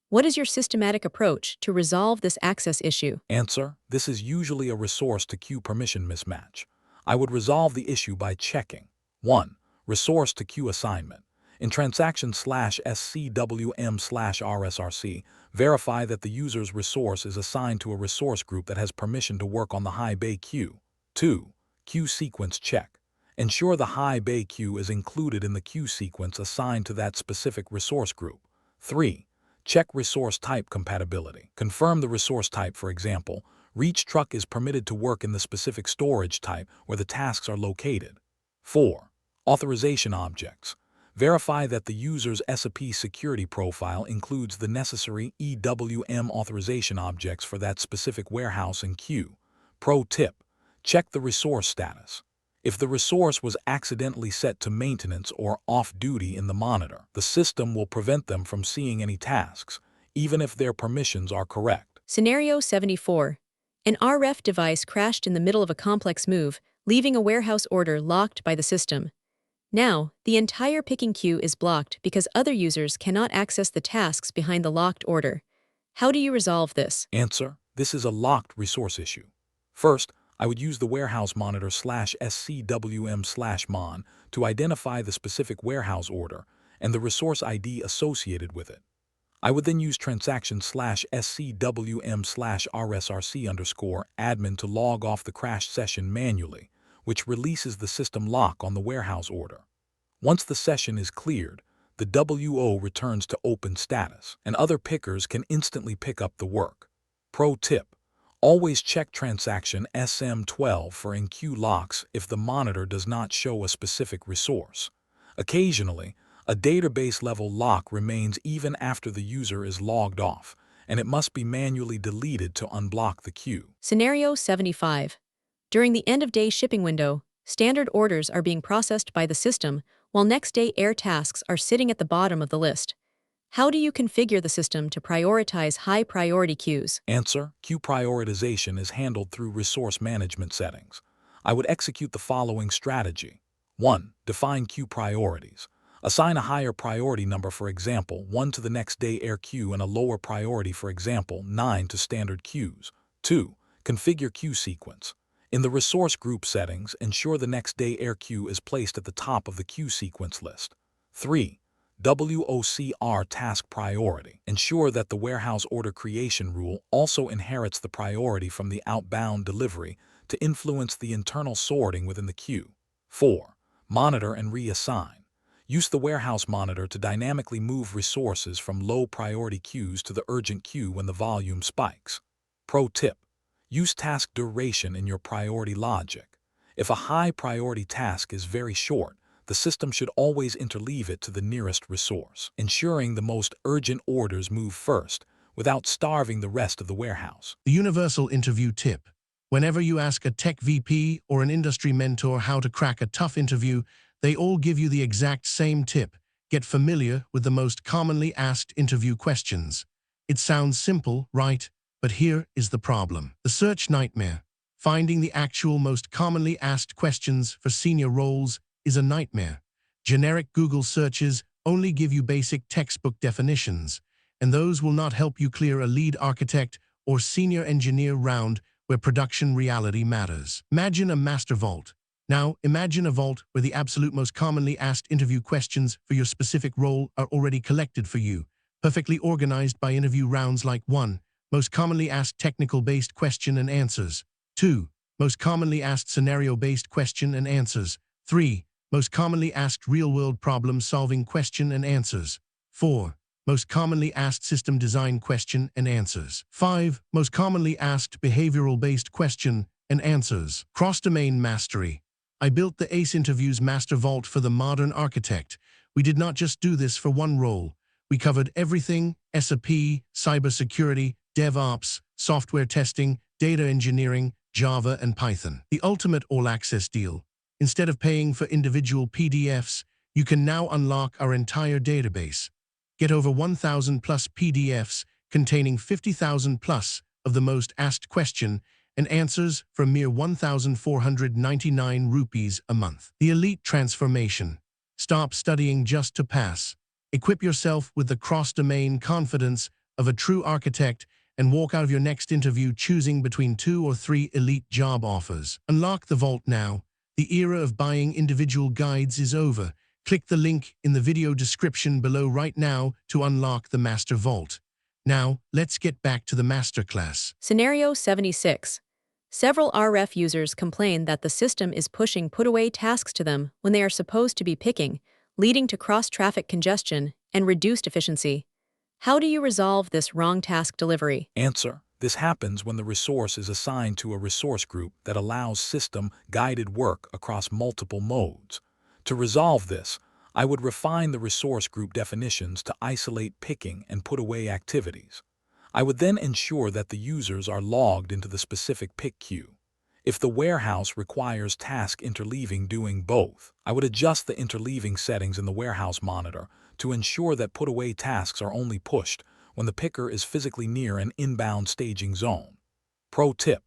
What is your systematic approach to resolve this access issue? Answer: this is usually a resource to queue permission mismatch. I would resolve the issue by checking 1. Resource to queue assignment. In transaction/SCWM/RSRC, verify that the user's resource is assigned to a resource group that has permission to work on the high bay queue. 2. Queue sequence check. Ensure the high bay queue is included in the queue sequence assigned to that specific resource group. 3. Check resource type compatibility. Confirm the resource type, for example, reach truck is permitted to work in the specific storage type where the tasks are located. 4. Authorization objects. Verify that the user's SAP security profile includes the necessary EWM authorization objects for that specific warehouse and queue. Pro tip: check the resource status. If the resource was accidentally set to maintenance or off-duty in the monitor, the system will prevent them from seeing any tasks, even if their permissions are correct. Scenario 74. An RF device crashed in the middle of a complex move, leaving a warehouse order locked by the system. Now, the entire picking queue is blocked because other users cannot access the tasks behind the locked order. How do you resolve this? Answer: this is a locked resource issue. First, I would use the warehouse monitor /SCWM/mon to identify the specific warehouse order and the resource ID associated with it. I would then use transaction/SCWM/RSRC_admin to log off the crashed session manually, which releases the system lock on the warehouse order. Once the session is cleared, the WO returns to open status, and other pickers can instantly pick up the work. Pro tip: always check transaction SM12 for in-queue locks if the monitor does not show a specific resource. Occasionally, a database-level lock remains even after the user is logged off, and it must be manually deleted to unblock the queue. Scenario 75. During the end-of-day shipping window, standard orders are being processed by the system, while next-day air tasks are sitting at the bottom of the list. How do you configure the system to prioritize high-priority queues? Answer: queue prioritization is handled through resource management settings. I would execute the following strategy. 1. Define queue priorities. Assign a higher priority number, for example, 1 to the next day air queue, and a lower priority, for example, 9 to standard queues. 2. Configure queue sequence. In the resource group settings, ensure the next day air queue is placed at the top of the queue sequence list. 3. WOCR task priority. Ensure that the warehouse order creation rule also inherits the priority from the outbound delivery to influence the internal sorting within the queue. 4. Monitor and reassign. Use the warehouse monitor to dynamically move resources from low priority queues to the urgent queue when the volume spikes. Pro tip: use task duration in your priority logic. If a high priority task is very short, the system should always interleave it to the nearest resource, ensuring the most urgent orders move first without starving the rest of the warehouse. The universal interview tip. Whenever you ask a tech VP or an industry mentor how to crack a tough interview, they all give you the exact same tip. Get familiar with the most commonly asked interview questions. It sounds simple, right? But here is the problem. The search nightmare. Finding the actual most commonly asked questions for senior roles is a nightmare. Generic Google searches only give you basic textbook definitions, and those will not help you clear a lead architect or senior engineer round where production reality matters. Imagine a master vault. Now, imagine a vault where the absolute most commonly asked interview questions for your specific role are already collected for you, perfectly organized by interview rounds like 1. Most commonly asked technical-based question and answers. 2. Most commonly asked scenario-based question and answers. 3. Most commonly asked real-world problem-solving question and answers. 4. Most commonly asked system design question and answers. 5. Most commonly asked behavioral-based question and answers. Cross-domain mastery. I built the ACE Interviews Master Vault for the modern architect. We did not just do this for one role. We covered everything: SAP, cybersecurity, DevOps, software testing, data engineering, Java, and Python. The ultimate all-access deal. Instead of paying for individual PDFs, you can now unlock our entire database. Get over 1,000 plus PDFs containing 50,000 plus of the most asked question and answers for mere 1,499 rupees a month. The elite transformation. Stop studying just to pass. Equip yourself with the cross-domain confidence of a true architect and walk out of your next interview choosing between 2 or 3 elite job offers. Unlock the vault now. The era of buying individual guides is over. Click the link in the video description below right now to unlock the Master Vault. Now, let's get back to the masterclass. Scenario 76. Several RF users complain that the system is pushing put-away tasks to them when they are supposed to be picking, leading to cross-traffic congestion and reduced efficiency. How do you resolve this wrong task delivery? Answer: this happens when the resource is assigned to a resource group that allows system-guided work across multiple modes. To resolve this, I would refine the resource group definitions to isolate picking and put-away activities. I would then ensure that the users are logged into the specific pick queue. If the warehouse requires task interleaving doing both, I would adjust the interleaving settings in the warehouse monitor to ensure that put-away tasks are only pushed when the picker is physically near an inbound staging zone. Pro tip: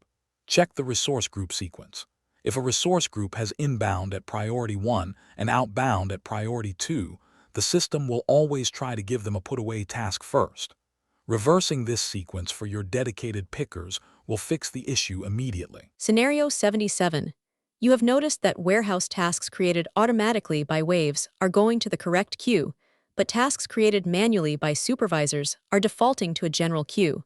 check the resource group sequence. If a resource group has inbound at priority 1 and outbound at priority 2, the system will always try to give them a put-away task first. Reversing this sequence for your dedicated pickers will fix the issue immediately. Scenario 77. You have noticed that warehouse tasks created automatically by waves are going to the correct queue, but tasks created manually by supervisors are defaulting to a general queue.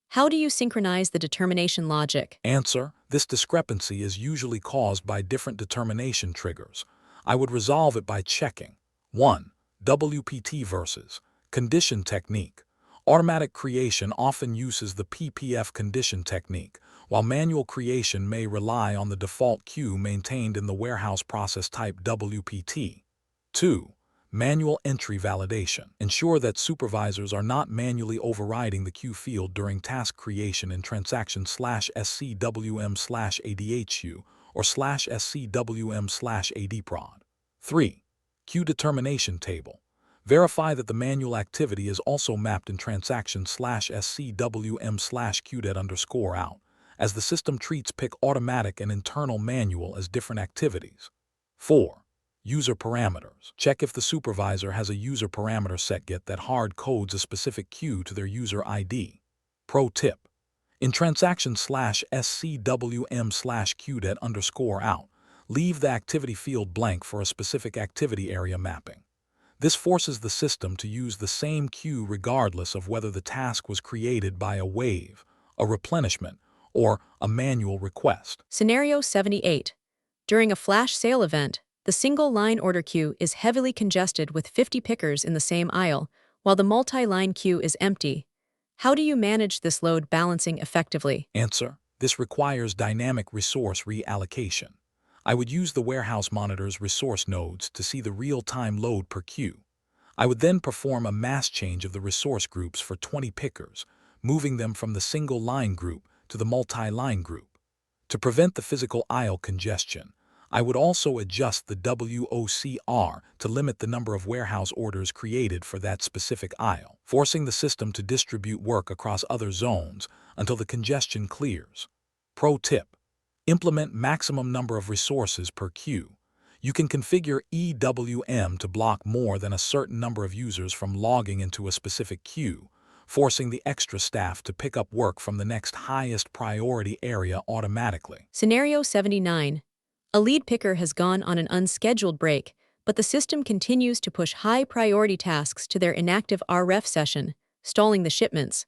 How do you synchronize the determination logic? Answer: this discrepancy is usually caused by different determination triggers. I would resolve it by checking 1. WPT versus condition technique. Automatic creation often uses the PPF condition technique, while manual creation may rely on the default queue maintained in the warehouse process type WPT. 2. Manual entry validation. Ensure that supervisors are not manually overriding the queue field during task creation in transaction/SCWM/ADHU or /SCWM/ADPROD. 3. Queue determination table. Verify that the manual activity is also mapped in transaction/SCWM/QDET_out, as the system treats pick automatic and internal manual as different activities. 4. User parameters. Check if the supervisor has a user parameter set that hard codes a specific queue to their user ID. Pro tip: in transaction/SCWM/QDET_out, leave the activity field blank for a specific activity area mapping. This forces the system to use the same queue regardless of whether the task was created by a wave, a replenishment, or a manual request. Scenario 78. During a flash sale event, the single-line order queue is heavily congested with 50 pickers in the same aisle, while the multi-line queue is empty. How do you manage this load balancing effectively? Answer: this requires dynamic resource reallocation. I would use the warehouse monitor's resource nodes to see the real-time load per queue. I would then perform a mass change of the resource groups for 20 pickers, moving them from the single-line group to the multi-line group. To prevent the physical aisle congestion, I would also adjust the WOCR to limit the number of warehouse orders created for that specific aisle, forcing the system to distribute work across other zones until the congestion clears. Pro tip: Implement maximum number of resources per queue. You can configure EWM to block more than a certain number of users from logging into a specific queue, forcing the extra staff to pick up work from the next highest priority area automatically. Scenario 79. A lead picker has gone on an unscheduled break, but the system continues to push high-priority tasks to their inactive RF session, stalling the shipments.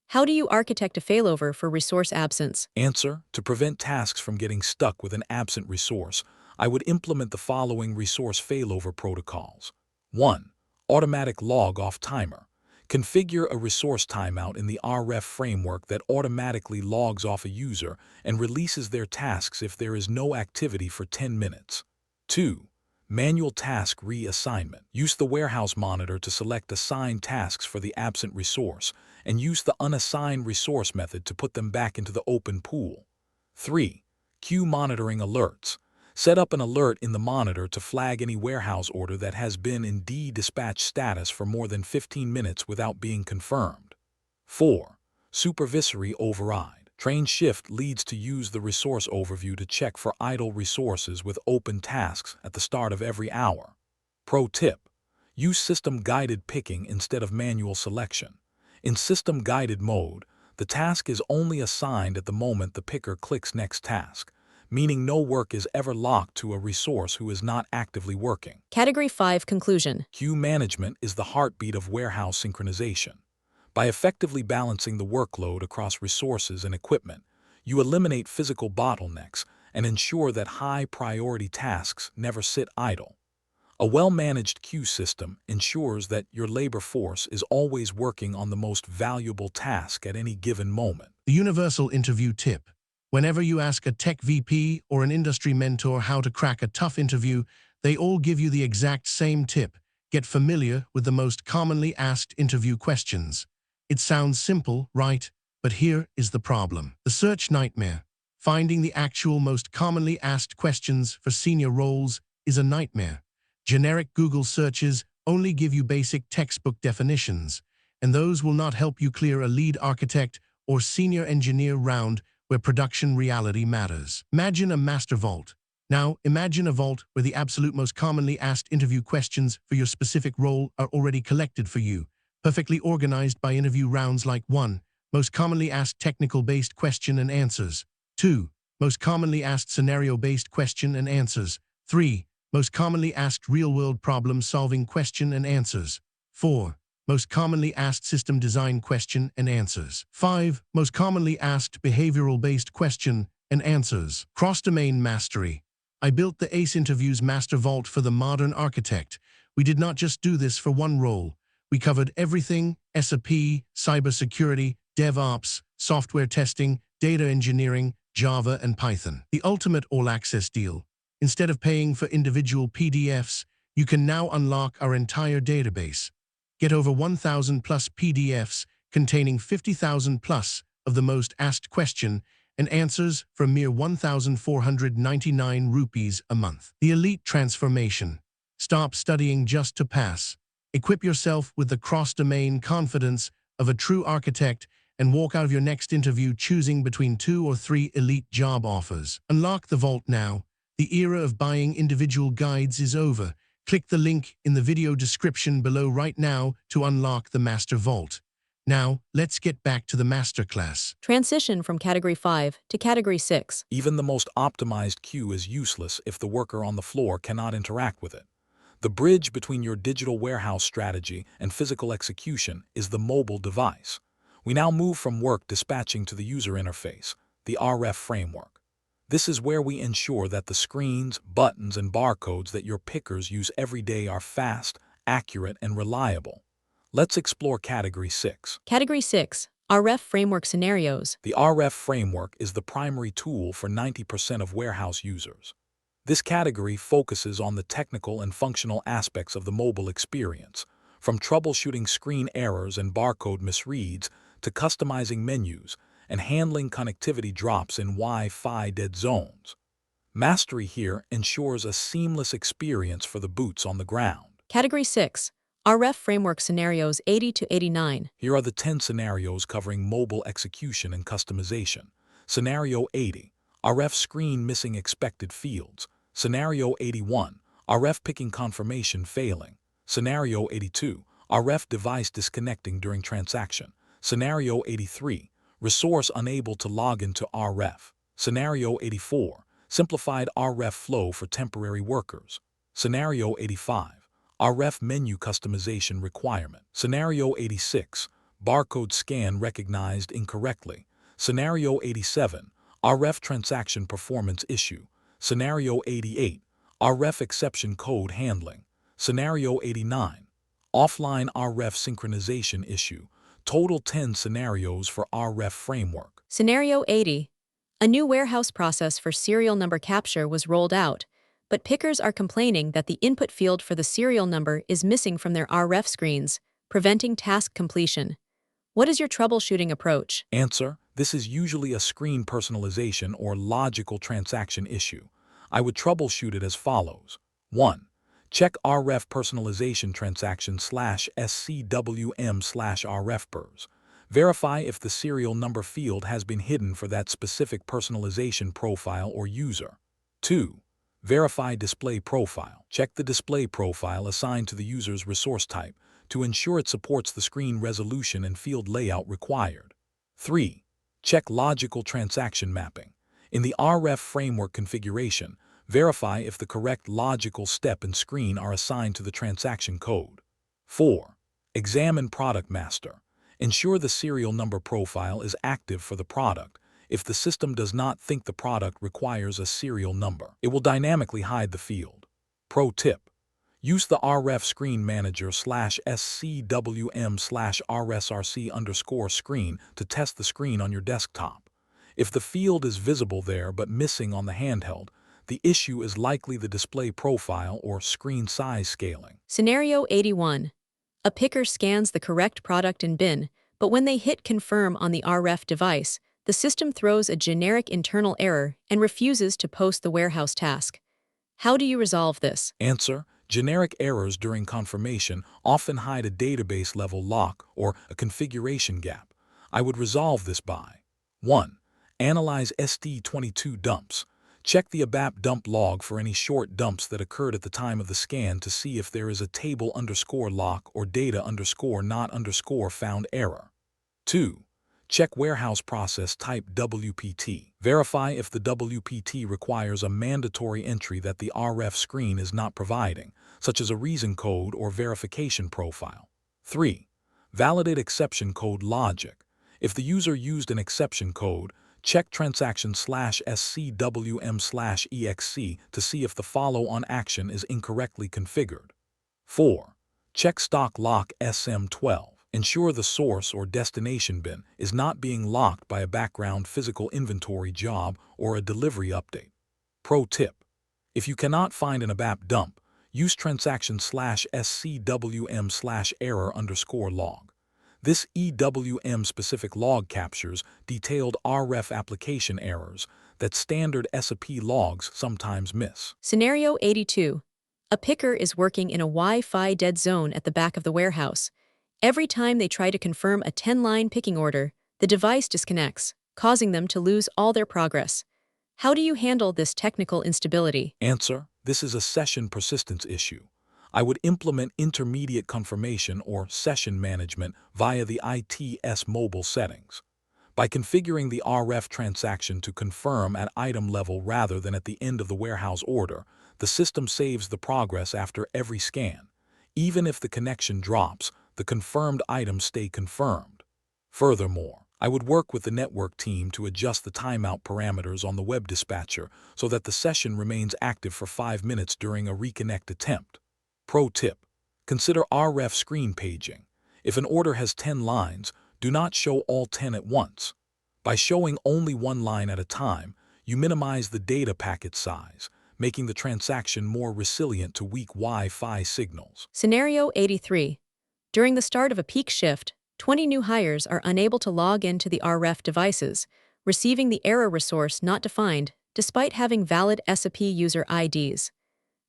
How do you architect a failover for resource absence? Answer: to prevent tasks from getting stuck with an absent resource, I would implement the following resource failover protocols. 1. Automatic log-off timer. Configure a resource timeout in the RF framework that automatically logs off a user and releases their tasks if there is no activity for 10 minutes. 2. Manual task reassignment. Use the warehouse monitor to select assigned tasks for the absent resource and use the unassigned resource method to put them back into the open pool. 3. Queue monitoring alerts. Set up an alert in the monitor to flag any warehouse order that has been in dispatch status for more than 15 minutes without being confirmed. 4. Supervisory override. Train shift leads to use the resource overview to check for idle resources with open tasks at the start of every hour. Pro tip: use system-guided picking instead of manual selection. In system-guided mode, the task is only assigned at the moment the picker clicks Next Task, meaning no work is ever locked to a resource who is not actively working. Category 5 Conclusion. Queue management is the heartbeat of warehouse synchronization. By effectively balancing the workload across resources and equipment, you eliminate physical bottlenecks and ensure that high-priority tasks never sit idle. A well-managed queue system ensures that your labor force is always working on the most valuable task at any given moment. The universal interview tip. Whenever you ask a tech VP or an industry mentor how to crack a tough interview, they all give you the exact same tip. Get familiar with the most commonly asked interview questions. It sounds simple, right? But here is the problem. The search nightmare. Finding the actual most commonly asked questions for senior roles is a nightmare. Generic Google searches only give you basic textbook definitions, and those will not help you clear a lead architect or senior engineer round where production reality matters. Imagine a master vault. Now, imagine a vault where the absolute most commonly asked interview questions for your specific role are already collected for you, perfectly organized by interview rounds like 1. Most commonly asked technical-based question and answers. 2. Most commonly asked scenario-based question and answers. 3. Most commonly asked real-world problem-solving question and answers. 4. Most commonly asked system design question and answers. 5. Most commonly asked behavioral-based question and answers. Cross-domain mastery. I built the ACE Interviews Master Vault for the modern architect. We did not just do this for one role. We covered everything: SAP, cybersecurity, DevOps, software testing, data engineering, Java, and Python. The ultimate all-access deal. Instead of paying for individual PDFs, you can now unlock our entire database. Get over 1,000 plus PDFs containing 50,000 plus of the most asked question and answers for a mere 1,499 rupees a month. The elite transformation. Stop studying just to pass. Equip yourself with the cross-domain confidence of a true architect and walk out of your next interview choosing between 2 or 3 elite job offers. Unlock the vault now. The era of buying individual guides is over. Click the link in the video description below right now to unlock the Master Vault. Now, let's get back to the masterclass. Transition from Category 5 to Category 6. Even the most optimized queue is useless if the worker on the floor cannot interact with it. The bridge between your digital warehouse strategy and physical execution is the mobile device. We now move from work dispatching to the user interface, the RF framework. This is where we ensure that the screens, buttons, and barcodes that your pickers use every day are fast, accurate, and reliable. Let's explore Category 6. Category 6. RF Framework Scenarios. The RF framework is the primary tool for 90% of warehouse users. This category focuses on the technical and functional aspects of the mobile experience, from troubleshooting screen errors and barcode misreads to customizing menus and handling connectivity drops in Wi-Fi dead zones. Mastery here ensures a seamless experience for the boots on the ground. Category 6. RF Framework Scenarios 80 to 89. Here are the 10 scenarios covering mobile execution and customization. Scenario 80. RF screen missing expected fields. Scenario 81, RF picking confirmation failing. Scenario 82, RF device disconnecting during transaction. Scenario 83, resource unable to log into RF. Scenario 84, simplified RF flow for temporary workers. Scenario 85, RF menu customization requirement. Scenario 86, barcode scan recognized incorrectly. Scenario 87, RF transaction performance issue. Scenario 88, RF exception code handling. Scenario 89, offline RF synchronization issue. Total 10 scenarios for RF framework. Scenario 80. A new warehouse process for serial number capture was rolled out, but pickers are complaining that the input field for the serial number is missing from their RF screens, preventing task completion. What is your troubleshooting approach? Answer: this is usually a screen personalization or logical transaction issue. I would troubleshoot it as follows. 1. Check RF personalization transaction /SCWM/RFPers. Verify if the serial number field has been hidden for that specific personalization profile or user. 2. Verify display profile. Check the display profile assigned to the user's resource type to ensure it supports the screen resolution and field layout required. 3. Check logical transaction mapping. In the RF framework configuration, verify if the correct logical step and screen are assigned to the transaction code. 4. Examine product master. Ensure the serial number profile is active for the product. If the system does not think the product requires a serial number, it will dynamically hide the field. Pro tip: use the RF Screen Manager /SCWM/RSRC_screen to test the screen on your desktop. If the field is visible there but missing on the handheld, the issue is likely the display profile or screen size scaling. Scenario 81. A picker scans the correct product in bin, but when they hit confirm on the RF device, the system throws a generic internal error and refuses to post the warehouse task. How do you resolve this? Answer: generic errors during confirmation often hide a database-level lock or a configuration gap. I would resolve this by 1. Analyze SD22 dumps. Check the ABAP dump log for any short dumps that occurred at the time of the scan to see if there is a table_lock or data_not_found error. 2. Check warehouse process type WPT. Verify if the WPT requires a mandatory entry that the RF screen is not providing, such as a reason code or verification profile. 3. Validate exception code logic. If the user used an exception code, check transaction /SCWM/EXC to see if the follow-on action is incorrectly configured. 4. Check stock lock SM12. Ensure the source or destination bin is not being locked by a background physical inventory job or a delivery update. Pro tip: if you cannot find an ABAP dump, use transaction /SCWM/error_log. This EWM-specific log captures detailed RF application errors that standard SAP logs sometimes miss. Scenario 82. A picker is working in a Wi-Fi dead zone at the back of the warehouse. Every time they try to confirm a 10-line picking order, the device disconnects, causing them to lose all their progress. How do you handle this technical instability? Answer: this is a session persistence issue. I would implement intermediate confirmation or session management via the ITS mobile settings. By configuring the RF transaction to confirm at item level rather than at the end of the warehouse order, the system saves the progress after every scan. Even if the connection drops, the confirmed items stay confirmed. Furthermore, I would work with the network team to adjust the timeout parameters on the web dispatcher so that the session remains active for 5 minutes during a reconnect attempt. Pro tip: consider RF screen paging. If an order has 10 lines, do not show all 10 at once. By showing only one line at a time, you minimize the data packet size, making the transaction more resilient to weak Wi-Fi signals. Scenario 83. During the start of a peak shift, 20 new hires are unable to log into the RF devices, receiving the error resource not defined despite having valid SAP user IDs.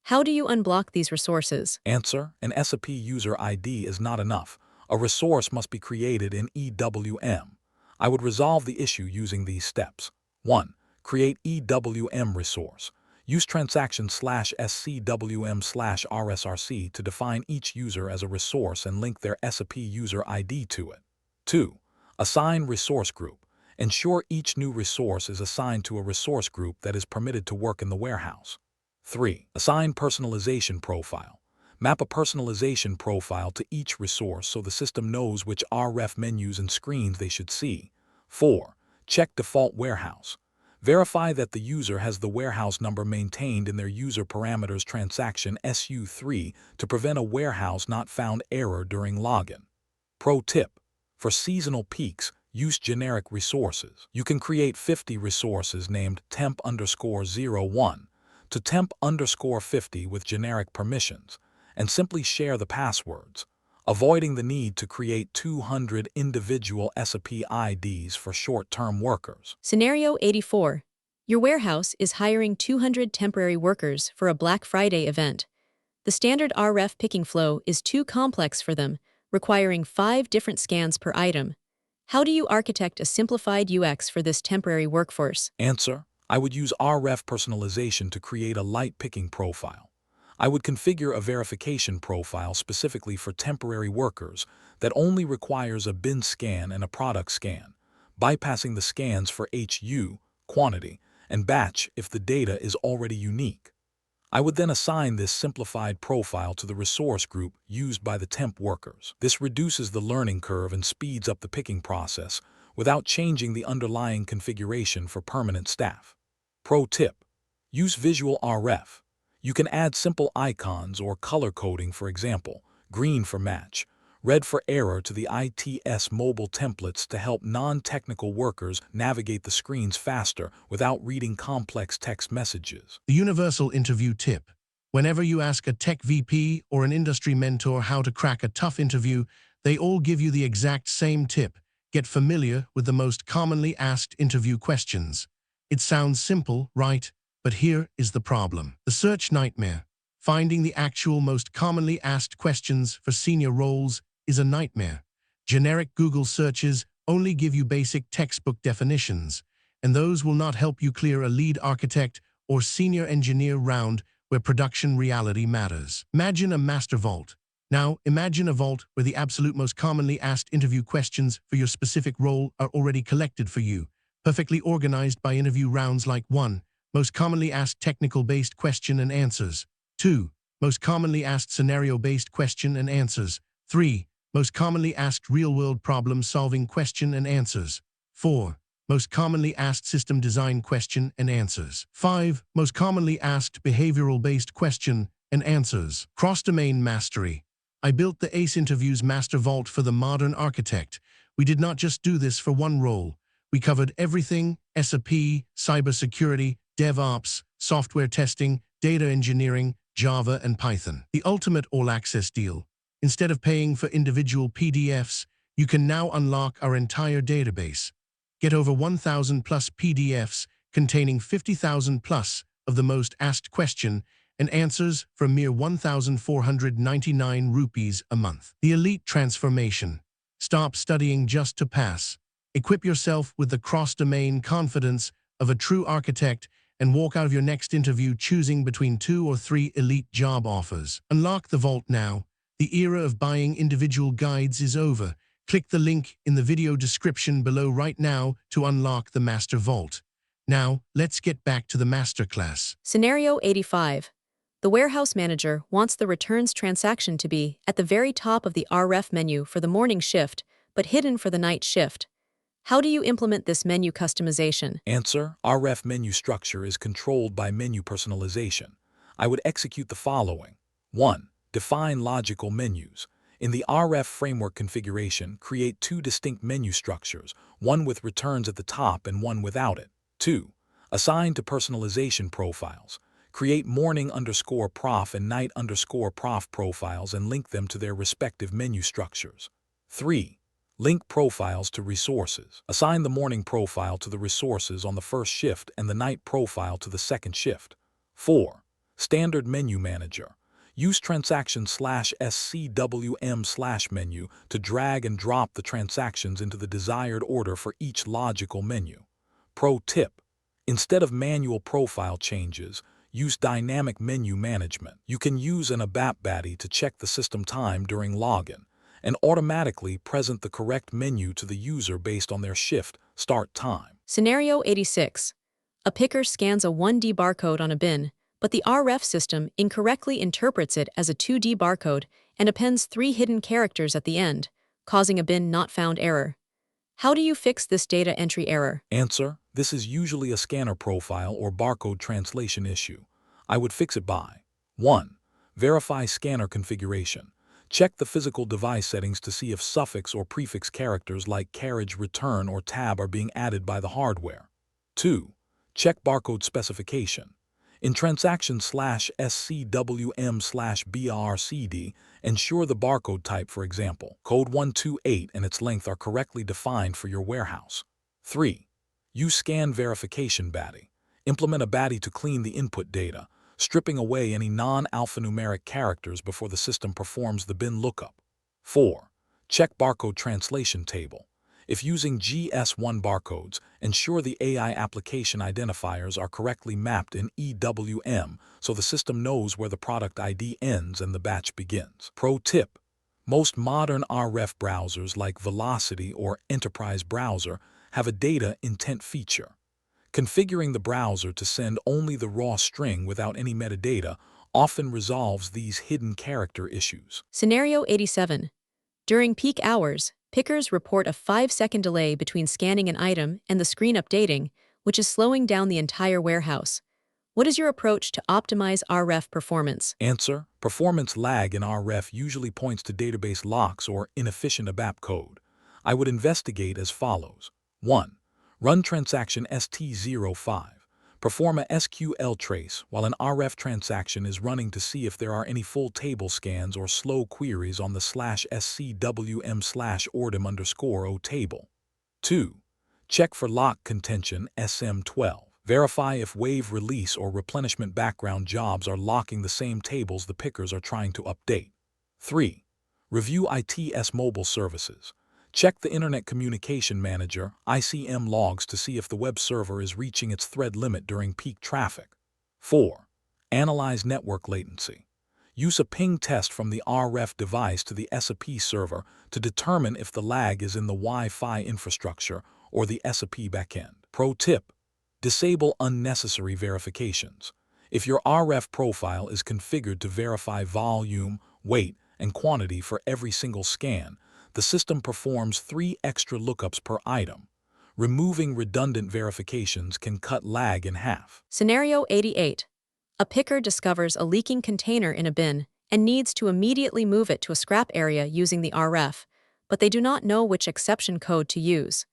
How do you unblock these resources? Answer: an SAP user ID is not enough. A resource must be created in EWM. I would resolve the issue using these steps. 1. Create EWM resource. Use transaction/SCWM/RSRC to define each user as a resource and link their SAP user ID to it. 2. Assign resource group. Ensure each new resource is assigned to a resource group that is permitted to work in the warehouse. 3. Assign personalization profile. Map a personalization profile to each resource so the system knows which RF menus and screens they should see. 4. Check default warehouse. Verify that the user has the warehouse number maintained in their user parameters transaction SU3 to prevent a warehouse not found error during login. Pro tip: for seasonal peaks, use generic resources. You can create 50 resources named temp_01 to temp_50 with generic permissions, and simply share the passwords, avoiding the need to create 200 individual SAP IDs for short-term workers. Scenario 84. Your warehouse is hiring 200 temporary workers for a Black Friday event. The standard RF picking flow is too complex for them, requiring 5 different scans per item. How do you architect a simplified UX for this temporary workforce? Answer: I would use RF personalization to create a light picking profile. I would configure a verification profile specifically for temporary workers that only requires a bin scan and a product scan, bypassing the scans for HU, quantity, and batch if the data is already unique. I would then assign this simplified profile to the resource group used by the temp workers. This reduces the learning curve and speeds up the picking process without changing the underlying configuration for permanent staff. Pro tip: use visual RF. You can add simple icons or color coding, for example, green for match, red for error, to the ITS mobile templates to help non-technical workers navigate the screens faster without reading complex text messages. The universal interview tip. Whenever you ask a tech VP or an industry mentor how to crack a tough interview, they all give you the exact same tip. Get familiar with the most commonly asked interview questions. It sounds simple, right? But here is the problem. The search nightmare. Finding the actual most commonly asked questions for senior roles is a nightmare. Generic Google searches only give you basic textbook definitions, and those will not help you clear a lead architect or senior engineer round where production reality matters. Imagine a master vault. Now, imagine a vault where the absolute most commonly asked interview questions for your specific role are already collected for you, perfectly organized by interview rounds like 1. Most commonly asked technical-based question and answers. 2. Most commonly asked scenario-based question and answers. 3. Most commonly asked real-world problem-solving question and answers. 4. Most commonly asked system design question and answers. 5. Most commonly asked behavioral-based question and answers. Cross-domain mastery. I built the ACE Interviews Master Vault for the modern architect. We did not just do this for one role. We covered everything: SAP, cybersecurity, DevOps, software testing, data engineering, Java, and Python. The ultimate all-access deal. Instead of paying for individual PDFs, you can now unlock our entire database. Get over 1,000 plus PDFs containing 50,000 plus of the most asked question and answers for a mere 1,499 rupees a month. The elite transformation. Stop studying just to pass. Equip yourself with the cross-domain confidence of a true architect and walk out of your next interview choosing between 2 or 3 elite job offers. Unlock the vault now. The era of buying individual guides is over. Click the link in the video description below right now to unlock the Master Vault. Now, let's get back to the masterclass. Scenario 85. The warehouse manager wants the returns transaction to be at the very top of the RF menu for the morning shift, but hidden for the night shift. How do you implement this menu customization? Answer: RF menu structure is controlled by menu personalization. I would execute the following. 1. Define logical menus. In the RF framework configuration, create 2 distinct menu structures, one with returns at the top and one without it. 2. Assign to personalization profiles. Create morning_prof and night_prof profiles and link them to their respective menu structures. 3. Link profiles to resources. Assign the morning profile to the resources on the first shift and the night profile to the second shift. 4. Standard menu manager. Use transaction/SCWM/menu to drag and drop the transactions into the desired order for each logical menu. Pro tip: Instead of manual profile changes, use dynamic menu management. You can use an ABAP baddie to check the system time during login and automatically present the correct menu to the user based on their shift start time. Scenario 86. A picker scans a 1D barcode on a bin, but the RF system incorrectly interprets it as a 2D barcode and appends 3 hidden characters at the end, causing a bin not found error. How do you fix this data entry error? Answer: this is usually a scanner profile or barcode translation issue. I would fix it by 1. Verify scanner configuration. Check the physical device settings to see if suffix or prefix characters like carriage, return, or tab are being added by the hardware. 2. Check barcode specification. In transaction/SCWM/BRCD, ensure the barcode type, for example, code 128 and its length are correctly defined for your warehouse. 3. Use scan verification baddie. Implement a baddie to clean the input data, stripping away any non-alphanumeric characters before the system performs the bin lookup. 4. Check barcode translation table. If using GS1 barcodes, ensure the AI application identifiers are correctly mapped in EWM so the system knows where the product ID ends and the batch begins. Pro tip: most modern RF browsers like Velocity or Enterprise Browser have a data intent feature. Configuring the browser to send only the raw string without any metadata often resolves these hidden character issues. Scenario 87. During peak hours, pickers report a 5-second delay between scanning an item and the screen updating, which is slowing down the entire warehouse. What is your approach to optimize RF performance? Answer: performance lag in RF usually points to database locks or inefficient ABAP code. I would investigate as follows. 1. Run transaction ST05. Perform a SQL trace while an RF transaction is running to see if there are any full table scans or slow queries on the /SCWM/ordem_o table. 2. Check for lock contention SM12. Verify if wave release or replenishment background jobs are locking the same tables the pickers are trying to update. 3. Review ITS mobile services. Check the Internet Communication Manager (ICM) logs to see if the web server is reaching its thread limit during peak traffic. 4. Analyze network latency. Use a ping test from the RF device to the SAP server to determine if the lag is in the Wi-Fi infrastructure or the SAP backend. Pro tip: disable unnecessary verifications. If your RF profile is configured to verify volume, weight, and quantity for every single scan, the system performs 3 extra lookups per item. Removing redundant verifications can cut lag in half. Scenario 88. A picker discovers a leaking container in a bin and needs to immediately move it to a scrap area using the RF, but they do not know which exception code to use.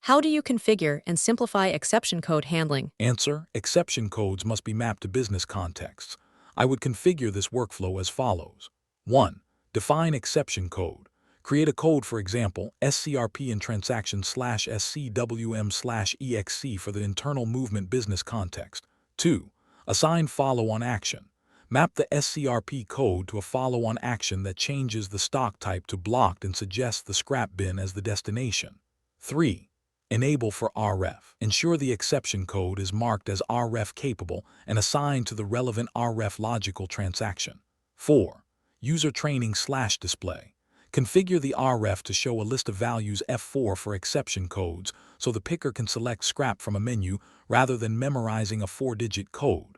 How do you configure and simplify exception code handling? Answer: exception codes must be mapped to business contexts. I would configure this workflow as follows. 1. Define exception code. Create a code, for example, SCRP in transaction/SCWM/EXC for the internal movement business context. 2. Assign follow-on action. Map the SCRP code to a follow-on action that changes the stock type to blocked and suggests the scrap bin as the destination. 3. Enable for RF. Ensure the exception code is marked as RF capable and assigned to the relevant RF logical transaction. 4. User training/display. Configure the RF to show a list of values F4 for exception codes so the picker can select scrap from a menu rather than memorizing a 4-digit code.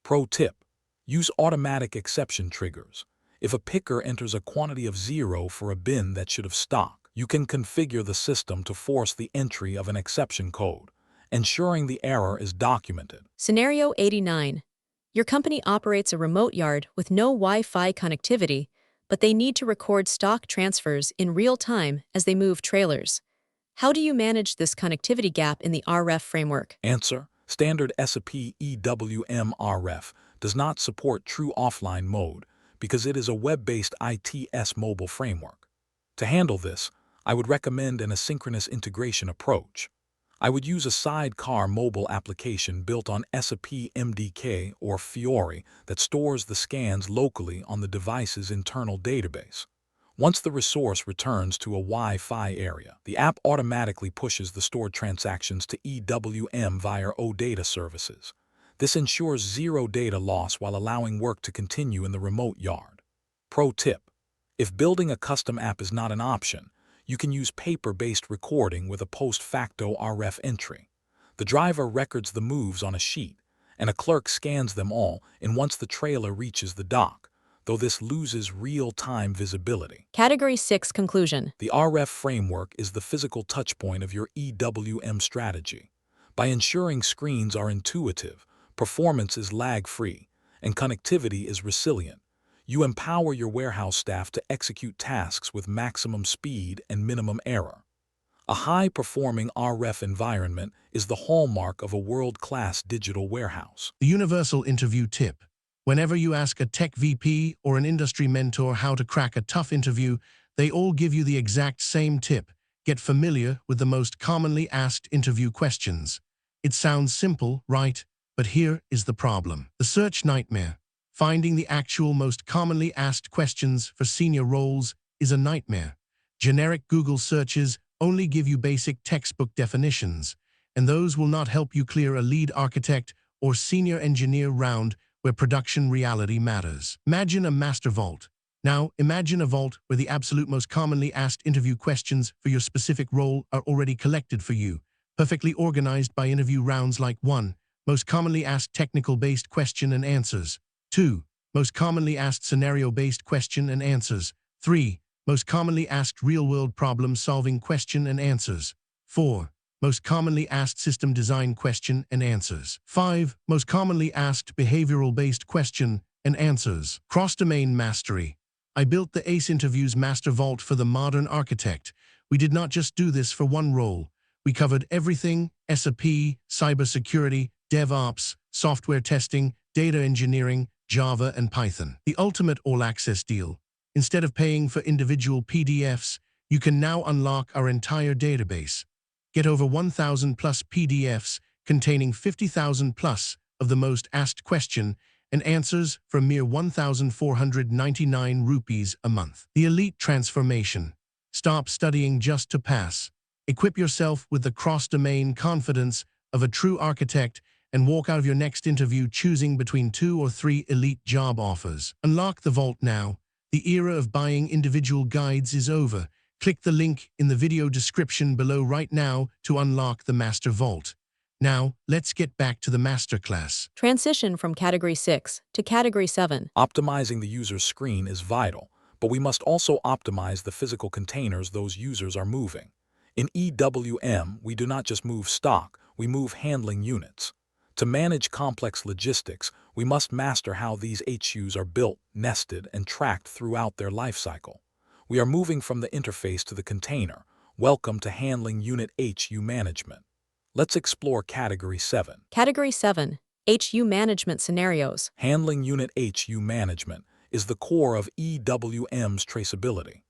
Pro tip: use automatic exception triggers. If a picker enters a quantity of 0 for a bin that should have stock, you can configure the system to force the entry of an exception code, ensuring the error is documented. Scenario 89. Your company operates a remote yard with no Wi-Fi connectivity, but they need to record stock transfers in real time as they move trailers. How do you manage this connectivity gap in the RF framework? Answer: standard SAP EWM RF does not support true offline mode because it is a web-based ITS mobile framework. To handle this, I would recommend an asynchronous integration approach. I would use a sidecar mobile application built on SAP MDK or Fiori that stores the scans locally on the device's internal database. Once the resource returns to a Wi-Fi area, the app automatically pushes the stored transactions to EWM via OData services. This ensures zero data loss while allowing work to continue in the remote yard. Pro tip: if building a custom app is not an option, you can use paper-based recording with a post-facto RF entry. The driver records the moves on a sheet, and a clerk scans them all in once the trailer reaches the dock, though this loses real-time visibility. Category 6 Conclusion. The RF framework is the physical touchpoint of your EWM strategy. By ensuring screens are intuitive, performance is lag-free, and connectivity is resilient, you empower your warehouse staff to execute tasks with maximum speed and minimum error. A high-performing RF environment is the hallmark of a world-class digital warehouse. The universal interview tip. Whenever you ask a tech VP or an industry mentor how to crack a tough interview, they all give you the exact same tip. Get familiar with the most commonly asked interview questions. It sounds simple, right? But here is the problem. The search nightmare. Finding the actual most commonly asked questions for senior roles is a nightmare. Generic Google searches only give you basic textbook definitions, and those will not help you clear a lead architect or senior engineer round where production reality matters. Imagine a master vault. Now, imagine a vault where the absolute most commonly asked interview questions for your specific role are already collected for you, perfectly organized by interview rounds like 1. Most commonly asked technical-based question and answers. 2. Most commonly asked scenario-based question and answers. 3. Most commonly asked real-world problem-solving question and answers. 4. Most commonly asked system design question and answers. 5. Most commonly asked behavioral-based question and answers. Cross-domain mastery. I built the ACE Interviews Master Vault for the modern architect. We did not just do this for one role. We covered everything: SAP, cybersecurity, DevOps, software testing, data engineering, Java, and Python. The ultimate all-access deal. Instead of paying for individual PDFs, you can now unlock our entire database. Get over 1,000 plus PDFs containing 50,000 plus of the most asked question and answers for a mere 1,499 rupees a month. The elite transformation. Stop studying just to pass. Equip yourself with the cross-domain confidence of a true architect and walk out of your next interview choosing between 2 or 3 elite job offers. Unlock the vault now. The era of buying individual guides is over. Click the link in the video description below right now to unlock the Master Vault. Now, let's get back to the masterclass. Transition from Category 6 to Category 7. Optimizing the user's screen is vital, but we must also optimize the physical containers those users are moving. In EWM, we do not just move stock, we move handling units. To manage complex logistics, we must master how these HUs are built, nested, and tracked throughout their lifecycle. We are moving from the interface to the container. Welcome to Handling Unit HU Management. Let's explore Category 7. Category 7. HU Management Scenarios. Handling Unit HU Management is the core of EWM's traceability.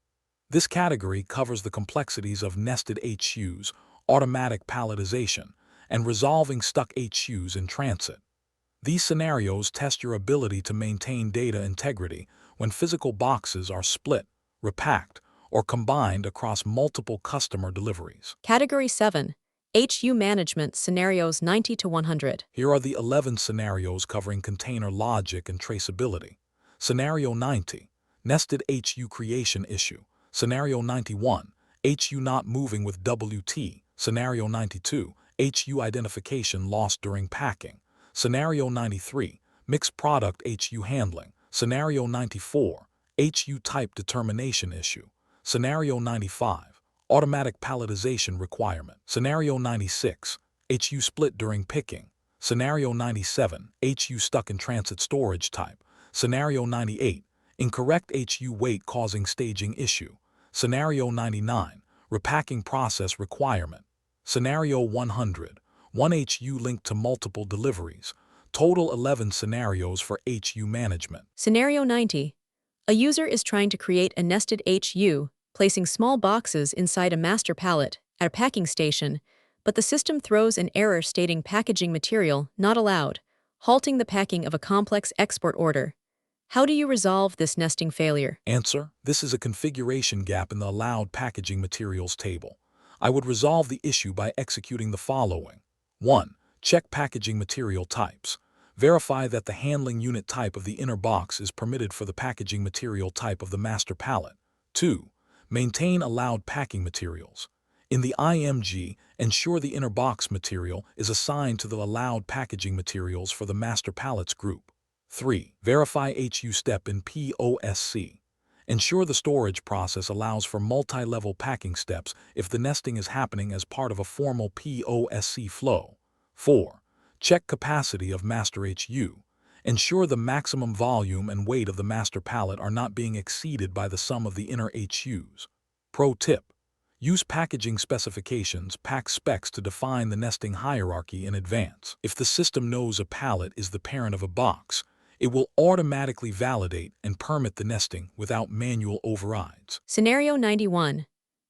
This category covers the complexities of nested HUs, automatic palletization, and resolving stuck HUs in transit. These scenarios test your ability to maintain data integrity when physical boxes are split, repacked, or combined across multiple customer deliveries. Category 7. HU Management Scenarios 90 to 100. Here are the 11 scenarios covering container logic and traceability. Scenario 90, Nested HU Creation Issue. Scenario 91, HU Not Moving with WT. Scenario 92, HU Identification Lost During Packing. Scenario 93, Mixed Product HU Handling. Scenario 94, HU Type Determination Issue. Scenario 95, Automatic Palletization Requirement. Scenario 96, HU Split During Picking. Scenario 97, HU Stuck in Transit Storage Type. Scenario 98, Incorrect HU Weight Causing Staging Issue. Scenario 99, Repacking Process Requirement. Scenario 100, one HU linked to multiple deliveries. Total 11 scenarios for HU management. Scenario 90. A user is trying to create a nested HU, placing small boxes inside a master pallet at a packing station, but the system throws an error stating packaging material not allowed, halting the packing of a complex export order. How do you resolve this nesting failure? Answer: this is a configuration gap in the allowed packaging materials table. I would resolve the issue by executing the following. 1. Check packaging material types. Verify that the handling unit type of the inner box is permitted for the packaging material type of the master pallet. 2. Maintain allowed packing materials. In the IMG, ensure the inner box material is assigned to the allowed packaging materials for the master pallets group. 3. Verify HU step in POSC. Ensure the storage process allows for multi-level packing steps if the nesting is happening as part of a formal POSC flow. 4. Check capacity of master HU. Ensure the maximum volume and weight of the master pallet are not being exceeded by the sum of the inner HUs. Pro tip: use packaging specifications, pack specs, to define the nesting hierarchy in advance. If the system knows a pallet is the parent of a box, it will automatically validate and permit the nesting without manual overrides. Scenario 91.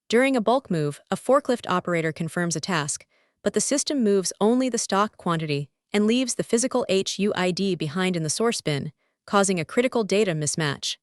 During a bulk move, a forklift operator confirms a task, but the system moves only the stock quantity and leaves the physical HUID behind in the source bin, causing a critical data mismatch.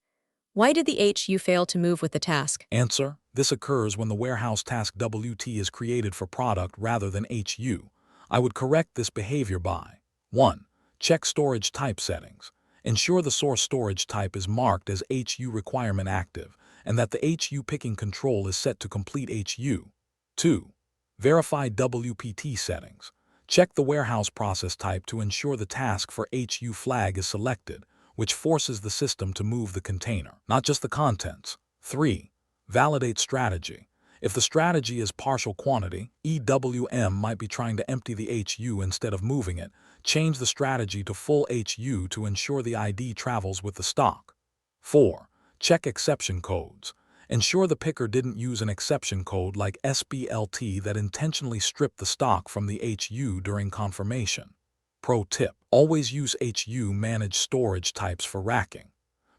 Why did the HU fail to move with the task? Answer: this occurs when the warehouse task WT is created for product rather than HU. I would correct this behavior by 1. Check storage type settings. Ensure the source storage type is marked as HU requirement active and that the HU picking control is set to complete HU. 2. Verify WPT settings. Check the warehouse process type to ensure the task for HU flag is selected, which forces the system to move the container, not just the contents. 3. Validate strategy. If the strategy is partial quantity, EWM might be trying to empty the HU instead of moving it. Change the strategy to full HU to ensure the ID travels with the stock. 4. Check exception codes. Ensure the picker didn't use an exception code like SBLT that intentionally stripped the stock from the HU during confirmation. Pro tip: always use HU managed storage types for racking.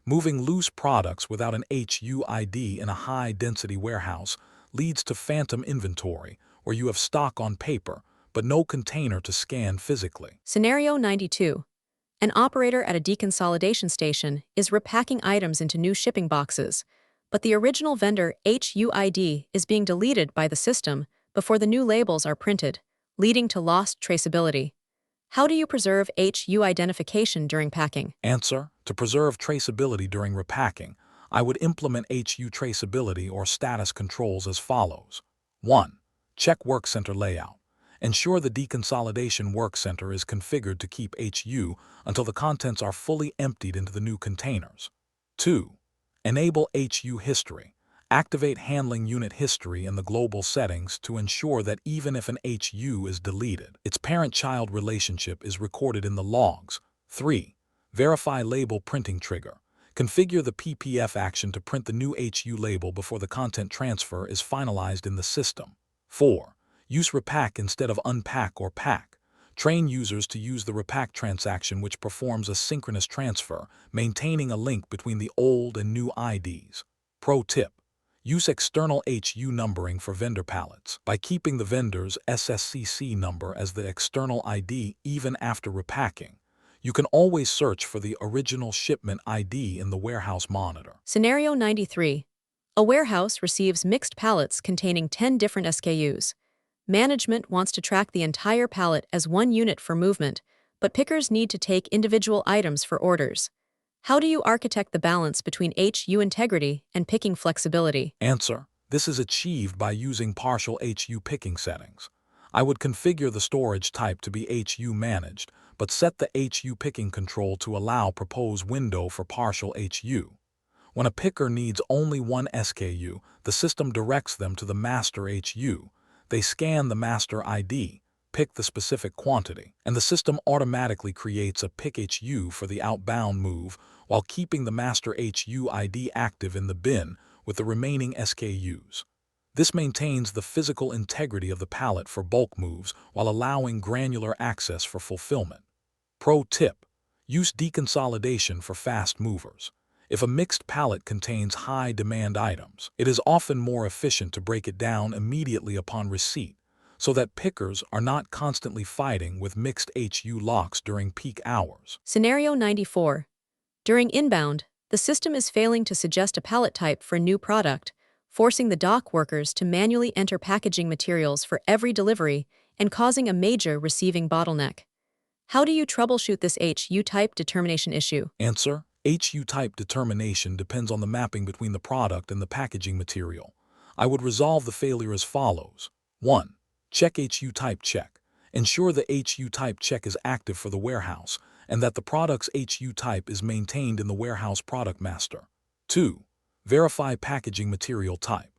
Moving loose products without an HU ID in a high-density warehouse leads to phantom inventory, where you have stock on paper but no container to scan physically. Scenario 92. An operator at a deconsolidation station is repacking items into new shipping boxes, but the original vendor HUID is being deleted by the system before the new labels are printed, leading to lost traceability. How do you preserve HU identification during packing? Answer: to preserve traceability during repacking, I would implement HU traceability or status controls as follows. 1. Check work center layout. Ensure the deconsolidation work center is configured to keep HU until the contents are fully emptied into the new containers. 2. Enable HU history. Activate handling unit history in the global settings to ensure that even if an HU is deleted, its parent-child relationship is recorded in the logs. 3. Verify label printing trigger. Configure the PPF action to print the new HU label before the content transfer is finalized in the system. 4. Use repack instead of unpack or pack. Train users to use the repack transaction, which performs a synchronous transfer, maintaining a link between the old and new IDs. Pro tip: use external HU numbering for vendor pallets. By keeping the vendor's SSCC number as the external ID even after repacking, you can always search for the original shipment ID in the warehouse monitor. Scenario 93. A warehouse receives mixed pallets containing 10 different SKUs. Management wants to track the entire pallet as one unit for movement, but pickers need to take individual items for orders. How do you architect the balance between HU integrity and picking flexibility? Answer: this is achieved by using partial HU picking settings. I would configure the storage type to be HU managed, but set the HU picking control to allow propose window for partial HU. When a picker needs only one SKU, the system directs them to the master HU. They scan the master ID, pick the specific quantity, and the system automatically creates a pick HU for the outbound move while keeping the master HU ID active in the bin with the remaining SKUs. This maintains the physical integrity of the pallet for bulk moves while allowing granular access for fulfillment. Pro tip: use deconsolidation for fast movers. If a mixed pallet contains high-demand items, it is often more efficient to break it down immediately upon receipt so that pickers are not constantly fighting with mixed HU locks during peak hours. Scenario 94. During inbound, the system is failing to suggest a pallet type for a new product, forcing the dock workers to manually enter packaging materials for every delivery and causing a major receiving bottleneck. How do you troubleshoot this HU type determination issue? Answer: HU type determination depends on the mapping between the product and the packaging material. I would resolve the failure as follows. 1. Check HU type check. Ensure the HU type check is active for the warehouse and that the product's HU type is maintained in the warehouse product master. 2. Verify packaging material type.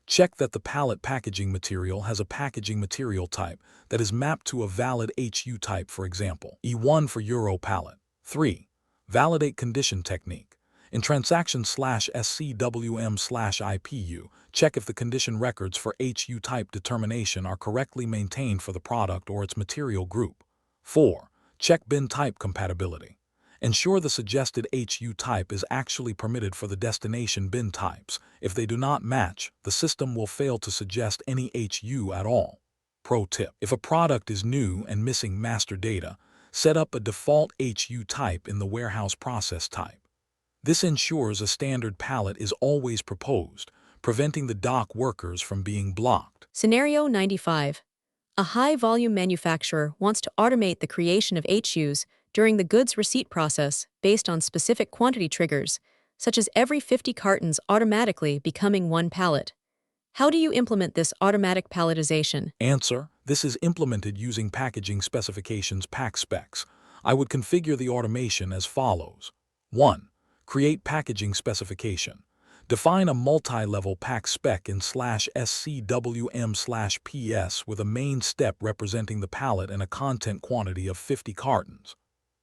Check that the pallet packaging material has a packaging material type that is mapped to a valid HU type, for example, E1 for Euro pallet. 3. Validate condition technique. In transaction/SCWM/IPU, check if the condition records for HU type determination are correctly maintained for the product or its material group. 4. Check bin type compatibility. Ensure the suggested HU type is actually permitted for the destination bin types. If they do not match, the system will fail to suggest any HU at all. Pro tip: if a product is new and missing master data, set up a default HU type in the warehouse process type. This ensures a standard pallet is always proposed, preventing the dock workers from being blocked. Scenario 95. A high-volume manufacturer wants to automate the creation of HUs during the goods receipt process based on specific quantity triggers, such as every 50 cartons automatically becoming one pallet. How do you implement this automatic palletization? Answer: this is implemented using packaging specifications pack specs. I would configure the automation as follows. 1. Create packaging specification. Define a multi-level pack spec in /SCWM/PS with a main step representing the pallet and a content quantity of 50 cartons.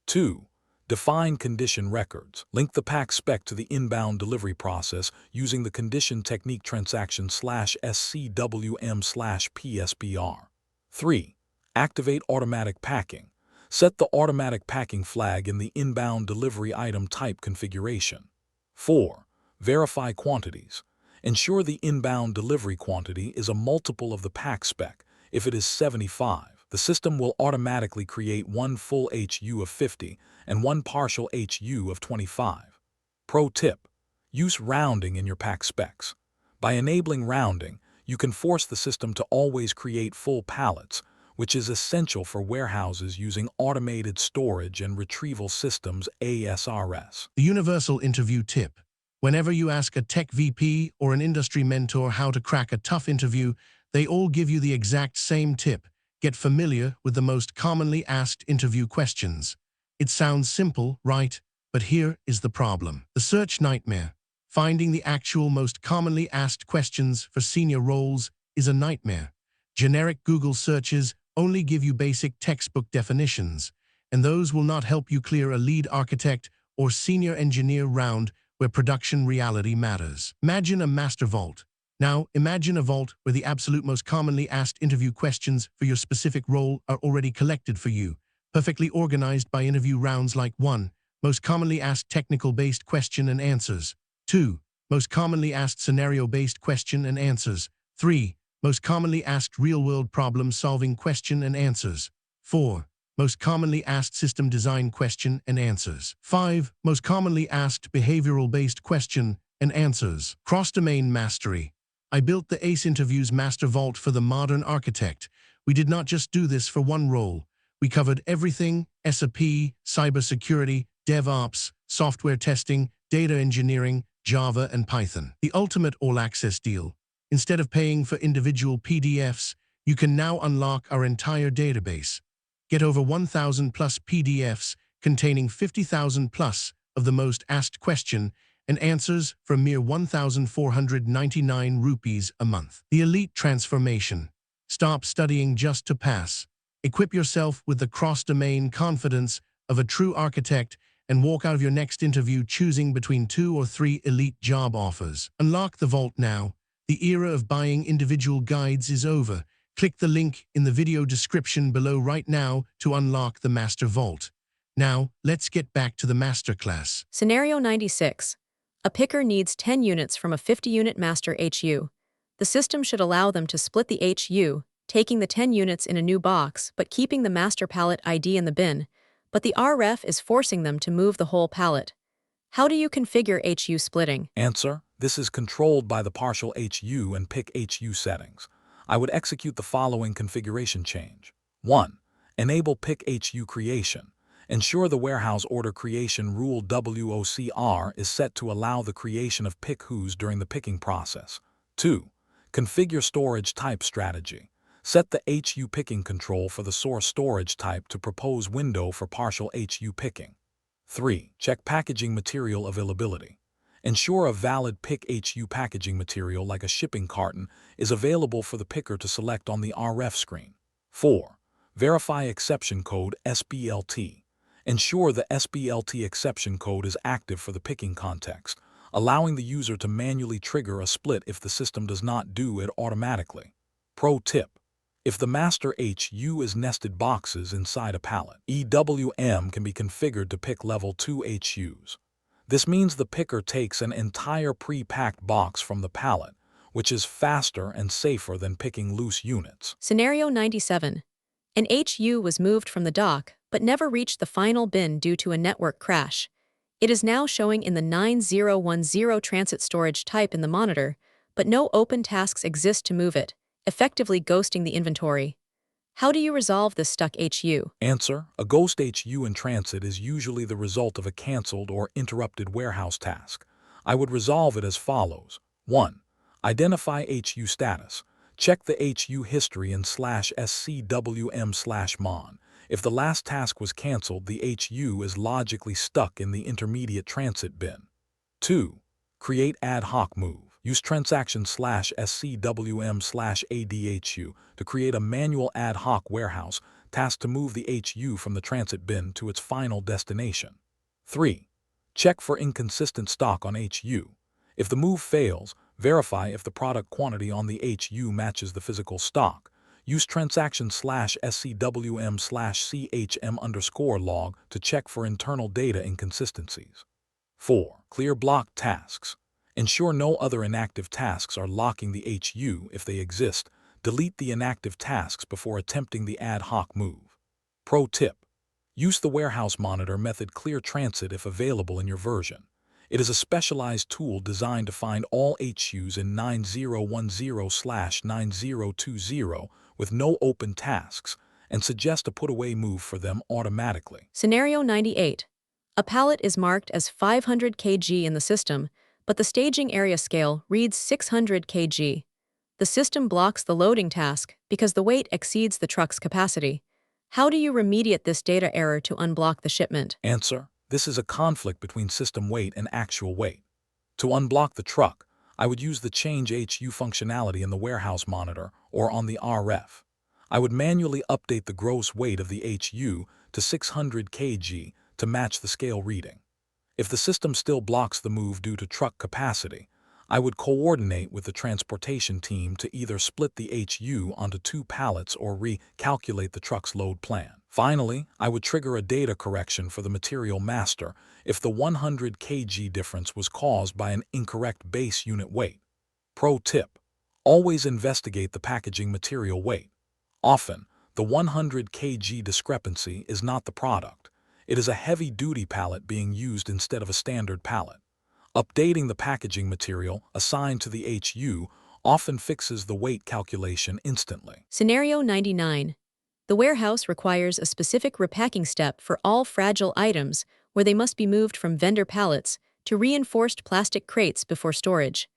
2. Define condition records. Link the pack spec to the inbound delivery process using the condition technique transaction/SCWM/PSBR. 3. Activate automatic packing. Set the automatic packing flag in the inbound delivery item type configuration. 4. Verify quantities. Ensure the inbound delivery quantity is a multiple of the pack spec. If it is 75, the system will automatically create one full HU of 50 and one partial HU of 25. Pro tip: use rounding in your pack specs. By enabling rounding, you can force the system to always create full pallets, which is essential for warehouses using automated storage and retrieval systems ASRS. The universal interview tip. Whenever you ask a tech VP or an industry mentor how to crack a tough interview, they all give you the exact same tip. Get familiar with the most commonly asked interview questions. It sounds simple, right? But here is the problem. The search nightmare. Finding the actual most commonly asked questions for senior roles is a nightmare. Generic Google searches only give you basic textbook definitions, and those will not help you clear a lead architect or senior engineer round where production reality matters. Imagine a master vault. Now, imagine a vault where the absolute most commonly asked interview questions for your specific role are already collected for you, perfectly organized by interview rounds like 1. Most commonly asked technical-based question and answers. 2. Most commonly asked scenario-based question and answers. 3. Most commonly asked real-world problem-solving question and answers. 4. Most commonly asked system design question and answers. 5. Most commonly asked behavioral-based question and answers. Cross-domain mastery. I built the ACE Interviews Master Vault for the modern architect. We did not just do this for one role. We covered everything: SAP, cybersecurity, DevOps, software testing, data engineering, Java, and Python. The ultimate all-access deal. Instead of paying for individual PDFs, you can now unlock our entire database. Get over 1,000 plus PDFs containing 50,000 plus of the most asked question and answers for a mere 1,499 rupees a month. The elite transformation. Stop studying just to pass. Equip yourself with the cross-domain confidence of a true architect and walk out of your next interview choosing between 2 or 3 elite job offers. Unlock the vault now. The era of buying individual guides is over. Click the link in the video description below right now to unlock the Master Vault. Now, let's get back to the masterclass. Scenario 96. A picker needs 10 units from a 50-unit master HU. The system should allow them to split the HU, taking the 10 units in a new box but keeping the master pallet ID in the bin, but the RF is forcing them to move the whole pallet. How do you configure HU splitting? Answer: this is controlled by the partial HU and pick HU settings. I would execute the following configuration change. 1. Enable pick HU creation. Ensure the warehouse order creation rule WOCR is set to allow the creation of pick HUs during the picking process. 2. Configure storage type strategy. Set the HU picking control for the source storage type to propose window for partial HU picking. 3. Check packaging material availability. Ensure a valid pick HU packaging material like a shipping carton is available for the picker to select on the RF screen. 4. Verify exception code SBLT. Ensure the SBLT exception code is active for the picking context, allowing the user to manually trigger a split if the system does not do it automatically. Pro tip: if the master HU is nested boxes inside a pallet, EWM can be configured to pick level 2 HUs. This means the picker takes an entire pre-packed box from the pallet, which is faster and safer than picking loose units. Scenario 97. An HU was moved from the dock, but never reached the final bin due to a network crash. It is now showing in the 9010 transit storage type in the monitor, but no open tasks exist to move it, effectively ghosting the inventory. How do you resolve this stuck HU? Answer: a ghost HU in transit is usually the result of a canceled or interrupted warehouse task. I would resolve it as follows. 1. Identify HU status. Check the HU history in /scwm/mon. If the last task was canceled, the HU is logically stuck in the intermediate transit bin. 2. Create ad hoc move. Use transaction /scwm/adhu to create a manual ad hoc warehouse task to move the HU from the transit bin to its final destination. 3. Check for inconsistent stock on HU. If the move fails, verify if the product quantity on the HU matches the physical stock. Use transaction /scwm/chm_log to check for internal data inconsistencies. 4. Clear block tasks. Ensure no other inactive tasks are locking the HU. If they exist, delete the inactive tasks before attempting the ad hoc move. Pro tip: use the warehouse monitor method clear transit if available in your version. It is a specialized tool designed to find all HUs in 9010/9020 with no open tasks and suggest a put-away move for them automatically. Scenario 98. A pallet is marked as 500 kg in the system, but the staging area scale reads 600 kg. The system blocks the loading task because the weight exceeds the truck's capacity. How do you remediate this data error to unblock the shipment? Answer: this is a conflict between system weight and actual weight. To unblock the truck, I would use the Change HU functionality in the warehouse monitor or on the RF. I would manually update the gross weight of the HU to 600 kg to match the scale reading. If the system still blocks the move due to truck capacity, I would coordinate with the transportation team to either split the HU onto 2 pallets or recalculate the truck's load plan. Finally, I would trigger a data correction for the material master if the 100 kg difference was caused by an incorrect base unit weight. Pro tip: always investigate the packaging material weight. Often, the 100 kg discrepancy is not the product. It is a heavy-duty pallet being used instead of a standard pallet. Updating the packaging material assigned to the HU often fixes the weight calculation instantly. Scenario 99. The warehouse requires a specific repacking step for all fragile items where they must be moved from vendor pallets to reinforced plastic crates before storage.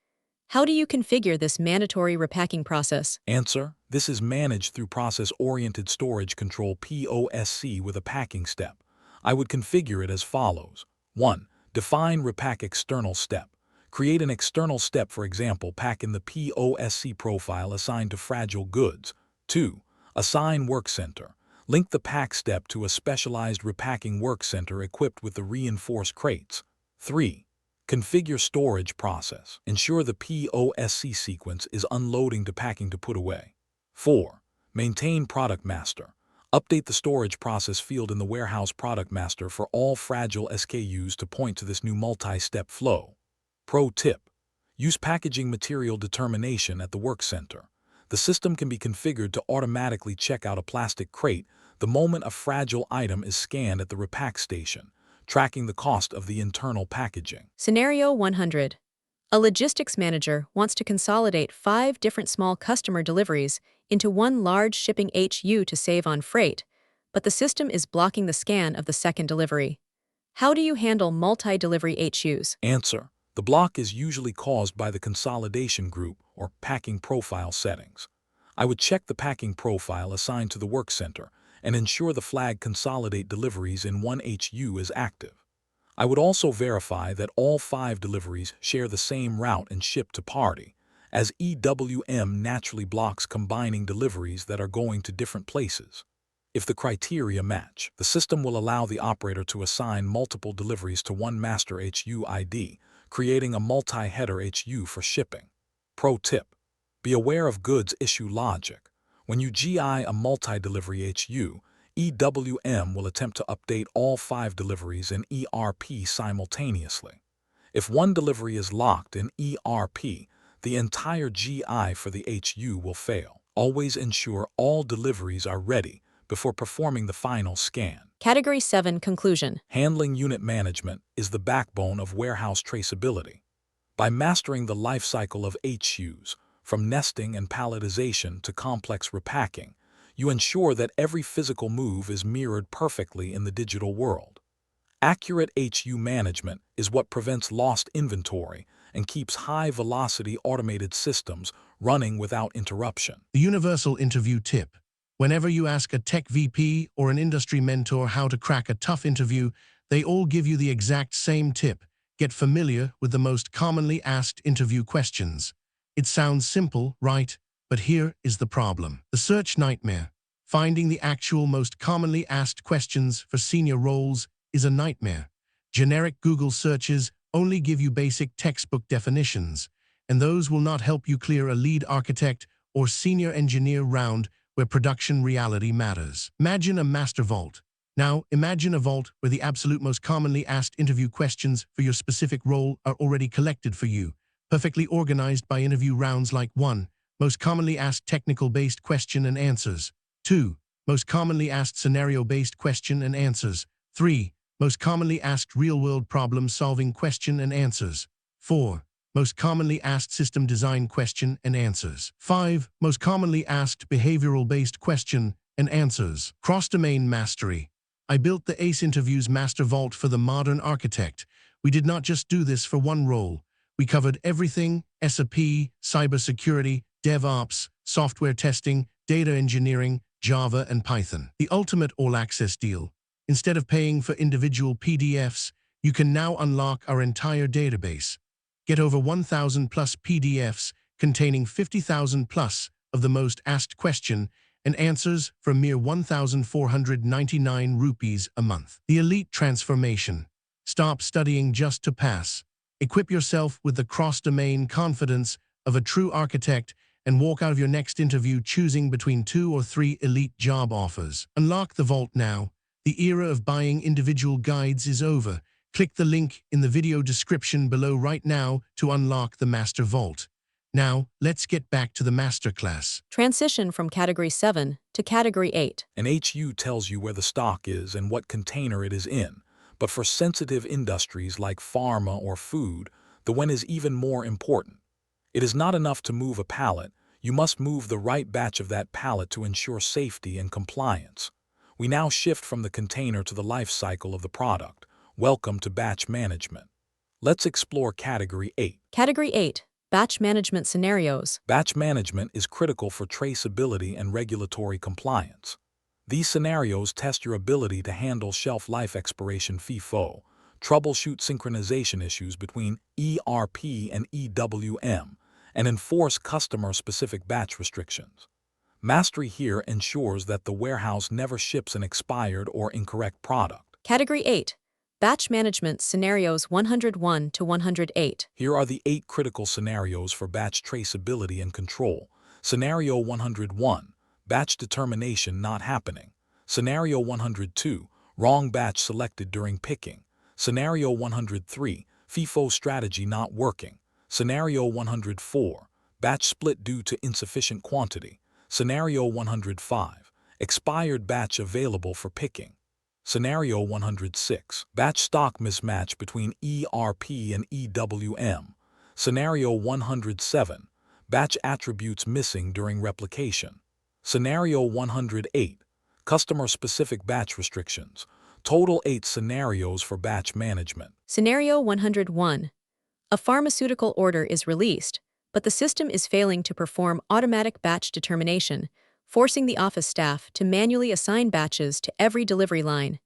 How do you configure this mandatory repacking process? Answer: this is managed through Process-Oriented Storage Control (POSC) with a packing step. I would configure it as follows. 1. Define repack external step. Create an external step, for example, pack in the POSC profile assigned to fragile goods. 2. Assign work center. Link the pack step to a specialized repacking work center equipped with the reinforced crates. 3. Configure storage process. Ensure the POSC sequence is unloading to packing to put away. 4. Maintain product master. Update the storage process field in the warehouse product master for all fragile SKUs to point to this new multi-step flow. Pro tip: use packaging material determination at the work center. The system can be configured to automatically check out a plastic crate the moment a fragile item is scanned at the repack station, tracking the cost of the internal packaging. Scenario 100. A logistics manager wants to consolidate 5 different small customer deliveries into one large shipping HU to save on freight, but the system is blocking the scan of the second delivery. How do you handle multi-delivery HUs? Answer: the block is usually caused by the consolidation group or packing profile settings. I would check the packing profile assigned to the work center and ensure the flag Consolidate Deliveries in one HU is active. I would also verify that all 5 deliveries share the same route and ship to party, as EWM naturally blocks combining deliveries that are going to different places. If the criteria match, the system will allow the operator to assign multiple deliveries to one master HU ID, creating a multi-header HU for shipping. Pro tip: be aware of goods issue logic. When you GI a multi-delivery HU, EWM will attempt to update all 5 deliveries in ERP simultaneously. If one delivery is locked in ERP, the entire GI for the HU will fail. Always ensure all deliveries are ready before performing the final scan. Category 7 Conclusion. Handling unit management is the backbone of warehouse traceability. By mastering the life cycle of HUs, from nesting and palletization to complex repacking, you ensure that every physical move is mirrored perfectly in the digital world. Accurate HU management is what prevents lost inventory and keeps high-velocity automated systems running without interruption. The universal interview tip. Whenever you ask a tech VP or an industry mentor how to crack a tough interview, they all give you the exact same tip. Get familiar with the most commonly asked interview questions. It sounds simple, right? But here is the problem. The search nightmare. Finding the actual most commonly asked questions for senior roles is a nightmare. Generic Google searches only give you basic textbook definitions, and those will not help you clear a lead architect or senior engineer round where production reality matters. Imagine a master vault. Now, imagine a vault where the absolute most commonly asked interview questions for your specific role are already collected for you, perfectly organized by interview rounds like 1. Most commonly asked technical-based question and answers. 2. Most commonly asked scenario-based question and answers. 3. Most commonly asked real-world problem-solving question and answers. 4. Most commonly asked system design question and answers. 5. Most commonly asked behavioral-based question and answers. Cross-domain mastery. I built the ACE Interviews Master Vault for the modern architect. We did not just do this for one role. We covered everything: SAP, cybersecurity, DevOps, software testing, data engineering, Java, and Python. The ultimate all-access deal. Instead of paying for individual PDFs, you can now unlock our entire database. Get over 1,000 plus PDFs containing 50,000 plus of the most asked question and answers for mere 1,499 rupees a month. The elite transformation. Stop studying just to pass. Equip yourself with the cross-domain confidence of a true architect and walk out of your next interview choosing between 2 or 3 elite job offers. Unlock the vault now. The era of buying individual guides is over. Click the link in the video description below right now to unlock the Master Vault. Now, let's get back to the masterclass. Transition from Category 7 to Category 8. An HU tells you where the stock is and what container it is in, but for sensitive industries like pharma or food, the when is even more important. It is not enough to move a pallet, you must move the right batch of that pallet to ensure safety and compliance. We now shift from the container to the life cycle of the product. Welcome to batch management. Let's explore Category 8. Category 8. Batch Management Scenarios. Batch management is critical for traceability and regulatory compliance. These scenarios test your ability to handle shelf life expiration FIFO, troubleshoot synchronization issues between ERP and EWM, and enforce customer-specific batch restrictions. Mastery here ensures that the warehouse never ships an expired or incorrect product. Category 8. Batch Management Scenarios 101 to 108. Here are the 8 critical scenarios for batch traceability and control. Scenario 101, batch determination not happening. Scenario 102, wrong batch selected during picking. Scenario 103, FIFO strategy not working. Scenario 104, batch split due to insufficient quantity. Scenario 105, expired batch available for picking. Scenario 106. Batch stock mismatch between ERP and EWM. Scenario 107. Batch attributes missing during replication. Scenario 108. Customer-specific batch restrictions. Total 8 scenarios for batch management. Scenario 101. A pharmaceutical order is released, but the system is failing to perform automatic batch determination, forcing the office staff to manually assign batches to every delivery line.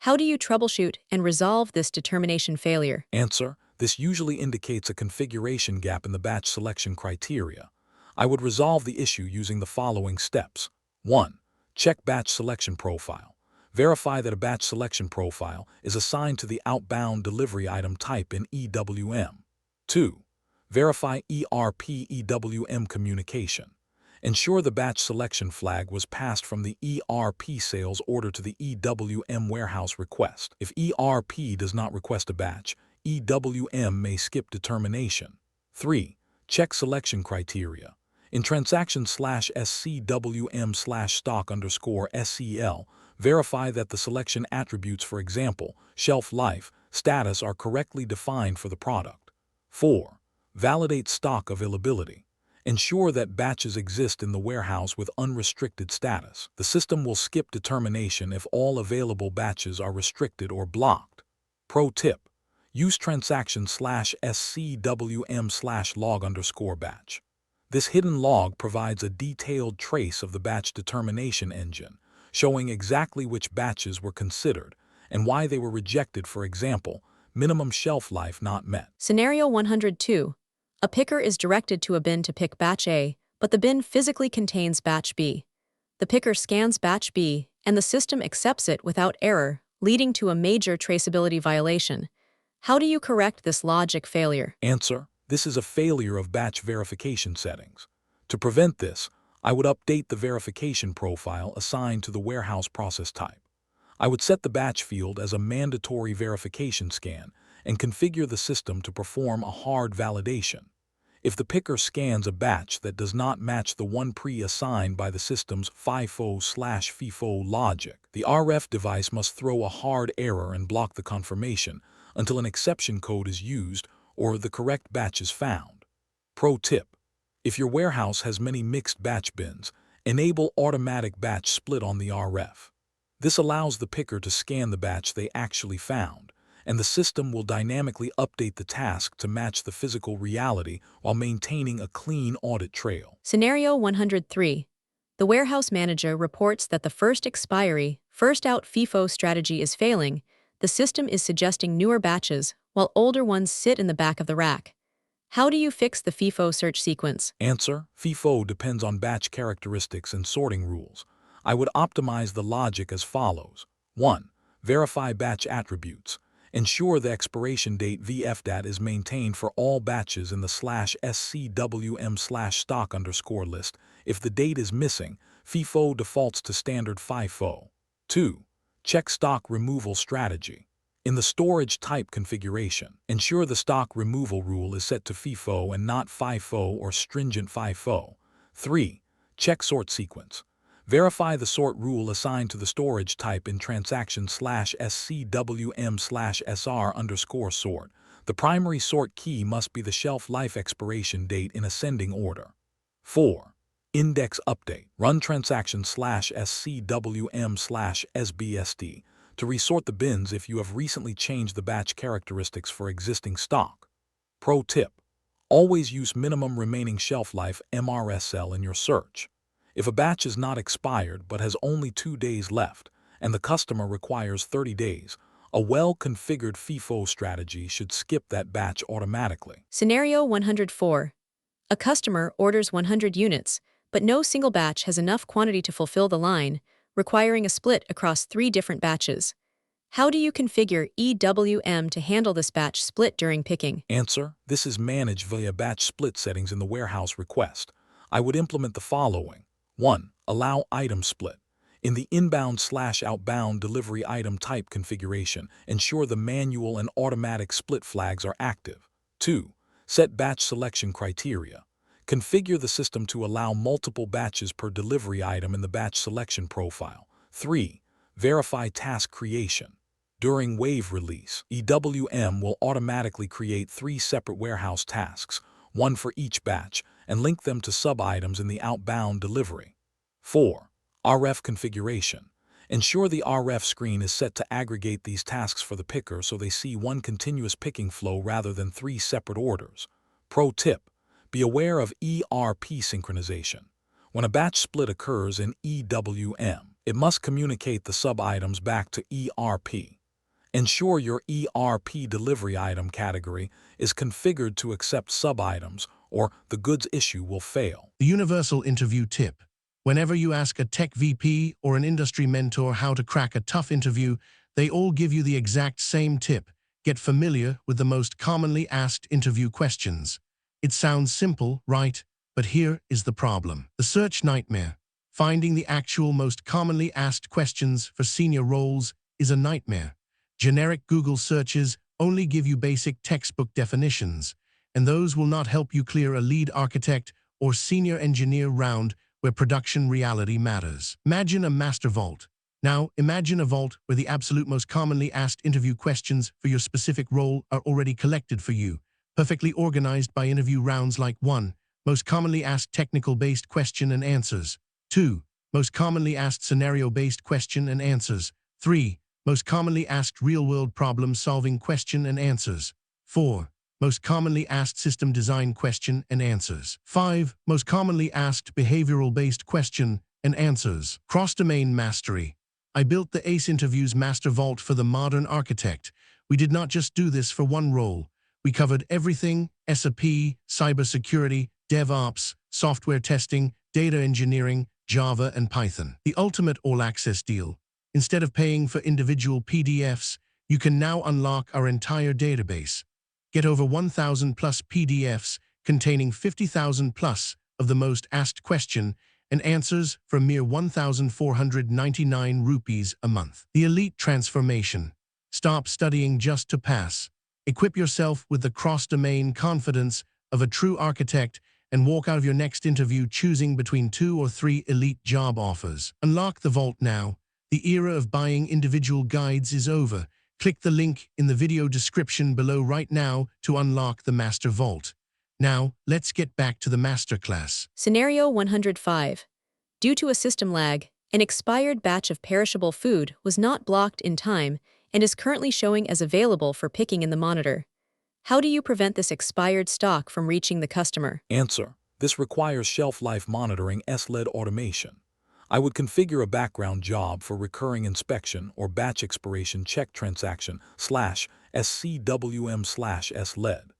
How do you troubleshoot and resolve this determination failure? Answer: this usually indicates a configuration gap in the batch selection criteria. I would resolve the issue using the following steps. 1. Check batch selection profile. Verify that a batch selection profile is assigned to the outbound delivery item type in EWM. 2. Verify ERP EWM communication. Ensure the batch selection flag was passed from the ERP sales order to the EWM warehouse request. If ERP does not request a batch, EWM may skip determination. 3. Check selection criteria. In transaction/SCWM/stock_SEL, verify that the selection attributes, for example, shelf life, status, are correctly defined for the product. 4. Validate stock availability. Ensure that batches exist in the warehouse with unrestricted status. The system will skip determination if all available batches are restricted or blocked. Pro tip: use transaction/SCWM/log_batch. This hidden log provides a detailed trace of the batch determination engine, showing exactly which batches were considered and why they were rejected, for example, minimum shelf life not met. Scenario 102. A picker is directed to a bin to pick batch A, but the bin physically contains batch B. The picker scans batch B, and the system accepts it without error, leading to a major traceability violation. How do you correct this logic failure? Answer: this is a failure of batch verification settings. To prevent this, I would update the verification profile assigned to the warehouse process type. I would set the batch field as a mandatory verification scan and configure the system to perform a hard validation. If the picker scans a batch that does not match the one pre-assigned by the system's FIFO/FEFO logic, the RF device must throw a hard error and block the confirmation until an exception code is used or the correct batch is found. Pro tip: if your warehouse has many mixed batch bins, enable automatic batch split on the RF. This allows the picker to scan the batch they actually found, and the system will dynamically update the task to match the physical reality while maintaining a clean audit trail. Scenario 103. The warehouse manager reports that the first expiry, first out FIFO strategy is failing. The system is suggesting newer batches, while older ones sit in the back of the rack. How do you fix the FIFO search sequence? Answer: FIFO depends on batch characteristics and sorting rules. I would optimize the logic as follows. 1. Verify batch attributes. Ensure the expiration date VFDAT is maintained for all batches in the /SCWM/stock_list. If the date is missing, FIFO defaults to standard FIFO. 2. Check stock removal strategy. In the storage type configuration, ensure the stock removal rule is set to FIFO and not FIFO or stringent FIFO. 3. Check sort sequence. Verify the sort rule assigned to the storage type in transaction/SCWM/SR_sort. The primary sort key must be the shelf life expiration date in ascending order. 4. Index update. Run transaction/SCWM/SBSD to resort the bins if you have recently changed the batch characteristics for existing stock. Pro tip: always use minimum remaining shelf life MRSL in your search. If a batch is not expired but has only 2 days left, and the customer requires 30 days, a well-configured FIFO strategy should skip that batch automatically. Scenario 104. A customer orders 100 units, but no single batch has enough quantity to fulfill the line, requiring a split across 3 different batches. How do you configure EWM to handle this batch split during picking? Answer: this is managed via batch split settings in the warehouse request. I would implement the following. 1. Allow item split. In the inbound/outbound delivery item type configuration, ensure the manual and automatic split flags are active. 2. Set batch selection criteria. Configure the system to allow multiple batches per delivery item in the batch selection profile. 3. Verify task creation. During wave release, EWM will automatically create 3 separate warehouse tasks, one for each batch, and link them to sub-items in the outbound delivery. 4. RF configuration. Ensure the RF screen is set to aggregate these tasks for the picker so they see one continuous picking flow rather than 3 separate orders. Pro tip: be aware of ERP synchronization. When a batch split occurs in EWM, it must communicate the sub-items back to ERP. Ensure your ERP delivery item category is configured to accept sub-items, or the goods issue will fail. The universal interview tip. Whenever you ask a tech VP or an industry mentor how to crack a tough interview, they all give you the exact same tip. Get familiar with the most commonly asked interview questions. It sounds simple, right? But here is the problem. The search nightmare. Finding the actual most commonly asked questions for senior roles is a nightmare. Generic Google searches only give you basic textbook definitions, and those will not help you clear a lead architect or senior engineer round where production reality matters. Imagine a master vault. Now, imagine a vault where the absolute most commonly asked interview questions for your specific role are already collected for you, perfectly organized by interview rounds like 1. Most commonly asked technical-based question and answers. 2. Most commonly asked scenario-based question and answers. 3. Most commonly asked real-world problem-solving question and answers. 4. Most commonly asked system design question and answers. 5. Most commonly asked behavioral-based question and answers. Cross-domain mastery. I built the ACE Interviews Master Vault for the modern architect. We did not just do this for one role. We covered everything: SAP, cybersecurity, DevOps, software testing, data engineering, Java, and Python. The ultimate all-access deal. Instead of paying for individual PDFs, you can now unlock our entire database. Get over 1,000 plus PDFs containing 50,000 plus of the most asked question and answers for a mere 1,499 rupees a month. The elite transformation. Stop studying just to pass. Equip yourself with the cross-domain confidence of a true architect and walk out of your next interview choosing between 2 or 3 elite job offers. Unlock the vault now. The era of buying individual guides is over. Click the link in the video description below right now to unlock the Master Vault. Now, let's get back to the masterclass. Scenario 105. Due to a system lag, an expired batch of perishable food was not blocked in time and is currently showing as available for picking in the monitor. How do you prevent this expired stock from reaching the customer? Answer: this requires shelf life monitoring S-led automation. I would configure a background job for recurring inspection or batch expiration check transaction /SCWM/S-led.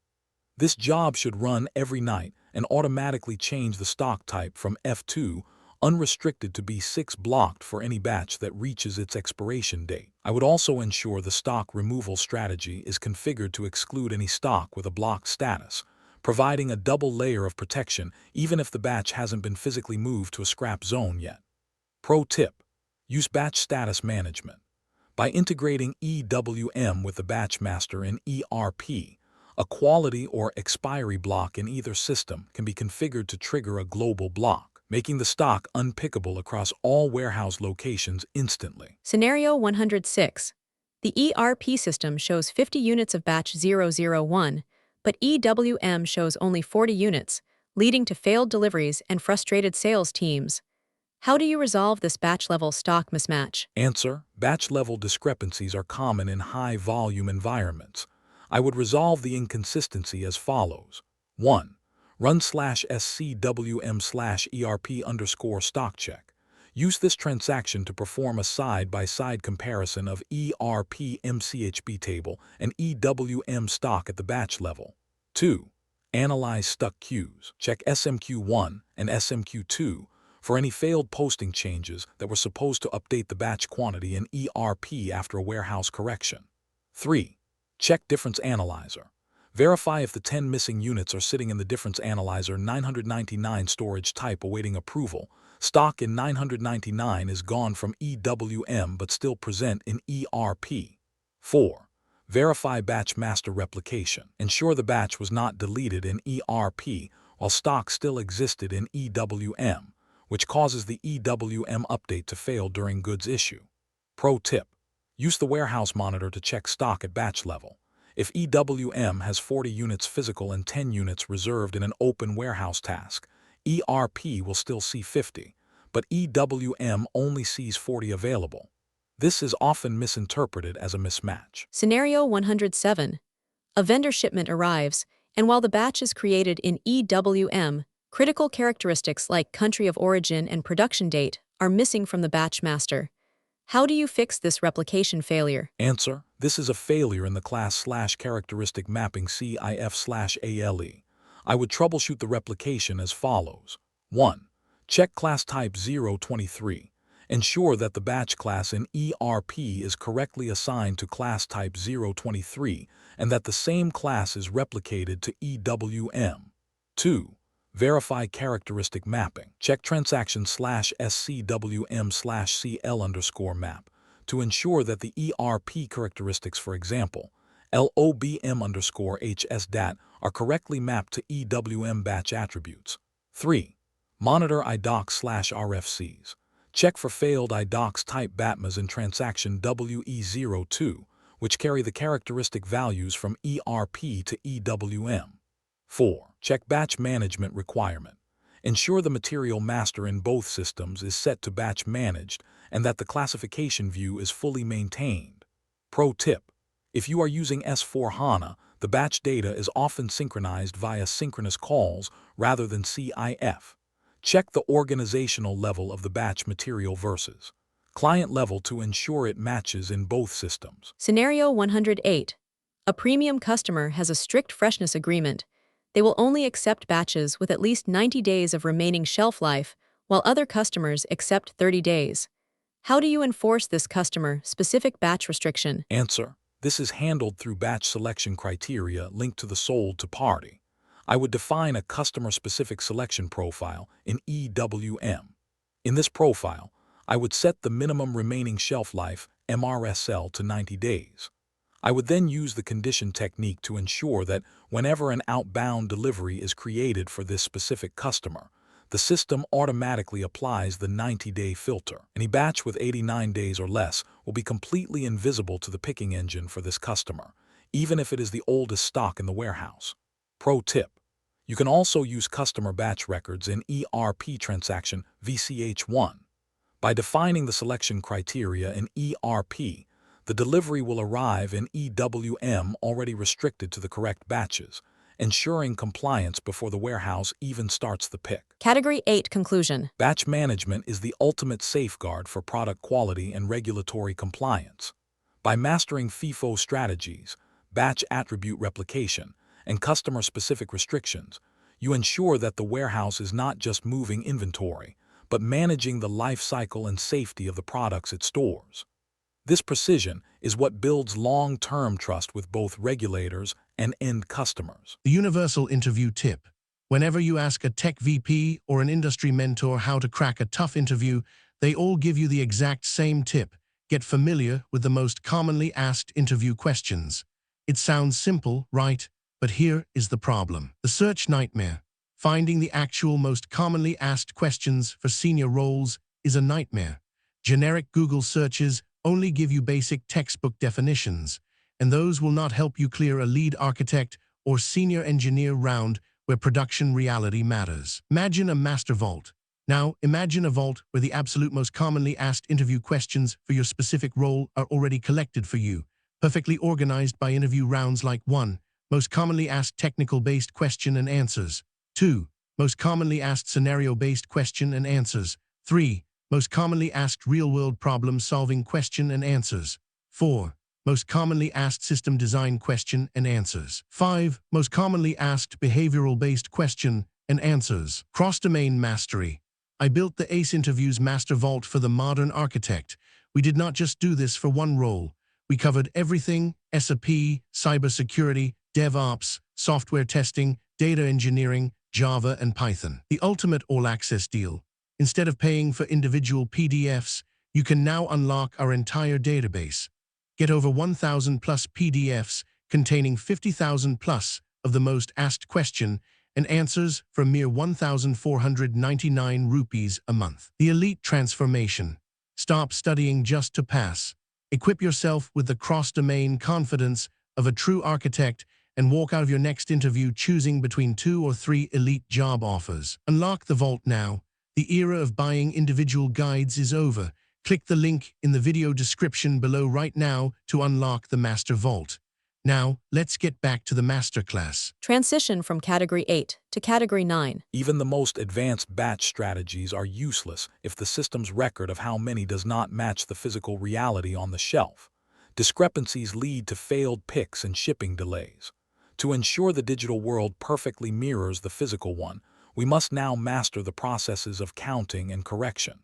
This job should run every night and automatically change the stock type from F2 unrestricted to B6 blocked for any batch that reaches its expiration date. I would also ensure the stock removal strategy is configured to exclude any stock with a blocked status, providing a double layer of protection even if the batch hasn't been physically moved to a scrap zone yet. Pro tip: use batch status management. By integrating EWM with the batch master in ERP, a quality or expiry block in either system can be configured to trigger a global block, making the stock unpickable across all warehouse locations instantly. Scenario 106. The ERP system shows 50 units of batch 001, but EWM shows only 40 units, leading to failed deliveries and frustrated sales teams. How do you resolve this batch-level stock mismatch? Answer: batch-level discrepancies are common in high-volume environments. I would resolve the inconsistency as follows. 1. Run /SCWM/ERP_stock check. Use this transaction to perform a side-by-side comparison of ERP MCHB table and EWM stock at the batch level. 2. Analyze stuck queues. Check SMQ1 and SMQ2 for any failed posting changes that were supposed to update the batch quantity in ERP after a warehouse correction. 3. Check Difference Analyzer. Verify if the 10 missing units are sitting in the Difference Analyzer 999 storage type awaiting approval. Stock in 999 is gone from EWM but still present in ERP. 4. Verify Batch Master Replication. Ensure the batch was not deleted in ERP while stock still existed in EWM, which causes the EWM update to fail during goods issue. Pro tip: use the warehouse monitor to check stock at batch level. If EWM has 40 units physical and 10 units reserved in an open warehouse task, ERP will still see 50, but EWM only sees 40 available. This is often misinterpreted as a mismatch. Scenario 107. A vendor shipment arrives, and while the batch is created in EWM, critical characteristics like country of origin and production date are missing from the batch master. How do you fix this replication failure? Answer: this is a failure in the class/characteristic mapping CIF/ALE. I would troubleshoot the replication as follows. 1. Check class type 023. Ensure that the batch class in ERP is correctly assigned to class type 023 and that the same class is replicated to EWM. 2. Verify characteristic mapping. Check transaction/SCWM/CL_map to ensure that the ERP characteristics, for example, LOBM_HSDAT, are correctly mapped to EWM batch attributes. 3. Monitor IDOCS/RFCs. Check for failed IDOCS type BATMAs in transaction WE02, which carry the characteristic values from ERP to EWM. 4. Check batch management requirement. Ensure the material master in both systems is set to batch managed and that the classification view is fully maintained. Pro tip: if you are using S/4HANA, the batch data is often synchronized via synchronous calls rather than CIF. Check the organizational level of the batch material versus client level to ensure it matches in both systems. Scenario 108. A premium customer has a strict freshness agreement. They will only accept batches with at least 90 days of remaining shelf life, while other customers accept 30 days. How do you enforce this customer-specific batch restriction? Answer: this is handled through batch selection criteria linked to the sold to party. I would define a customer-specific selection profile in EWM. In this profile, I would set the minimum remaining shelf life, MRSL, to 90 days. I would then use the condition technique to ensure that whenever an outbound delivery is created for this specific customer, the system automatically applies the 90-day filter. Any batch with 89 days or less will be completely invisible to the picking engine for this customer, even if it is the oldest stock in the warehouse. Pro tip: you can also use customer batch records in ERP transaction VCH1. By defining the selection criteria in ERP, the delivery will arrive in EWM already restricted to the correct batches, ensuring compliance before the warehouse even starts the pick. Category 8 Conclusion. Batch management is the ultimate safeguard for product quality and regulatory compliance. By mastering FIFO strategies, batch attribute replication, and customer-specific restrictions, you ensure that the warehouse is not just moving inventory, but managing the life cycle and safety of the products it stores. This precision is what builds long-term trust with both regulators and end customers. The universal interview tip. Whenever you ask a tech VP or an industry mentor how to crack a tough interview, they all give you the exact same tip. Get familiar with the most commonly asked interview questions. It sounds simple, right? But here is the problem. The search nightmare. Finding the actual most commonly asked questions for senior roles is a nightmare. Generic Google searches only give you basic textbook definitions, and those will not help you clear a lead architect or senior engineer round where production reality matters. Imagine a master vault. Now, imagine a vault where the absolute most commonly asked interview questions for your specific role are already collected for you, perfectly organized by interview rounds like 1. Most commonly asked technical-based question and answers. 2. Most commonly asked scenario-based question and answers. 3. Most commonly asked real-world problem-solving question and answers. 4. Most commonly asked system design question and answers. 5. Most commonly asked behavioral-based question and answers. Cross-domain mastery. I built the ACE Interviews Master Vault for the modern architect. We did not just do this for one role. We covered everything: SAP, cybersecurity, DevOps, software testing, data engineering, Java, and Python. The ultimate all-access deal. Instead of paying for individual PDFs, you can now unlock our entire database. Get over 1,000 plus PDFs containing 50,000 plus of the most asked question and answers for a mere 1,499 rupees a month. The elite transformation. Stop studying just to pass. Equip yourself with the cross-domain confidence of a true architect and walk out of your next interview choosing between 2 or 3 elite job offers. Unlock the vault now. The era of buying individual guides is over. Click the link in the video description below right now to unlock the Master Vault. Now, let's get back to the masterclass. Transition from Category 8 to Category 9. Even the most advanced batch strategies are useless if the system's record of how many does not match the physical reality on the shelf. Discrepancies lead to failed picks and shipping delays. To ensure the digital world perfectly mirrors the physical one, we must now master the processes of counting and correction.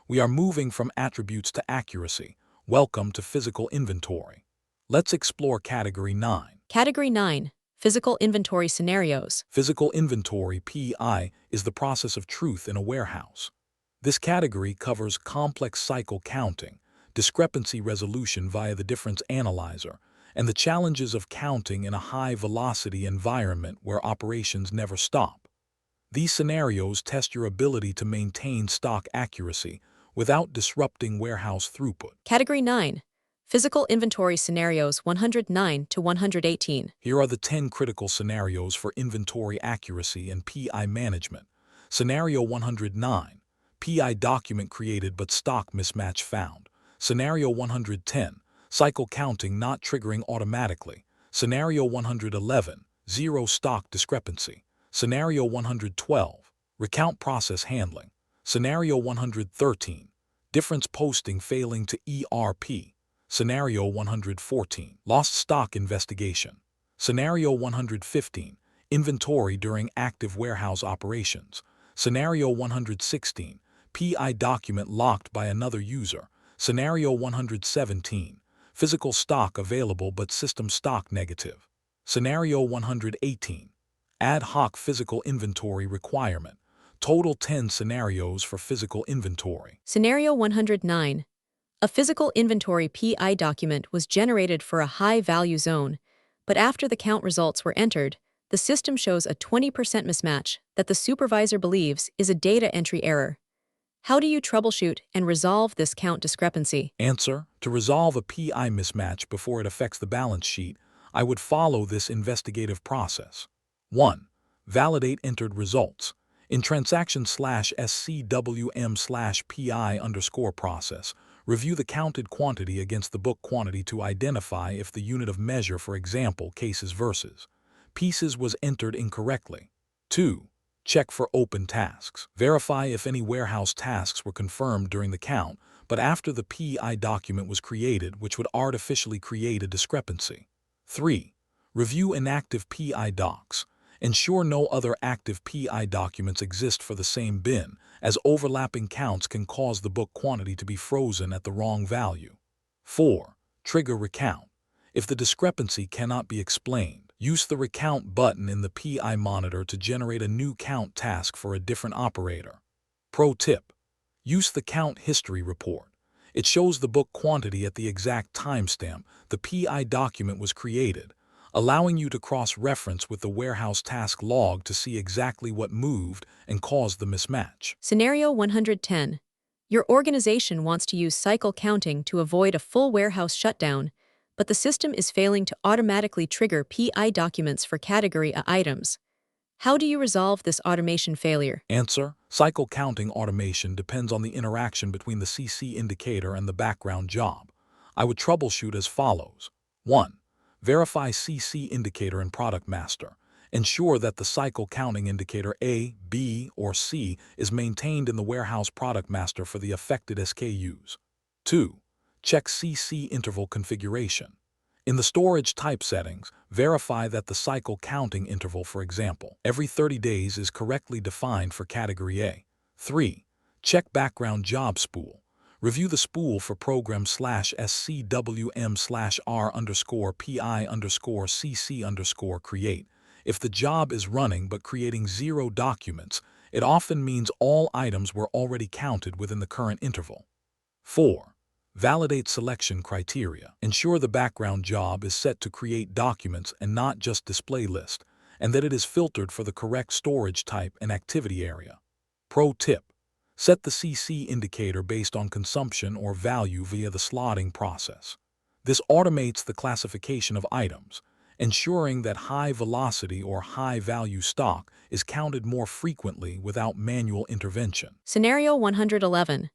We are moving from attributes to accuracy. Welcome to physical inventory. Let's explore Category 9. Category 9. Physical Inventory Scenarios. Physical inventory, PI, is the process of truth in a warehouse. This category covers complex cycle counting, discrepancy resolution via the difference analyzer, and the challenges of counting in a high-velocity environment where operations never stop. These scenarios test your ability to maintain stock accuracy without disrupting warehouse throughput. Category 9. Physical Inventory Scenarios 109 to 118. Here are the 10 critical scenarios for inventory accuracy and PI management. Scenario 109. PI document created but stock mismatch found. Scenario 110. Cycle counting not triggering automatically. Scenario 111. Zero stock discrepancy. Scenario 112. Recount process handling. Scenario 113. Difference posting failing to ERP. Scenario 114. Lost stock investigation. Scenario 115. Inventory during active warehouse operations. Scenario 116. PI document locked by another user. Scenario 117. Physical stock available but system stock negative. Scenario 118. Ad hoc physical inventory requirement. Total 10 scenarios for physical inventory. Scenario 109. A physical inventory PI document was generated for a high-value zone, but after the count results were entered, the system shows a 20% mismatch that the supervisor believes is a data entry error. How do you troubleshoot and resolve this count discrepancy? Answer: to resolve a PI mismatch before it affects the balance sheet, I would follow this investigative process. 1. Validate entered results. In transaction/SCWM/PI_process, review the counted quantity against the book quantity to identify if the unit of measure, for example, cases versus pieces, was entered incorrectly. 2. Check for open tasks. Verify if any warehouse tasks were confirmed during the count, but after the PI document was created, which would artificially create a discrepancy. 3. Review inactive PI docs. Ensure no other active PI documents exist for the same bin, as overlapping counts can cause the book quantity to be frozen at the wrong value. 4. Trigger recount. If the discrepancy cannot be explained, use the Recount button in the PI monitor to generate a new count task for a different operator. Pro tip: use the count history report. It shows the book quantity at the exact timestamp the PI document was created, allowing you to cross-reference with the warehouse task log to see exactly what moved and caused the mismatch. Scenario 110. Your organization wants to use cycle counting to avoid a full warehouse shutdown, but the system is failing to automatically trigger PI documents for category A items. How do you resolve this automation failure? Answer: cycle counting automation depends on the interaction between the CC indicator and the background job. I would troubleshoot as follows. 1. Verify CC indicator in Product Master. Ensure that the cycle counting indicator A, B, or C is maintained in the Warehouse Product Master for the affected SKUs. 2. Check CC interval configuration. In the storage type settings, verify that the cycle counting interval, for example, every 30 days is correctly defined for Category A. 3. Check background job spool. Review the spool for program/SCWM/R_PI_CC_create. If the job is running but creating 0 documents, it often means all items were already counted within the current interval. 4. Validate selection criteria. Ensure the background job is set to create documents and not just display list, and that it is filtered for the correct storage type and activity area. Pro tip: Set the CC indicator based on consumption or value via the slotting process. This automates the classification of items, ensuring that high-velocity or high-value stock is counted more frequently without manual intervention. Scenario 111.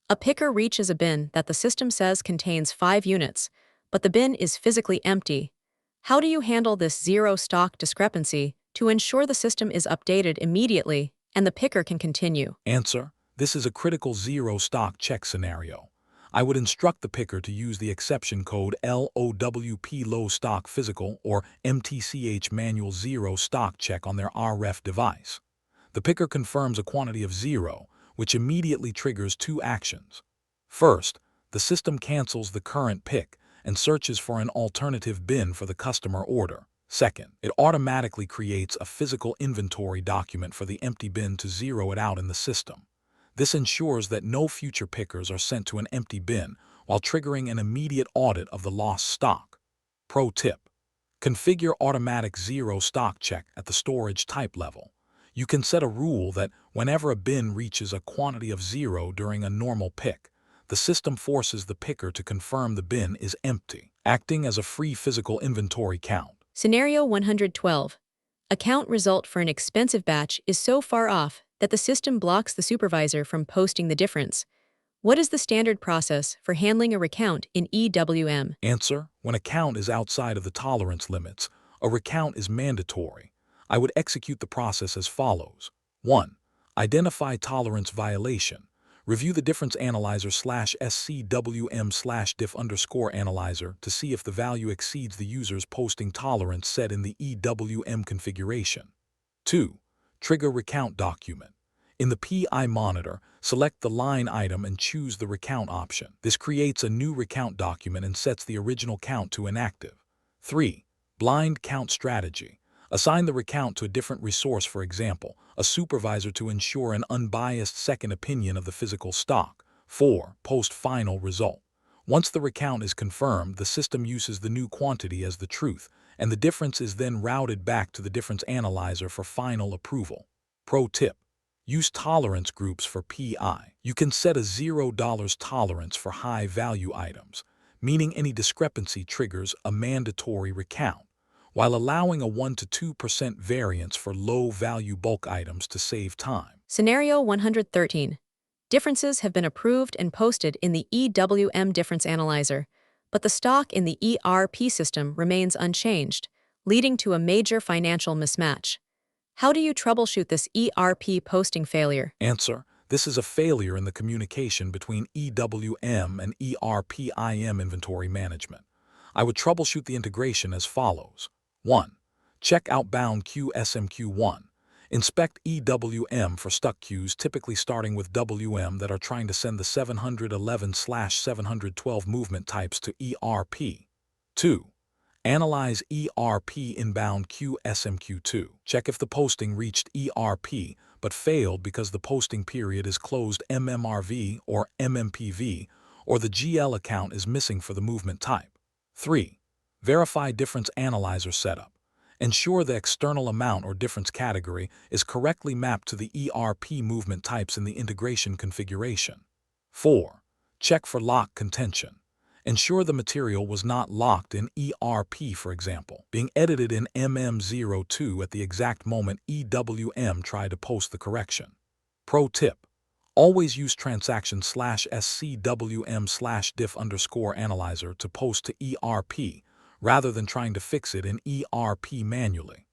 A picker reaches a bin that the system says contains 5 units, but the bin is physically empty. How do you handle this zero stock discrepancy to ensure the system is updated immediately and the picker can continue? Answer: this is a critical zero stock check scenario. I would instruct the picker to use the exception code LOWP low stock physical or MTCH manual zero stock check on their RF device. The picker confirms a quantity of 0, which immediately triggers 2 actions. First, the system cancels the current pick and searches for an alternative bin for the customer order. Second, it automatically creates a physical inventory document for the empty bin to zero it out in the system. This ensures that no future pickers are sent to an empty bin while triggering an immediate audit of the lost stock. Pro tip: configure automatic zero stock check at the storage type level. You can set a rule that whenever a bin reaches a quantity of 0 during a normal pick, the system forces the picker to confirm the bin is empty, acting as a free physical inventory count. Scenario 112. A count result for an expensive batch is so far off that the system blocks the supervisor from posting the difference. What is the standard process for handling a recount in EWM? Answer: when a count is outside of the tolerance limits, a recount is mandatory. I would execute the process as follows. 1. Identify tolerance violation. Review the difference analyzer /SCWM/diff_analyzer to see if the value exceeds the user's posting tolerance set in the EWM configuration. 2. Trigger recount document. In the PI monitor, select the line item and choose the recount option. This creates a new recount document and sets the original count to inactive. 3. Blind count strategy. Assign the recount to a different resource, for example, a supervisor, to ensure an unbiased second opinion of the physical stock. 4. Post final result. Once the recount is confirmed, the system uses the new quantity as the truth, and the difference is then routed back to the difference analyzer for final approval. Pro tip: use tolerance groups for PI. You can set a $0 tolerance for high-value items, meaning any discrepancy triggers a mandatory recount, while allowing a 1 to 2% variance for low-value bulk items to save time. Scenario 113. Differences have been approved and posted in the EWM difference analyzer, but the stock in the ERP system remains unchanged, leading to a major financial mismatch. How do you troubleshoot this ERP posting failure? Answer: this is a failure in the communication between EWM and ERP/IM inventory management. I would troubleshoot the integration as follows. 1. Check Outbound queue SMQ1. Inspect EWM for stuck queues, typically starting with WM, that are trying to send the 711/712 movement types to ERP. 2. Analyze ERP inbound queue SMQ2. Check if the posting reached ERP but failed because the posting period is closed MMRV or MMPV, or the GL account is missing for the movement type. 3. Verify difference analyzer setup. Ensure the external amount or difference category is correctly mapped to the ERP movement types in the integration configuration. 4. Check for lock contention. Ensure the material was not locked in ERP, for example, being edited in MM02 at the exact moment EWM tried to post the correction. Pro tip: always use transaction/SCWM/diff_analyzer to post to ERP, rather than trying to fix it in ERP manually.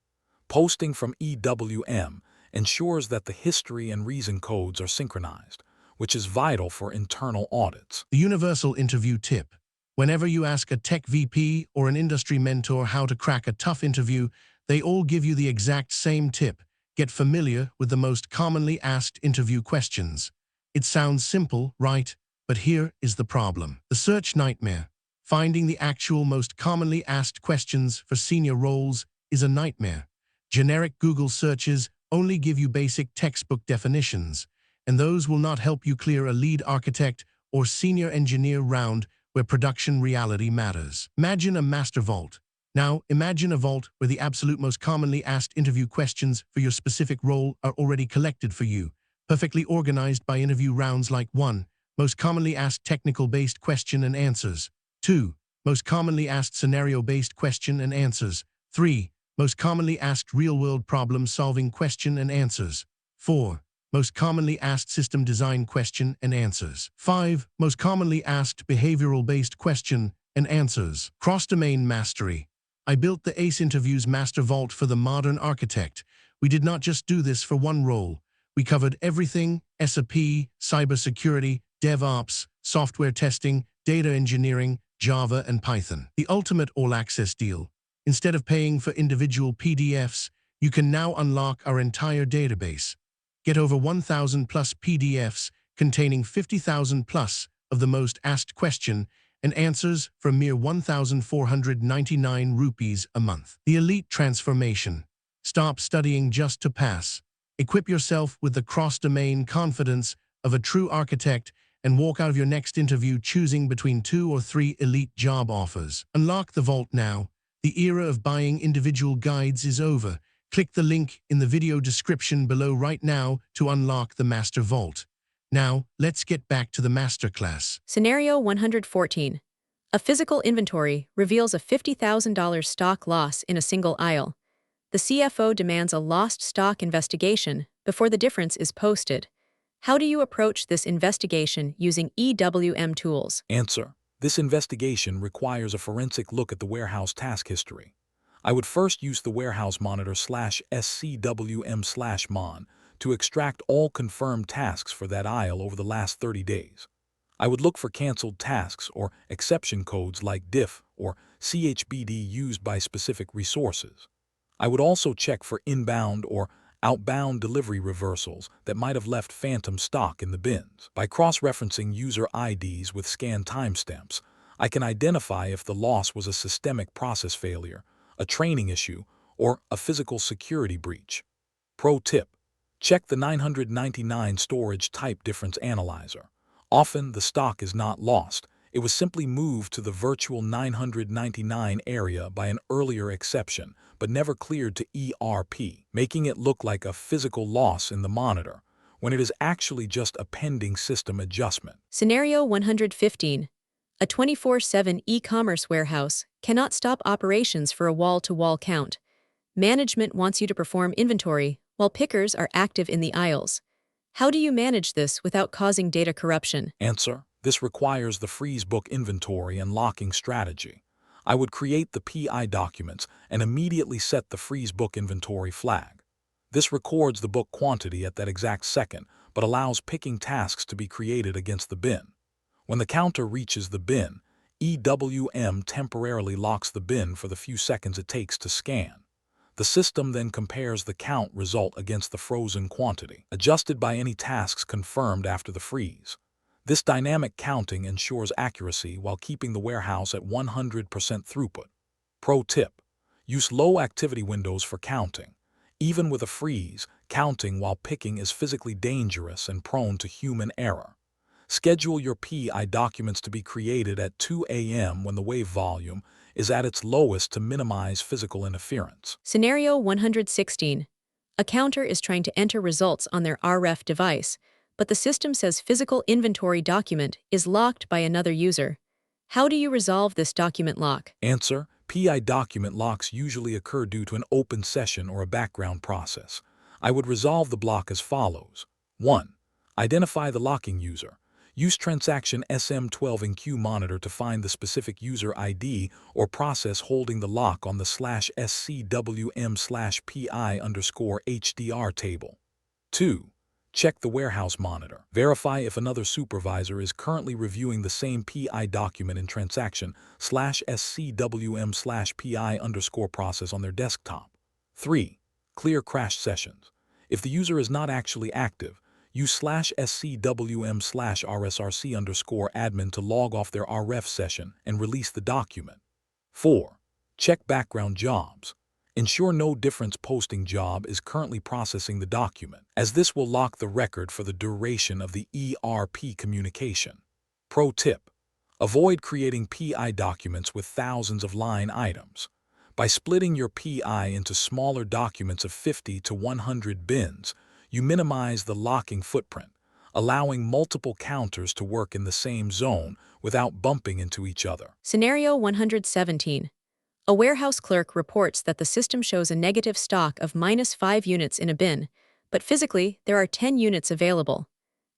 Posting from EWM ensures that the history and reason codes are synchronized, which is vital for internal audits. The universal interview tip. Whenever you ask a tech VP or an industry mentor how to crack a tough interview, they all give you the exact same tip. Get familiar with the most commonly asked interview questions. It sounds simple, right? But here is the problem. The search nightmare. Finding the actual most commonly asked questions for senior roles is a nightmare. Generic Google searches only give you basic textbook definitions, and those will not help you clear a lead architect or senior engineer round where production reality matters. Imagine a master vault. Now, imagine a vault where the absolute most commonly asked interview questions for your specific role are already collected for you, perfectly organized by interview rounds like 1. Most commonly asked technical-based question and answers. 2. Most commonly asked scenario-based question and answers. 3. Most commonly asked real-world problem-solving question and answers. 4. Most commonly asked system design question and answers. 5. Most commonly asked behavioral-based question and answers. Cross-domain mastery. I built the ACE Interviews Master Vault for the modern architect. We did not just do this for one role. We covered everything: SAP, cybersecurity, DevOps, software testing, data engineering, Java, and Python. The ultimate all-access deal. Instead of paying for individual PDFs, you can now unlock our entire database. Get over 1,000 plus PDFs containing 50,000 plus of the most asked question and answers for a mere 1,499 rupees a month. The elite transformation. Stop studying just to pass. Equip yourself with the cross-domain confidence of a true architect and walk out of your next interview choosing between 2 or 3 elite job offers. Unlock the vault now. The era of buying individual guides is over. Click the link in the video description below right now to unlock the Master Vault. Now, let's get back to the masterclass. Scenario 114. A physical inventory reveals a $50,000 stock loss in a single aisle. The CFO demands a lost stock investigation before the difference is posted. How do you approach this investigation using EWM tools? Answer: this investigation requires a forensic look at the warehouse task history. I would first use the warehouse monitor /SCWM/mon to extract all confirmed tasks for that aisle over the last 30 days. I would look for canceled tasks or exception codes like diff or CHBD used by specific resources. I would also check for inbound or outbound delivery reversals that might have left phantom stock in the bins. By cross-referencing user IDs with scan timestamps, I can identify if the loss was a systemic process failure, a training issue, or a physical security breach. Pro tip: check the 999 storage type difference analyzer. Often the stock is not lost. It was simply moved to the virtual 999 area by an earlier exception, but never cleared to ERP, making it look like a physical loss in the monitor, when it is actually just a pending system adjustment. Scenario 115. A 24/7 e-commerce warehouse cannot stop operations for a wall-to-wall count. Management wants you to perform inventory while pickers are active in the aisles. How do you manage this without causing data corruption? Answer: this requires the freeze book inventory and locking strategy. I would create the PI documents and immediately set the freeze book inventory flag. This records the book quantity at that exact second, but allows picking tasks to be created against the bin. When the counter reaches the bin, EWM temporarily locks the bin for the few seconds it takes to scan. The system then compares the count result against the frozen quantity, adjusted by any tasks confirmed after the freeze. This dynamic counting ensures accuracy while keeping the warehouse at 100% throughput. Pro tip: use low activity windows for counting. Even with a freeze, counting while picking is physically dangerous and prone to human error. Schedule your PI documents to be created at 2 a.m. when the wave volume is at its lowest to minimize physical interference. Scenario 116. A counter is trying to enter results on their RF device, but the system says physical inventory document is locked by another user. How do you resolve this document lock? Answer: PI document locks usually occur due to an open session or a background process. I would resolve the block as follows. 1. Identify the locking user. Use transaction SM12 in Q monitor to find the specific user ID or process holding the lock on the /SCWM/PI_HDR table. 2. Check the warehouse monitor. Verify if another supervisor is currently reviewing the same PI document in transaction /SCWM/PI_process on their desktop. 3. Clear crashed sessions. If the user is not actually active, use /SCWM/RSRC_admin to log off their RF session and release the document. 4. Check background jobs. Ensure no difference posting job is currently processing the document, as this will lock the record for the duration of the ERP communication. Pro tip: avoid creating PI documents with thousands of line items. By splitting your PI into smaller documents of 50 to 100 bins, You minimize the locking footprint, allowing multiple counters to work in the same zone without bumping into each other. Scenario 117. A warehouse clerk reports that the system shows a negative stock of -5 units in a bin, but physically there are 10 units available.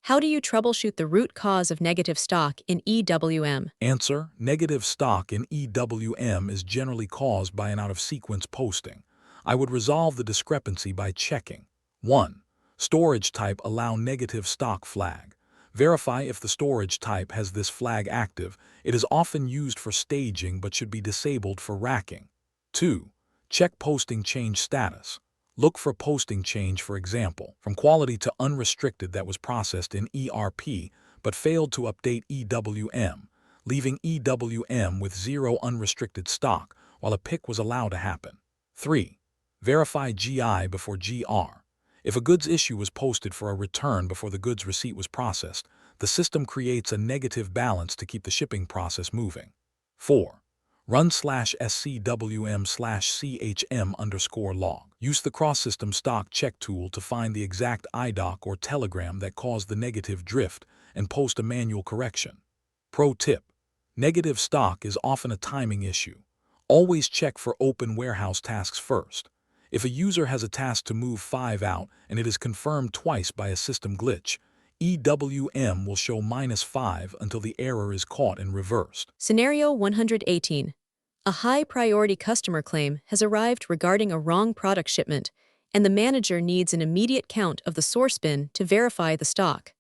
How do you troubleshoot the root cause of negative stock in EWM? Answer: negative stock in EWM is generally caused by an out-of-sequence posting. I would resolve the discrepancy by checking 1. Storage type allow negative stock flag. Verify if the storage type has this flag active. It is often used for staging but should be disabled for racking. 2. Check posting change status. Look for posting change, for example, from quality to unrestricted that was processed in ERP but failed to update EWM, leaving EWM with 0 unrestricted stock while a pick was allowed to happen. 3. Verify GI before GR. If a goods issue was posted for a return before the goods receipt was processed, the system creates a negative balance to keep the shipping process moving. 4. Run /scwm/chm_log. Use the cross-system stock check tool to find the exact IDOC or telegram that caused the negative drift and post a manual correction. Pro tip: negative stock is often a timing issue. Always check for open warehouse tasks first. If a user has a task to move 5 out and it is confirmed twice by a system glitch, EWM will show -5 until the error is caught and reversed. Scenario 118. A high-priority customer claim has arrived regarding a wrong product shipment, and the manager needs an immediate count of the source bin to verify the stock.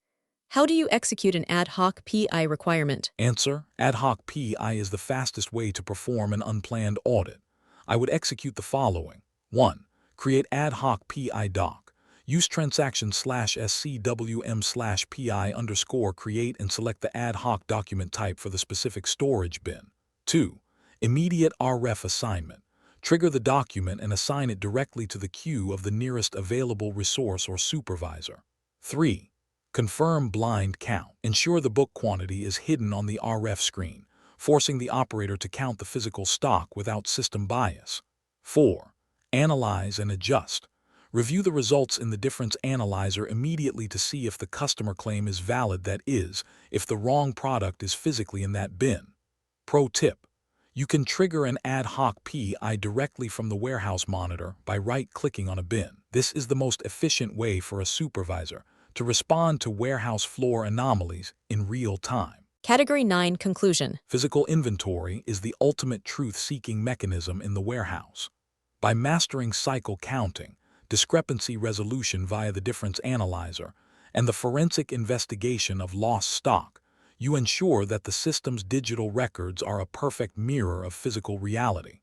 How do you execute an ad hoc PI requirement? Answer: ad hoc PI is the fastest way to perform an unplanned audit. I would execute the following. 1. Create ad hoc PI doc. Use transaction/SCWM/PI_create and select the ad hoc document type for the specific storage bin. 2. Immediate RF assignment. Trigger the document and assign it directly to the queue of the nearest available resource or supervisor. 3. Confirm blind count. Ensure the book quantity is hidden on the RF screen, forcing the operator to count the physical stock without system bias. 4. Analyze and adjust. Review the results in the difference analyzer immediately to see if the customer claim is valid, that is, if the wrong product is physically in that bin. Pro tip: you can trigger an ad hoc PI directly from the warehouse monitor by right-clicking on a bin. This is the most efficient way for a supervisor to respond to warehouse floor anomalies in real time. Category 9 Conclusion. Physical inventory is the ultimate truth-seeking mechanism in the warehouse. By mastering cycle counting, discrepancy resolution via the difference analyzer, and the forensic investigation of lost stock, you ensure that the system's digital records are a perfect mirror of physical reality.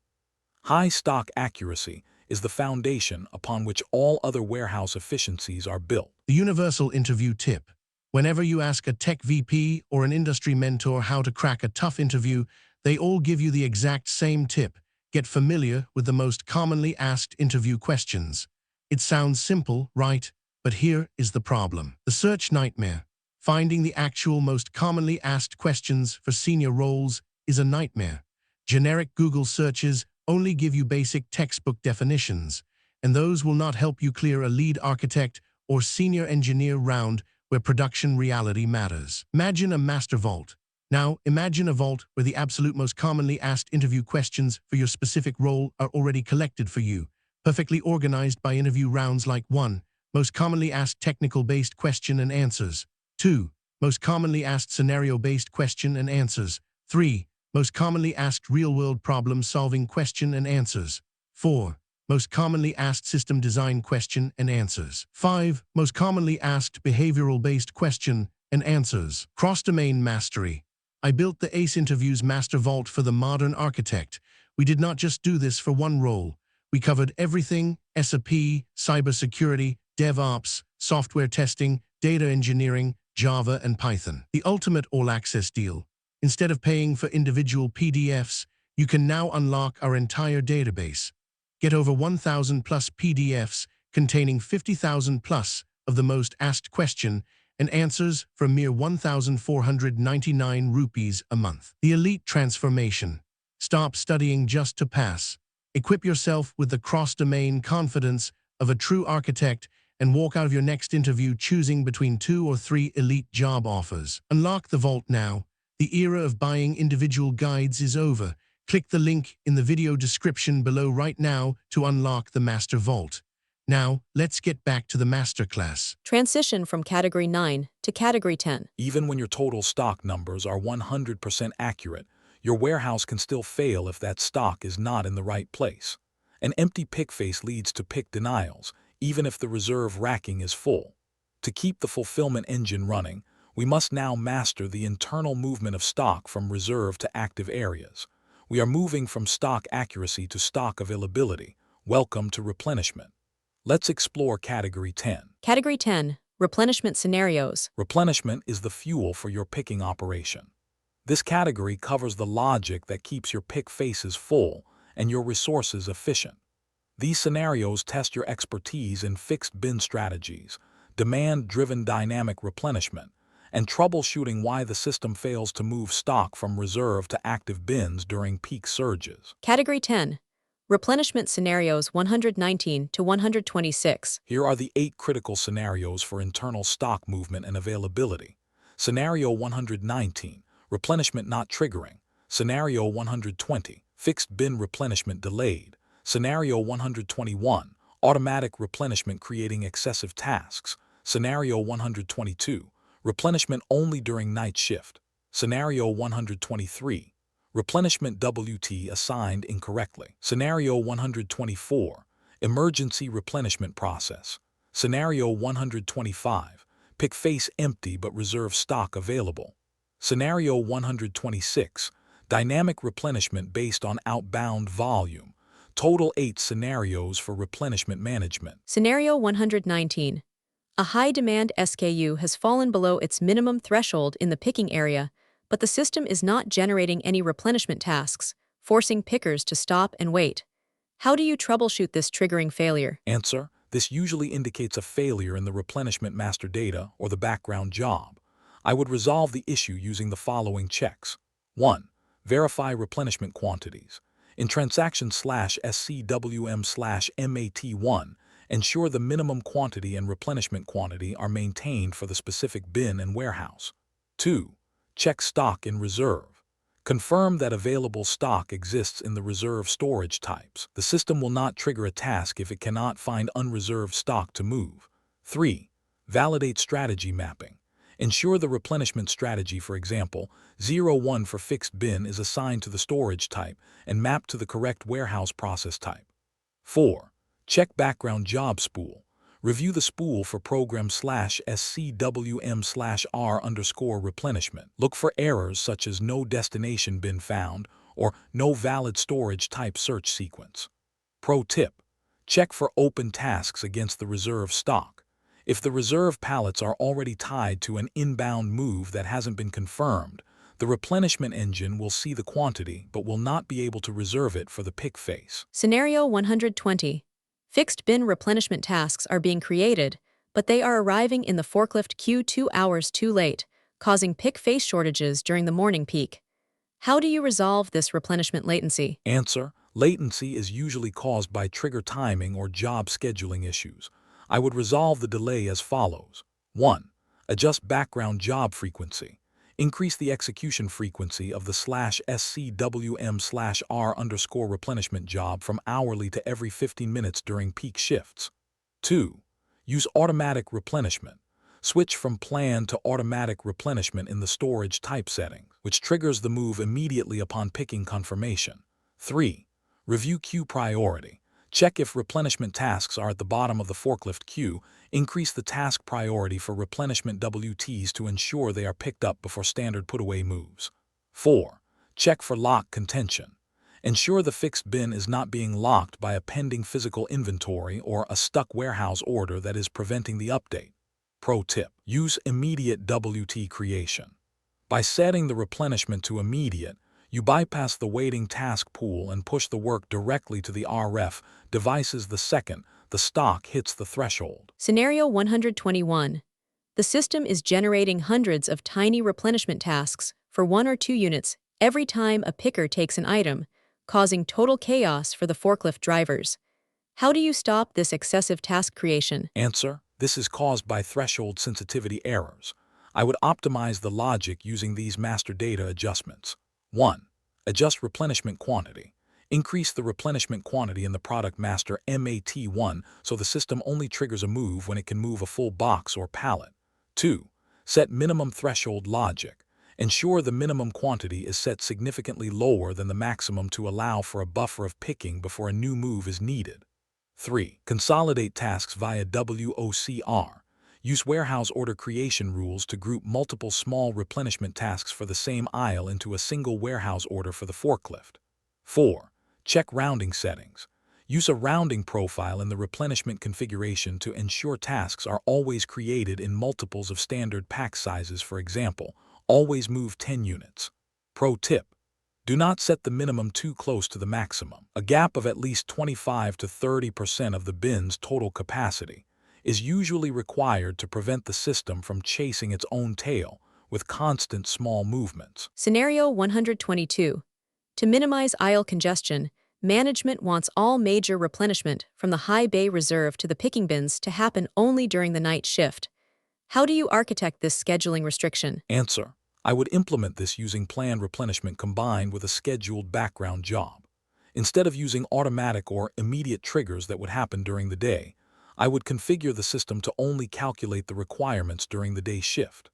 High stock accuracy is the foundation upon which all other warehouse efficiencies are built. The universal interview tip. Whenever you ask a tech VP or an industry mentor how to crack a tough interview, they all give you the exact same tip. Get familiar with the most commonly asked interview questions. It sounds simple, right? But here is the problem. The search nightmare. Finding the actual most commonly asked questions for senior roles is a nightmare. Generic Google searches only give you basic textbook definitions, and those will not help you clear a lead architect or senior engineer round where production reality matters. Imagine a master vault. Now, imagine a vault where the absolute most commonly asked interview questions for your specific role are already collected for you, perfectly organized by interview rounds like 1. Most commonly asked technical-based question and answers. 2. Most commonly asked scenario-based question and answers. 3. Most commonly asked real-world problem-solving question and answers. 4. Most commonly asked system design question and answers. 5. Most commonly asked behavioral-based question and answers. Cross-domain mastery. I built the ACE Interviews Master Vault for the modern architect. We did not just do this for one role. We covered everything: SAP, cybersecurity, DevOps, software testing, data engineering, Java, and Python. The ultimate all-access deal. Instead of paying for individual PDFs, you can now unlock our entire database. Get over 1,000 plus PDFs containing 50,000 plus of the most asked question and answers for mere 1,499 rupees a month. The elite transformation. Stop studying just to pass. Equip yourself with the cross-domain confidence of a true architect and walk out of your next interview choosing between 2 or 3 elite job offers. Unlock the vault now. The era of buying individual guides is over. Click the link in the video description below right now to unlock the Master Vault. Now, let's get back to the masterclass. Transition from Category 9 to Category 10. Even when your total stock numbers are 100% accurate, your warehouse can still fail if that stock is not in the right place. An empty pick face leads to pick denials, even if the reserve racking is full. To keep the fulfillment engine running, we must now master the internal movement of stock from reserve to active areas. We are moving from stock accuracy to stock availability. Welcome to replenishment. Let's explore Category 10. Category 10. Replenishment Scenarios. Replenishment is the fuel for your picking operation. This category covers the logic that keeps your pick faces full and your resources efficient. These scenarios test your expertise in fixed bin strategies, demand-driven dynamic replenishment, and troubleshooting why the system fails to move stock from reserve to active bins during peak surges. Category 10. Replenishment Scenarios 119 to 126. Here are the 8 critical scenarios for internal stock movement and availability. Scenario 119, replenishment not triggering. Scenario 120, fixed bin replenishment delayed. Scenario 121, automatic replenishment creating excessive tasks. Scenario 122, replenishment only during night shift. Scenario 123, replenishment WT assigned incorrectly. Scenario 124, emergency replenishment process. Scenario 125, pick face empty but reserve stock available. Scenario 126, dynamic replenishment based on outbound volume. Total 8 scenarios for replenishment management. Scenario 119. A high-demand SKU has fallen below its minimum threshold in the picking area, but the system is not generating any replenishment tasks, forcing pickers to stop and wait. How do you troubleshoot this triggering failure? Answer: this usually indicates a failure in the replenishment master data or the background job. I would resolve the issue using the following checks. 1. Verify replenishment quantities. In transaction/SCWM/MAT1, ensure the minimum quantity and replenishment quantity are maintained for the specific bin and warehouse. 2. Check stock in reserve. Confirm that available stock exists in the reserve storage types. The system will not trigger a task if it cannot find unreserved stock to move. 3. Validate strategy mapping. Ensure the replenishment strategy, for example, 01 for fixed bin is assigned to the storage type and mapped to the correct warehouse process type. 4. Check background job spool. Review the spool for program/SCWM/R_replenishment. Look for errors such as no destination bin found or no valid storage type search sequence. Pro tip: check for open tasks against the reserve stock. If the reserve pallets are already tied to an inbound move that hasn't been confirmed, the replenishment engine will see the quantity but will not be able to reserve it for the pick face. Scenario 120. Fixed bin replenishment tasks are being created, but they are arriving in the forklift queue 2 hours too late, causing pick face shortages during the morning peak. How do you resolve this replenishment latency? Answer: latency is usually caused by trigger timing or job scheduling issues. I would resolve the delay as follows. 1. Adjust background job frequency. Increase the execution frequency of the /SCWM/R_replenishment job from hourly to every 15 minutes during peak shifts. 2. Use automatic replenishment. Switch from planned to automatic replenishment in the storage type setting, which triggers the move immediately upon picking confirmation. 3. Review queue priority. Check if replenishment tasks are at the bottom of the forklift queue. Increase the task priority for replenishment WTs to ensure they are picked up before standard put-away moves. 4. Check for lock contention. Ensure the fixed bin is not being locked by a pending physical inventory or a stuck warehouse order that is preventing the update. Pro tip: use immediate WT creation. By setting the replenishment to immediate, you bypass the waiting task pool and push the work directly to the RF devices the second the stock hits the threshold. Scenario 121. The system is generating hundreds of tiny replenishment tasks for 1 or 2 units every time a picker takes an item, causing total chaos for the forklift drivers. How do you stop this excessive task creation? Answer: This is caused by threshold sensitivity errors. I would optimize the logic using these master data adjustments. 1. Adjust replenishment quantity. Increase the replenishment quantity in the product master MAT1 so the system only triggers a move when it can move a full box or pallet. 2. Set minimum threshold logic. Ensure the minimum quantity is set significantly lower than the maximum to allow for a buffer of picking before a new move is needed. 3. Consolidate tasks via WOCR. Use warehouse order creation rules to group multiple small replenishment tasks for the same aisle into a single warehouse order for the forklift. 4. Check rounding settings. Use a rounding profile in the replenishment configuration to ensure tasks are always created in multiples of standard pack sizes. For example, always move 10 units. Pro tip: do not set the minimum too close to the maximum. A gap of at least 25 to 30% of the bin's total capacity is usually required to prevent the system from chasing its own tail with constant small movements. Scenario 122. To minimize aisle congestion, management wants all major replenishment from the high bay reserve to the picking bins to happen only during the night shift. How do you architect this scheduling restriction? Answer: I would implement this using planned replenishment combined with a scheduled background job. Instead of using automatic or immediate triggers that would happen during the day, I would configure the system to only calculate the requirements during the day shift.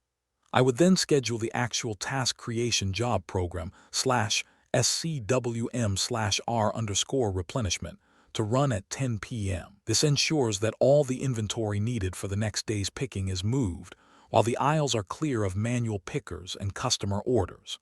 I would then schedule the actual task creation job program /SCWM/R_replenishment to run at 10 p.m. This ensures that all the inventory needed for the next day's picking is moved, while the aisles are clear of manual pickers and customer orders.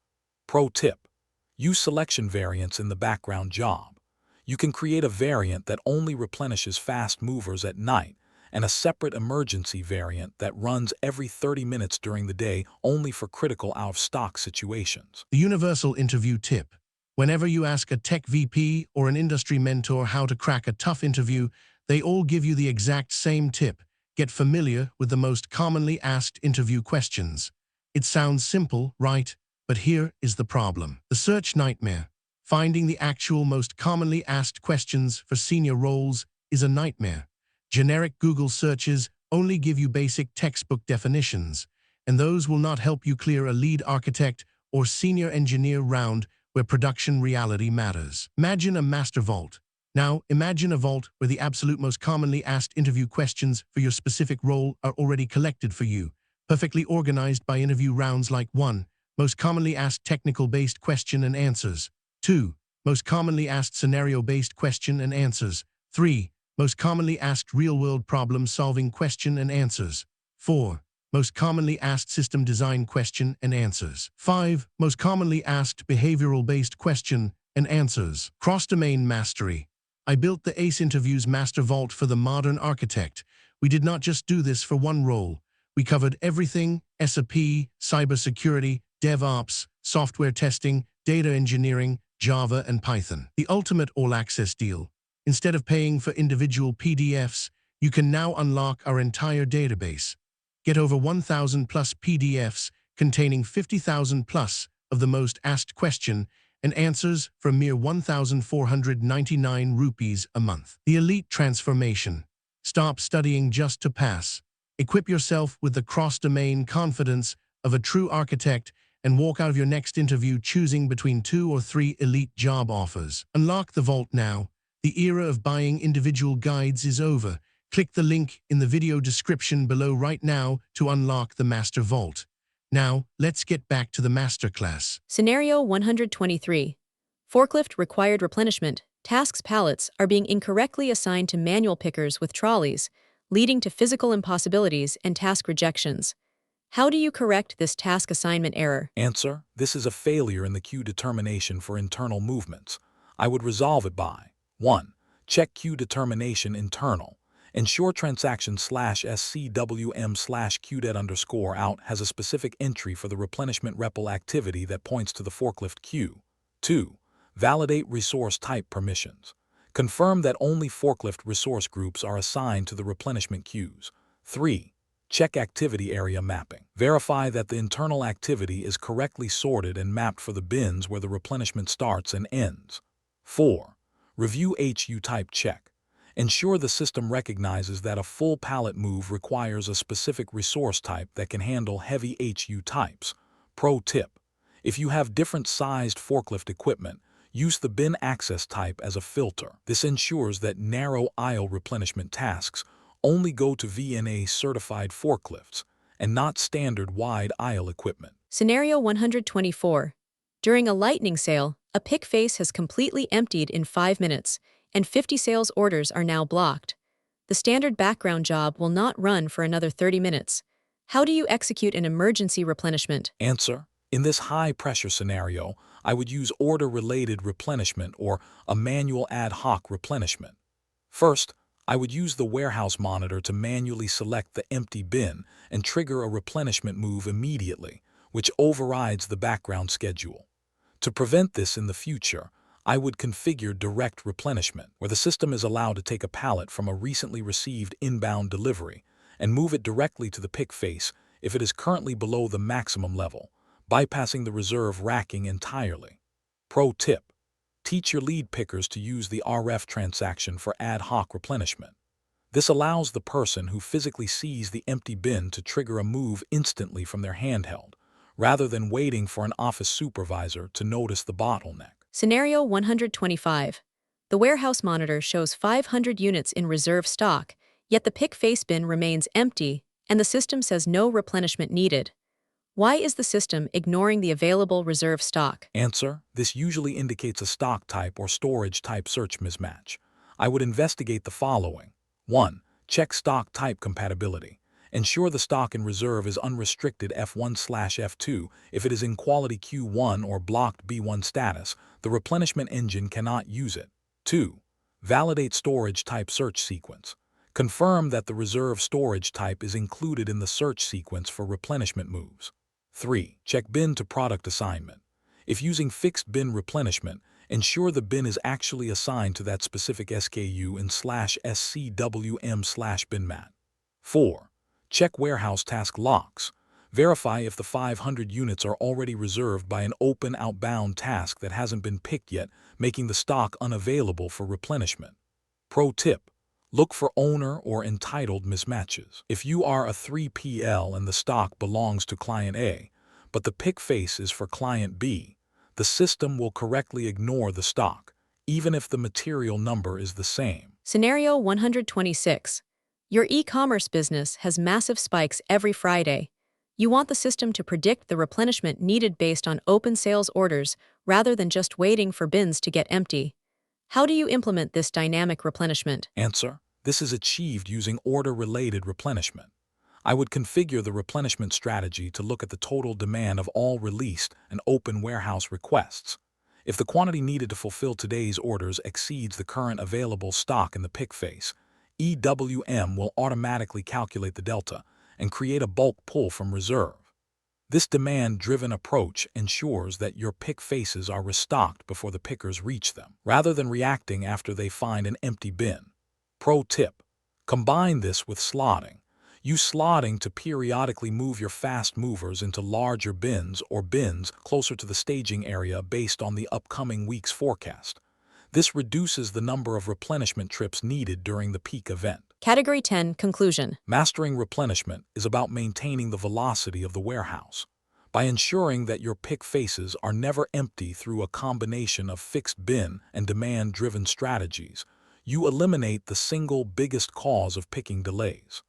Pro tip: use selection variants in the background job. You can create a variant that only replenishes fast movers at night and a separate emergency variant that runs every 30 minutes during the day only for critical out-of-stock situations. The universal interview tip. Whenever you ask a tech VP or an industry mentor how to crack a tough interview, they all give you the exact same tip. Get familiar with the most commonly asked interview questions. It sounds simple, right? But here is the problem. The search nightmare. Finding the actual most commonly asked questions for senior roles is a nightmare. Generic Google searches only give you basic textbook definitions, and those will not help you clear a lead architect or senior engineer round where production reality matters. Imagine a master vault. Now, imagine a vault where the absolute most commonly asked interview questions for your specific role are already collected for you, perfectly organized by interview rounds like 1. Most commonly asked technical-based question and answers. 2. Most commonly asked scenario-based question and answers. 3. Most commonly asked real-world problem-solving question and answers. 4. Most commonly asked system design question and answers. 5. Most commonly asked behavioral-based question and answers. Cross-domain mastery. I built the ACE Interviews Master Vault for the modern architect. We did not just do this for one role. We covered everything: SAP, cybersecurity, DevOps, software testing, data engineering, Java, and Python. The ultimate all-access deal. Instead of paying for individual PDFs, you can now unlock our entire database. Get over 1,000 plus PDFs containing 50,000 plus of the most asked question and answers for a mere 1,499 rupees a month. The elite transformation. Stop studying just to pass. Equip yourself with the cross-domain confidence of a true architect and walk out of your next interview choosing between 2 or 3 elite job offers. Unlock the vault now. The era of buying individual guides is over. Click the link in the video description below right now to unlock the Master Vault. Now, let's get back to the masterclass. Scenario 123. Forklift required replenishment. Tasks pallets are being incorrectly assigned to manual pickers with trolleys, leading to physical impossibilities and task rejections. How do you correct this task assignment error? Answer: this is a failure in the queue determination for internal movements. I would resolve it by 1. Check queue determination internal. Ensure transaction /SCWM/QDET_out has a specific entry for the replenishment REPL activity that points to the forklift queue. 2. Validate resource type permissions. Confirm that only forklift resource groups are assigned to the replenishment queues. 3. Check activity area mapping. Verify that the internal activity is correctly sorted and mapped for the bins where the replenishment starts and ends. 4. Review HU type check. Ensure the system recognizes that a full pallet move requires a specific resource type that can handle heavy HU types. Pro tip: if you have different sized forklift equipment, use the bin access type as a filter. This ensures that narrow aisle replenishment tasks only go to VNA certified forklifts and not standard wide aisle equipment. Scenario 124. During a lightning sale, a pick face has completely emptied in 5 minutes, and 50 sales orders are now blocked. The standard background job will not run for another 30 minutes. How do you execute an emergency replenishment? Answer: in this high-pressure scenario, I would use order-related replenishment or a manual ad hoc replenishment. First, I would use the warehouse monitor to manually select the empty bin and trigger a replenishment move immediately, which overrides the background schedule. To prevent this in the future, I would configure direct replenishment, where the system is allowed to take a pallet from a recently received inbound delivery and move it directly to the pick face if it is currently below the maximum level, bypassing the reserve racking entirely. Pro tip: teach your lead pickers to use the RF transaction for ad hoc replenishment. This allows the person who physically sees the empty bin to trigger a move instantly from their handheld, rather than waiting for an office supervisor to notice the bottleneck. Scenario 125. The warehouse monitor shows 500 units in reserve stock, yet the pick face bin remains empty, and the system says no replenishment needed. Why is the system ignoring the available reserve stock? Answer: this usually indicates a stock type or storage type search mismatch. I would investigate the following. 1. Check stock type compatibility. Ensure the stock in reserve is unrestricted F1/F2. If it is in quality Q1 or blocked B1 status, the replenishment engine cannot use it. 2. Validate storage type search sequence. Confirm that the reserve storage type is included in the search sequence for replenishment moves. 3. Check bin to product assignment. If using fixed bin replenishment, ensure the bin is actually assigned to that specific SKU in /SCWM/binmat. 4. Check warehouse task locks. Verify if the 500 units are already reserved by an open outbound task that hasn't been picked yet, making the stock unavailable for replenishment. Pro tip: look for owner or entitled mismatches. If you are a 3PL and the stock belongs to client A, but the pick face is for client B, the system will correctly ignore the stock, even if the material number is the same. Scenario 126. Your e-commerce business has massive spikes every Friday. You want the system to predict the replenishment needed based on open sales orders rather than just waiting for bins to get empty. How do you implement this dynamic replenishment? Answer: this is achieved using order-related replenishment. I would configure the replenishment strategy to look at the total demand of all released and open warehouse requests. If the quantity needed to fulfill today's orders exceeds the current available stock in the pick face, EWM will automatically calculate the delta and create a bulk pull from reserve. This demand-driven approach ensures that your pick faces are restocked before the pickers reach them, rather than reacting after they find an empty bin. Pro tip: combine this with slotting. Use slotting to periodically move your fast movers into larger bins or bins closer to the staging area based on the upcoming week's forecast. This reduces the number of replenishment trips needed during the peak event. Category 10. Conclusion. Mastering replenishment is about maintaining the velocity of the warehouse. By ensuring that your pick faces are never empty through a combination of fixed bin and demand-driven strategies, you eliminate the single biggest cause of picking delays.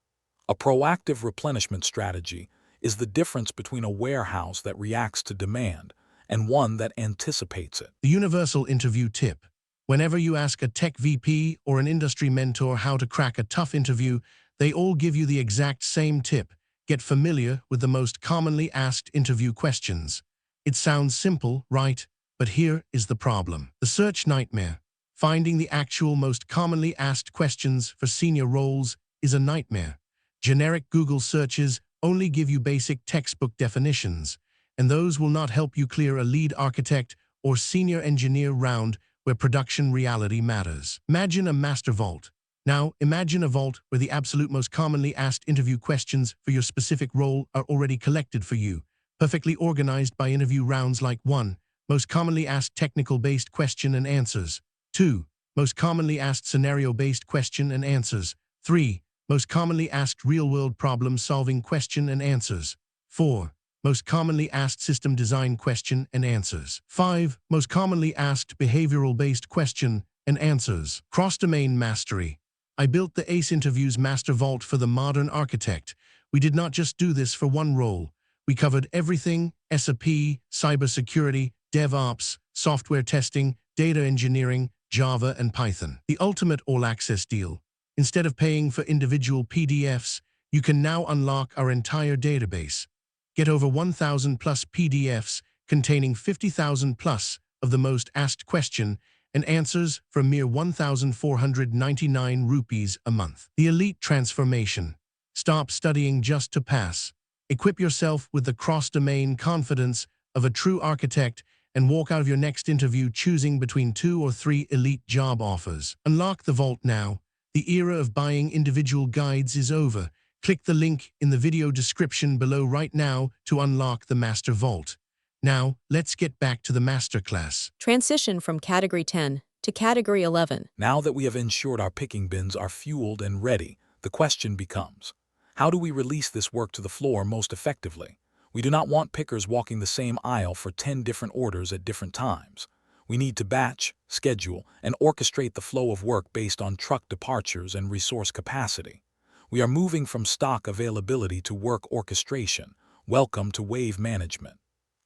A proactive replenishment strategy is the difference between a warehouse that reacts to demand and one that anticipates it. The universal interview tip. Whenever you ask a tech VP or an industry mentor how to crack a tough interview, they all give you the exact same tip. Get familiar with the most commonly asked interview questions. It sounds simple, right? But here is the problem. The search nightmare. Finding the actual most commonly asked questions for senior roles is a nightmare. Generic Google searches only give you basic textbook definitions, and those will not help you clear a lead architect or senior engineer round where production reality matters. Imagine a master vault. Now, imagine a vault where the absolute most commonly asked interview questions for your specific role are already collected for you, perfectly organized by interview rounds like 1. Most commonly asked technical-based question and answers. 2. most commonly asked scenario-based question and answers. 3. Most commonly asked real-world problem-solving question and answers. 4. Most commonly asked system design question and answers. 5. Most commonly asked behavioral-based question and answers. Cross-domain mastery. I built the ACE Interviews Master Vault for the modern architect. We did not just do this for one role. We covered everything: SAP, cybersecurity, DevOps, software testing, data engineering, Java, and Python. The ultimate all-access deal. Instead of paying for individual PDFs, you can now unlock our entire database. Get over 1,000 plus PDFs containing 50,000 plus of the most asked question and answers for mere 1,499 rupees a month. The elite transformation. Stop studying just to pass. Equip yourself with the cross-domain confidence of a true architect and walk out of your next interview choosing between 2 or 3 elite job offers. Unlock the vault now. The era of buying individual guides is over. Click the link in the video description below right now to unlock the Master Vault. Now, let's get back to the masterclass. Transition from Category 10 to Category 11. Now that we have ensured our picking bins are fueled and ready, the question becomes, how do we release this work to the floor most effectively? We do not want pickers walking the same aisle for 10 different orders at different times. We need to batch, schedule, and orchestrate the flow of work based on truck departures and resource capacity. We are moving from stock availability to work orchestration. Welcome to Wave Management.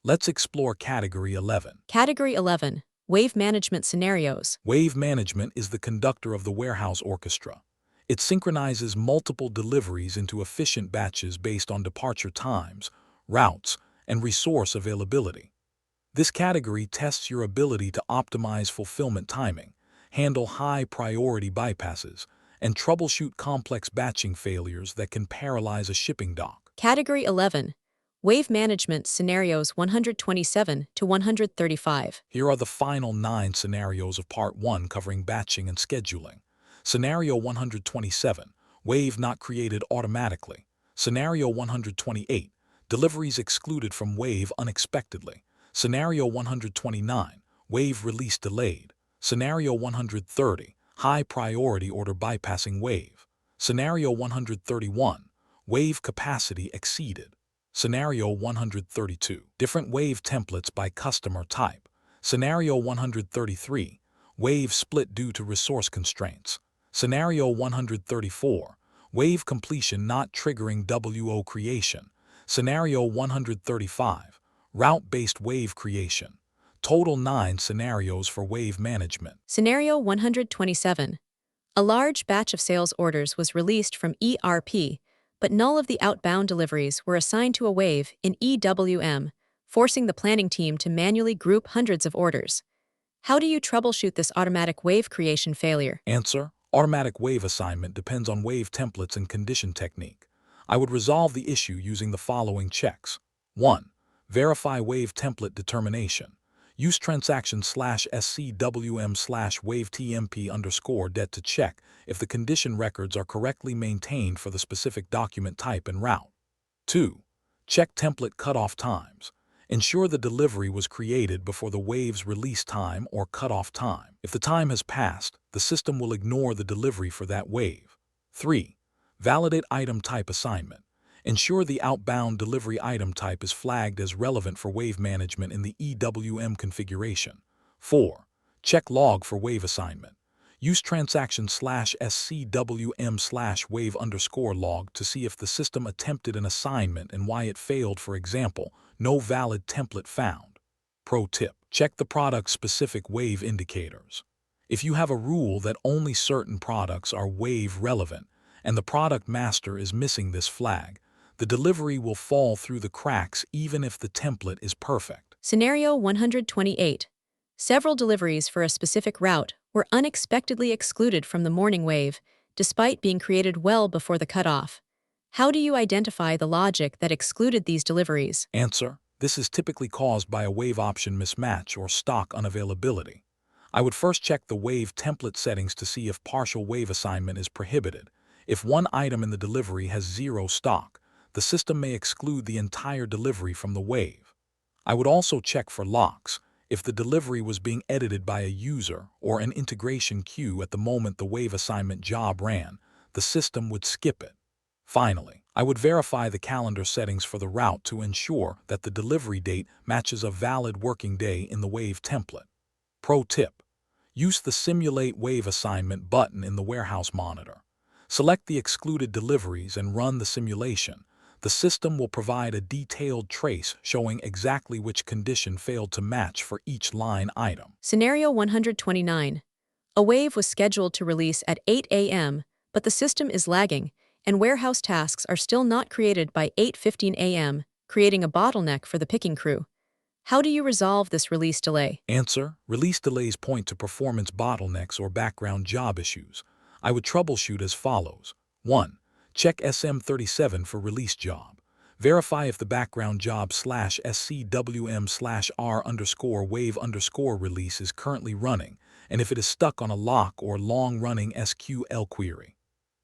Let's explore Category 11. Category 11. Wave Management Scenarios. Wave management is the conductor of the warehouse orchestra. It synchronizes multiple deliveries into efficient batches based on departure times, routes, and resource availability. This category tests your ability to optimize fulfillment timing, handle high-priority bypasses, and troubleshoot complex batching failures that can paralyze a shipping dock. Category 11. Wave Management Scenarios 127 to 135. Here are the final 9 scenarios of Part 1 covering batching and scheduling. Scenario 127, wave not created automatically. Scenario 128, deliveries excluded from wave unexpectedly. Scenario 129, wave release delayed. Scenario 130, high priority order bypassing wave. Scenario 131, wave capacity exceeded. Scenario 132, different wave templates by customer type. Scenario 133, wave split due to resource constraints. Scenario 134, wave completion not triggering WO creation. Scenario 135, route-based wave creation. Total 9 scenarios for wave management. Scenario 127. A large batch of sales orders was released from ERP, but none of the outbound deliveries were assigned to a wave in EWM, forcing the planning team to manually group hundreds of orders. How do you troubleshoot this automatic wave creation failure? Answer: automatic wave assignment depends on wave templates and condition technique. I would resolve the issue using the following checks. 1. Verify wave template determination. Use transaction/SCWM/wavetmp_det to check if the condition records are correctly maintained for the specific document type and route. 2. Check template cutoff times. Ensure the delivery was created before the wave's release time or cutoff time. If the time has passed, the system will ignore the delivery for that wave. 3. Validate item type assignment. Ensure the outbound delivery item type is flagged as relevant for wave management in the EWM configuration. 4. Check log for wave assignment. Use transaction/SCWM/wave_log to see if the system attempted an assignment and why it failed. For example, no valid template found. Pro tip: check the product-specific wave indicators. If you have a rule that only certain products are wave relevant and the product master is missing this flag, the delivery will fall through the cracks even if the template is perfect. Scenario 128. Several deliveries for a specific route were unexpectedly excluded from the morning wave, despite being created well before the cutoff. How do you identify the logic that excluded these deliveries? Answer: this is typically caused by a wave option mismatch or stock unavailability. I would first check the wave template settings to see if partial wave assignment is prohibited. If one item in the delivery has 0 stock, the system may exclude the entire delivery from the wave. I would also check for locks. If the delivery was being edited by a user or an integration queue at the moment the wave assignment job ran, the system would skip it. Finally, I would verify the calendar settings for the route to ensure that the delivery date matches a valid working day in the wave template. Pro tip: use the Simulate Wave Assignment button in the warehouse monitor. Select the excluded deliveries and run the simulation. The system will provide a detailed trace showing exactly which condition failed to match for each line item. Scenario 129. A wave was scheduled to release at 8 a.m., but the system is lagging, and warehouse tasks are still not created by 8:15 a.m., creating a bottleneck for the picking crew. How do you resolve this release delay? Answer: release delays point to performance bottlenecks or background job issues. I would troubleshoot as follows. 1. Check SM37 for release job. Verify if the background job /SCWM/R_wave_release is currently running, and if it is stuck on a lock or long-running SQL query.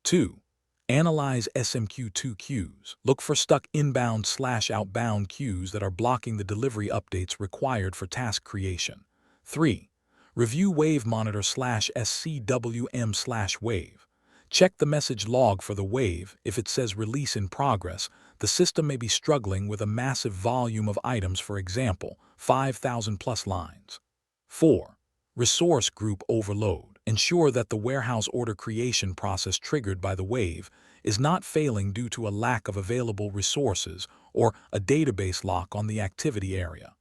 2. Analyze SMQ2 queues. Look for stuck inbound/outbound queues that are blocking the delivery updates required for task creation. 3. Review wave monitor /SCWM/wave. Check the message log for the wave. If it says release in progress, the system may be struggling with a massive volume of items, for example, 5,000 plus lines. 4. Resource group overload. Ensure that the warehouse order creation process triggered by the wave is not failing due to a lack of available resources or a database lock on the activity area.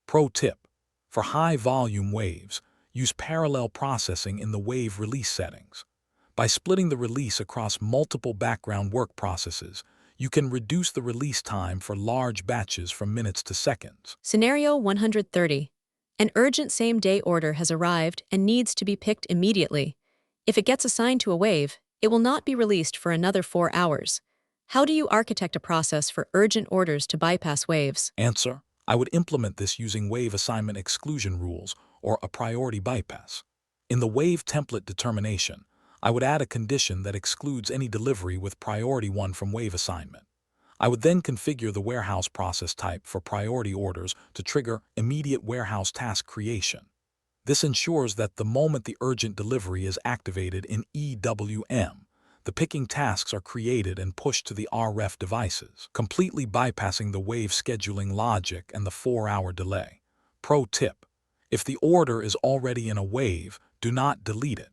Pro tip: for high-volume waves, use parallel processing in the wave release settings. By splitting the release across multiple background work processes, you can reduce the release time for large batches from minutes to seconds. Scenario 130. An urgent same-day order has arrived and needs to be picked immediately. If it gets assigned to a wave, it will not be released for another 4 hours. How do you architect a process for urgent orders to bypass waves? Answer: I would implement this using wave assignment exclusion rules or a priority bypass. In the wave template determination, I would add a condition that excludes any delivery with priority 1 from wave assignment. I would then configure the warehouse process type for priority orders to trigger immediate warehouse task creation. This ensures that the moment the urgent delivery is activated in EWM, the picking tasks are created and pushed to the RF devices, completely bypassing the wave scheduling logic and the 4-hour delay. Pro tip: if the order is already in a wave, do not delete it.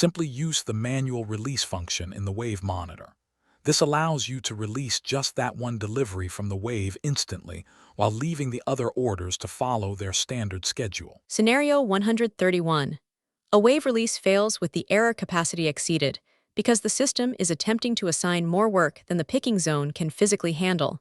Simply use the manual release function in the wave monitor. This allows you to release just that one delivery from the wave instantly while leaving the other orders to follow their standard schedule. Scenario 131. A wave release fails with the error capacity exceeded because the system is attempting to assign more work than the picking zone can physically handle.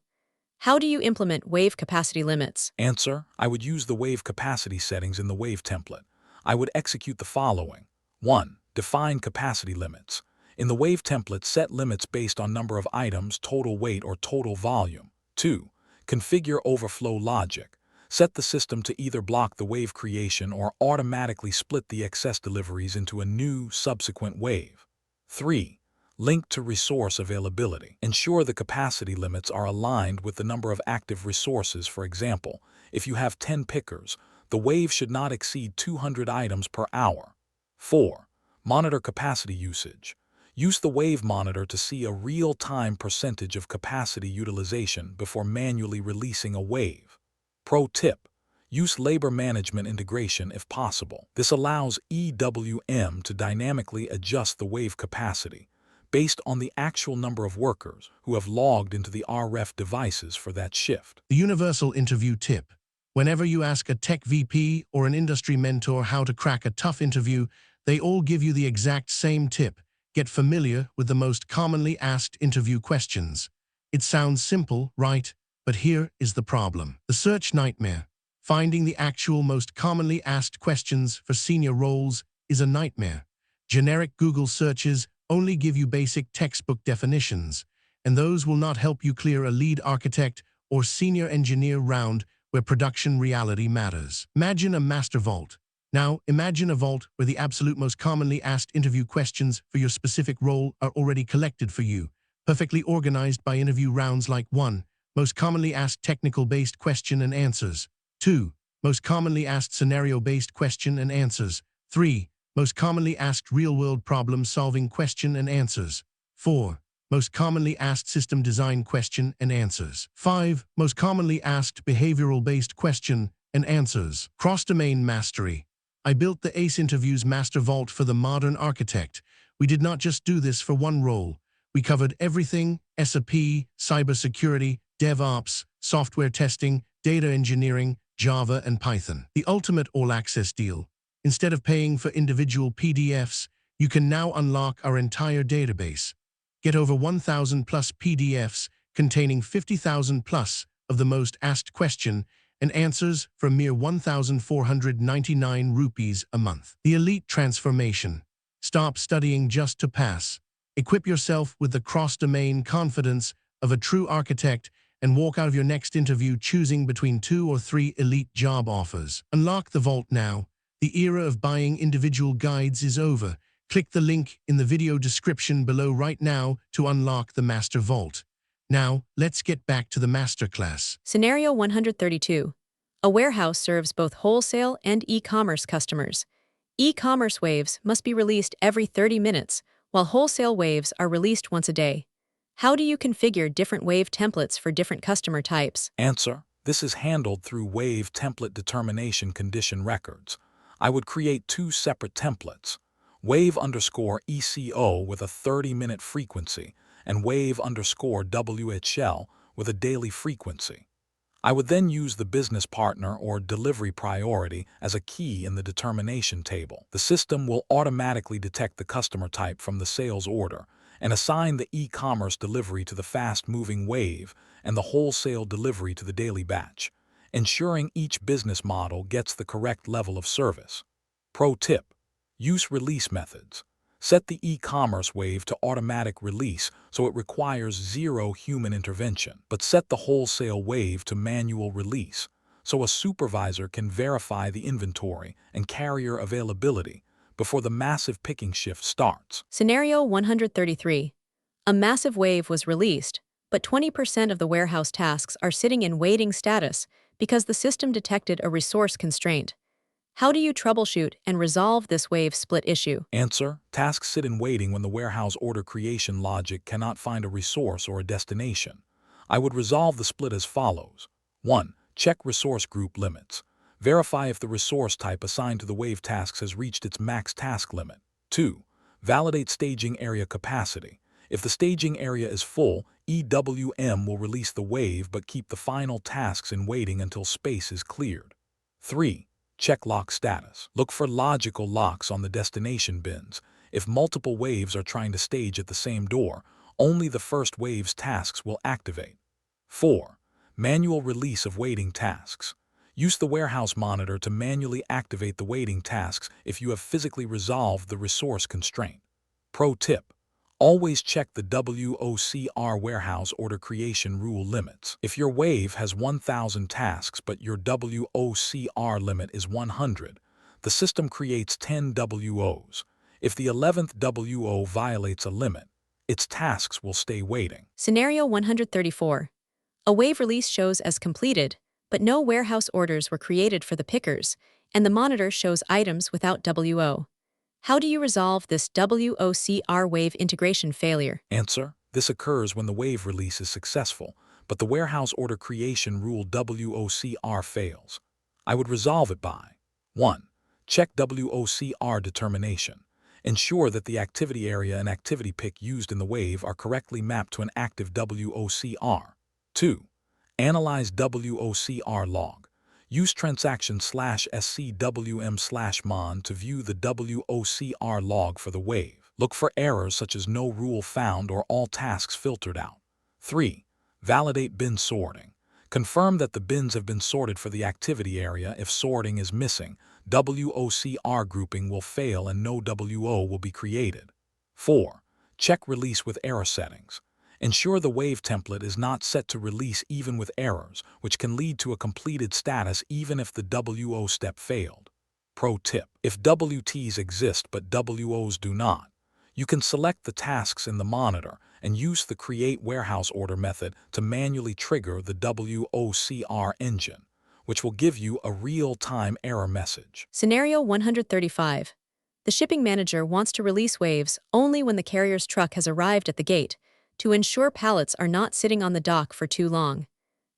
How do you implement wave capacity limits? Answer: I would use the wave capacity settings in the wave template. I would execute the following. 1. Define capacity limits. In the wave template, set limits based on number of items, total weight, or total volume. 2. Configure overflow logic. Set the system to either block the wave creation or automatically split the excess deliveries into a new, subsequent wave. 3. Link to resource availability. Ensure the capacity limits are aligned with the number of active resources. For example, if you have 10 pickers, the wave should not exceed 200 items per hour. 4. Monitor capacity usage. Use the wave monitor to see a real-time percentage of capacity utilization before manually releasing a wave. Pro tip: use labor management integration if possible. This allows EWM to dynamically adjust the wave capacity based on the actual number of workers who have logged into the RF devices for that shift. The universal interview tip. Whenever you ask a tech VP or an industry mentor how to crack a tough interview, they all give you the exact same tip. Get familiar with the most commonly asked interview questions. It sounds simple, right? But here is the problem. The search nightmare. Finding the actual most commonly asked questions for senior roles is a nightmare. Generic Google searches only give you basic textbook definitions, and those will not help you clear a lead architect or senior engineer round where production reality matters. Imagine a master vault. Now, imagine a vault where the absolute most commonly asked interview questions for your specific role are already collected for you, perfectly organized by interview rounds like 1. Most commonly asked technical-based question and answers. 2. Most commonly asked scenario-based question and answers. 3. Most commonly asked real-world problem-solving question and answers. 4. Most commonly asked system design question and answers. 5. Most commonly asked behavioral-based question and answers. Cross-domain mastery. I built the ACE Interviews Master Vault for the modern architect. We did not just do this for one role. We covered everything: SAP, cybersecurity, DevOps, software testing, data engineering, Java, and Python. The ultimate all-access deal. Instead of paying for individual PDFs, you can now unlock our entire database. Get over 1,000 plus PDFs containing 50,000 plus of the most asked question and answers for a mere 1,499 rupees a month. The elite transformation. Stop studying just to pass. Equip yourself with the cross-domain confidence of a true architect and walk out of your next interview choosing between 2 or 3 elite job offers. Unlock the vault now. The era of buying individual guides is over. Click the link in the video description below right now to unlock the Master Vault. Now, let's get back to the masterclass. Scenario 132. A warehouse serves both wholesale and e-commerce customers. E-commerce waves must be released every 30 minutes, while wholesale waves are released once a day. How do you configure different wave templates for different customer types? Answer: this is handled through wave template determination condition records. I would create 2 separate templates: wave_ECO with a 30-minute frequency and wave_WHL with a daily frequency. I would then use the business partner or delivery priority as a key in the determination table. The system will automatically detect the customer type from the sales order and assign the e-commerce delivery to the fast-moving wave and the wholesale delivery to the daily batch, ensuring each business model gets the correct level of service. Pro tip: use release methods. Set the e-commerce wave to automatic release so it requires 0 human intervention, but set the wholesale wave to manual release so a supervisor can verify the inventory and carrier availability before the massive picking shift starts. Scenario 133. A massive wave was released, but 20% of the warehouse tasks are sitting in waiting status because the system detected a resource constraint. How do you troubleshoot and resolve this wave split issue? Answer: tasks sit in waiting when the warehouse order creation logic cannot find a resource or a destination. I would resolve the split as follows. 1. Check resource group limits. Verify if the resource type assigned to the wave tasks has reached its max task limit. 2. Validate staging area capacity. If the staging area is full, EWM will release the wave but keep the final tasks in waiting until space is cleared. 3. Check lock status. Look for logical locks on the destination bins. If multiple waves are trying to stage at the same door, only the first wave's tasks will activate. 4. Manual release of waiting tasks. Use the warehouse monitor to manually activate the waiting tasks if you have physically resolved the resource constraint. Pro tip: always check the WOCR warehouse order creation rule limits. If your wave has 1,000 tasks but your WOCR limit is 100, the system creates 10 WOs. If the 11th WO violates a limit, its tasks will stay waiting. Scenario 134. A wave release shows as completed, but no warehouse orders were created for the pickers, and the monitor shows items without WO. How do you resolve this WOCR wave integration failure? Answer: this occurs when the wave release is successful, but the warehouse order creation rule WOCR fails. I would resolve it by 1. Check WOCR determination. Ensure that the activity area and activity pick used in the wave are correctly mapped to an active WOCR. 2. Analyze WOCR log. Use transaction/SCWM/mon to view the WOCR log for the wave. Look for errors such as no rule found or all tasks filtered out. 3. Validate bin sorting. Confirm that the bins have been sorted for the activity area. If sorting is missing, WOCR grouping will fail and no WO will be created. 4. Check release with error settings. Ensure the wave template is not set to release even with errors, which can lead to a completed status even if the WO step failed. Pro tip: if WTs exist but WOs do not, you can select the tasks in the monitor and use the Create Warehouse Order method to manually trigger the WOCR engine. which will give you a real-time error message. Scenario 135. The shipping manager wants to release waves only when the carrier's truck has arrived at the gate to ensure pallets are not sitting on the dock for too long.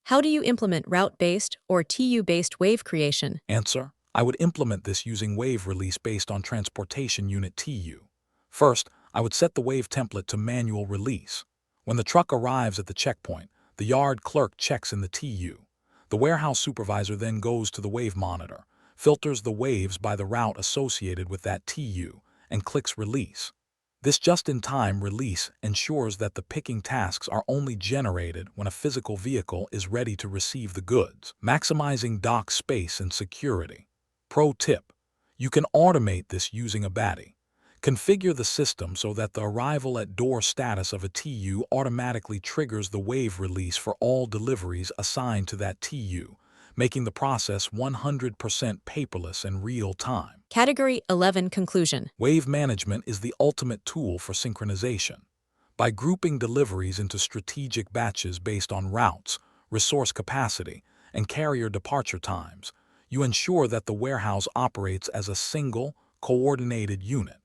How do you implement route-based or TU-based wave creation? Answer: I would implement this using wave release based on transportation unit TU. First, I would set the wave template to manual release. When the truck arrives at the checkpoint, the yard clerk checks in the TU. The warehouse supervisor then goes to the wave monitor, filters the waves by the route associated with that TU, and clicks release. This just-in-time release ensures that the picking tasks are only generated when a physical vehicle is ready to receive the goods, maximizing dock space and security. Pro tip: you can automate this using a baddie. Configure the system so that the arrival at door status of a TU automatically triggers the wave release for all deliveries assigned to that TU, making the process 100% paperless and real-time. Category 11 Conclusion. Wave management is the ultimate tool for synchronization. By grouping deliveries into strategic batches based on routes, resource capacity, and carrier departure times, you ensure that the warehouse operates as a single, coordinated unit.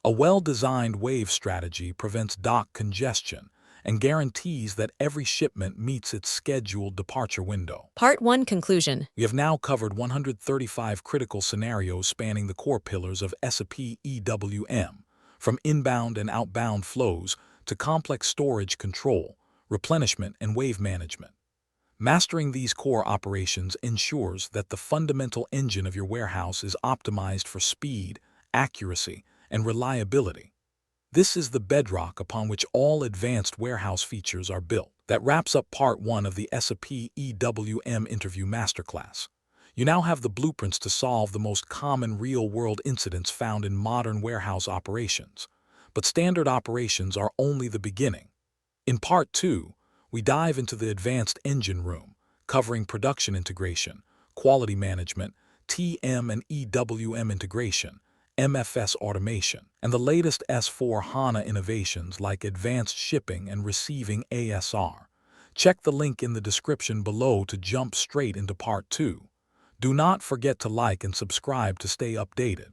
A well-designed wave strategy prevents dock congestion and guarantees that every shipment meets its scheduled departure window. Part 1 Conclusion. We have now covered 135 critical scenarios spanning the core pillars of SAP EWM, from inbound and outbound flows to complex storage control, replenishment, and wave management. Mastering these core operations ensures that the fundamental engine of your warehouse is optimized for speed, accuracy, and reliability. This is the bedrock upon which all advanced warehouse features are built. That wraps up Part 1 of the SAP EWM Interview Masterclass. You now have the blueprints to solve the most common real-world incidents found in modern warehouse operations. But standard operations are only the beginning. In Part 2, we dive into the advanced engine room, covering production integration, quality management, TM and EWM integration, MFS automation, and the latest S/4HANA innovations like advanced shipping and receiving ASR. Check the link in the description below to jump straight into Part 2. Do not forget to like and subscribe to stay updated.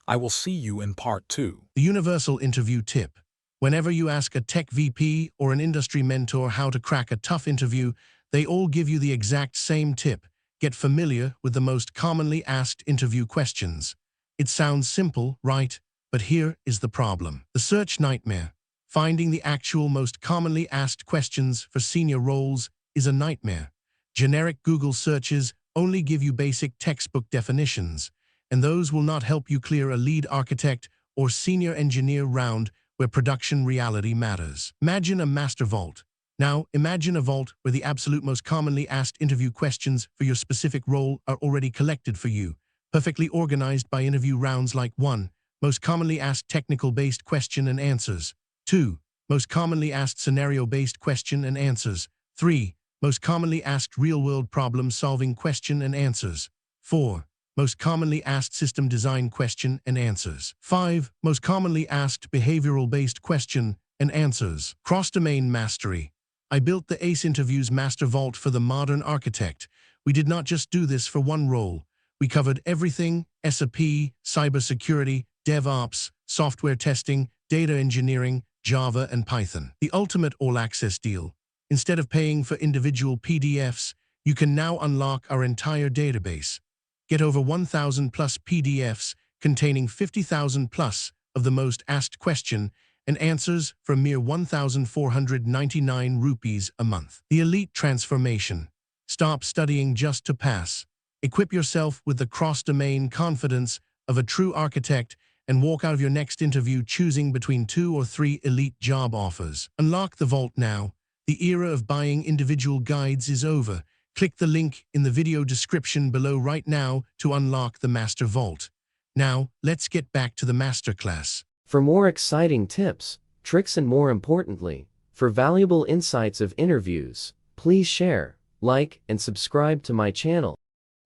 I will see you in Part 2. The universal interview tip. Whenever you ask a tech VP or an industry mentor how to crack a tough interview, they all give you the exact same tip. Get familiar with the most commonly asked interview questions. It sounds simple, right? But here is the problem. The search nightmare. Finding the actual most commonly asked questions for senior roles is a nightmare. Generic Google searches only give you basic textbook definitions, and those will not help you clear a lead architect or senior engineer round where production reality matters. Imagine a master vault. Now, imagine a vault where the absolute most commonly asked interview questions for your specific role are already collected for you, perfectly organized by interview rounds like 1. Most commonly asked technical-based question and answers. 2. Most commonly asked scenario-based question and answers. 3. Most commonly asked real-world problem-solving question and answers. 4. Most commonly asked system design question and answers. 5. Most commonly asked behavioral-based question and answers. Cross-domain mastery. I built the ACE Interviews Master Vault for the modern architect. We did not just do this for one role. We covered everything: SAP, cybersecurity, DevOps, software testing, data engineering, Java, and Python. The ultimate all-access deal. Instead of paying for individual PDFs, you can now unlock our entire database. Get over 1,000 plus PDFs containing 50,000 plus of the most asked question and answers for mere 1,499 rupees a month. The elite transformation. Stop studying just to pass. Equip yourself with the cross-domain confidence of a true architect and walk out of your next interview choosing between 2 or 3 elite job offers. Unlock the vault now. The era of buying individual guides is over. Click the link in the video description below right now to unlock the Master Vault. Now, let's get back to the masterclass. For more exciting tips, tricks, and more importantly, for valuable insights of interviews, please share, like, and subscribe to my channel.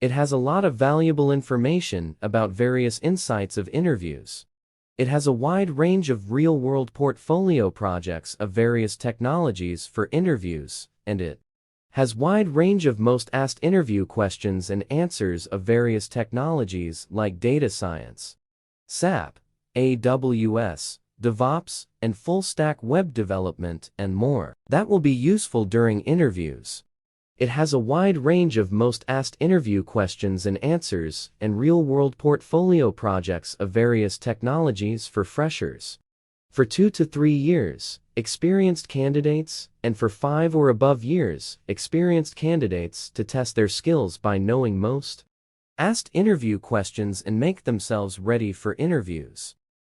It has a lot of valuable information about various insights of interviews. It has a wide range of real-world portfolio projects of various technologies for interviews, and it Has wide range of most asked interview questions and answers of various technologies like data science, SAP, AWS, DevOps, and full-stack web development, and more. That will be useful during interviews. It has a wide range of most asked interview questions and answers and real-world portfolio projects of various technologies for freshers. For 2 to 3 years, experienced candidates, and for 5 or above years, experienced candidates to test their skills by knowing most asked interview questions and make themselves ready for interviews.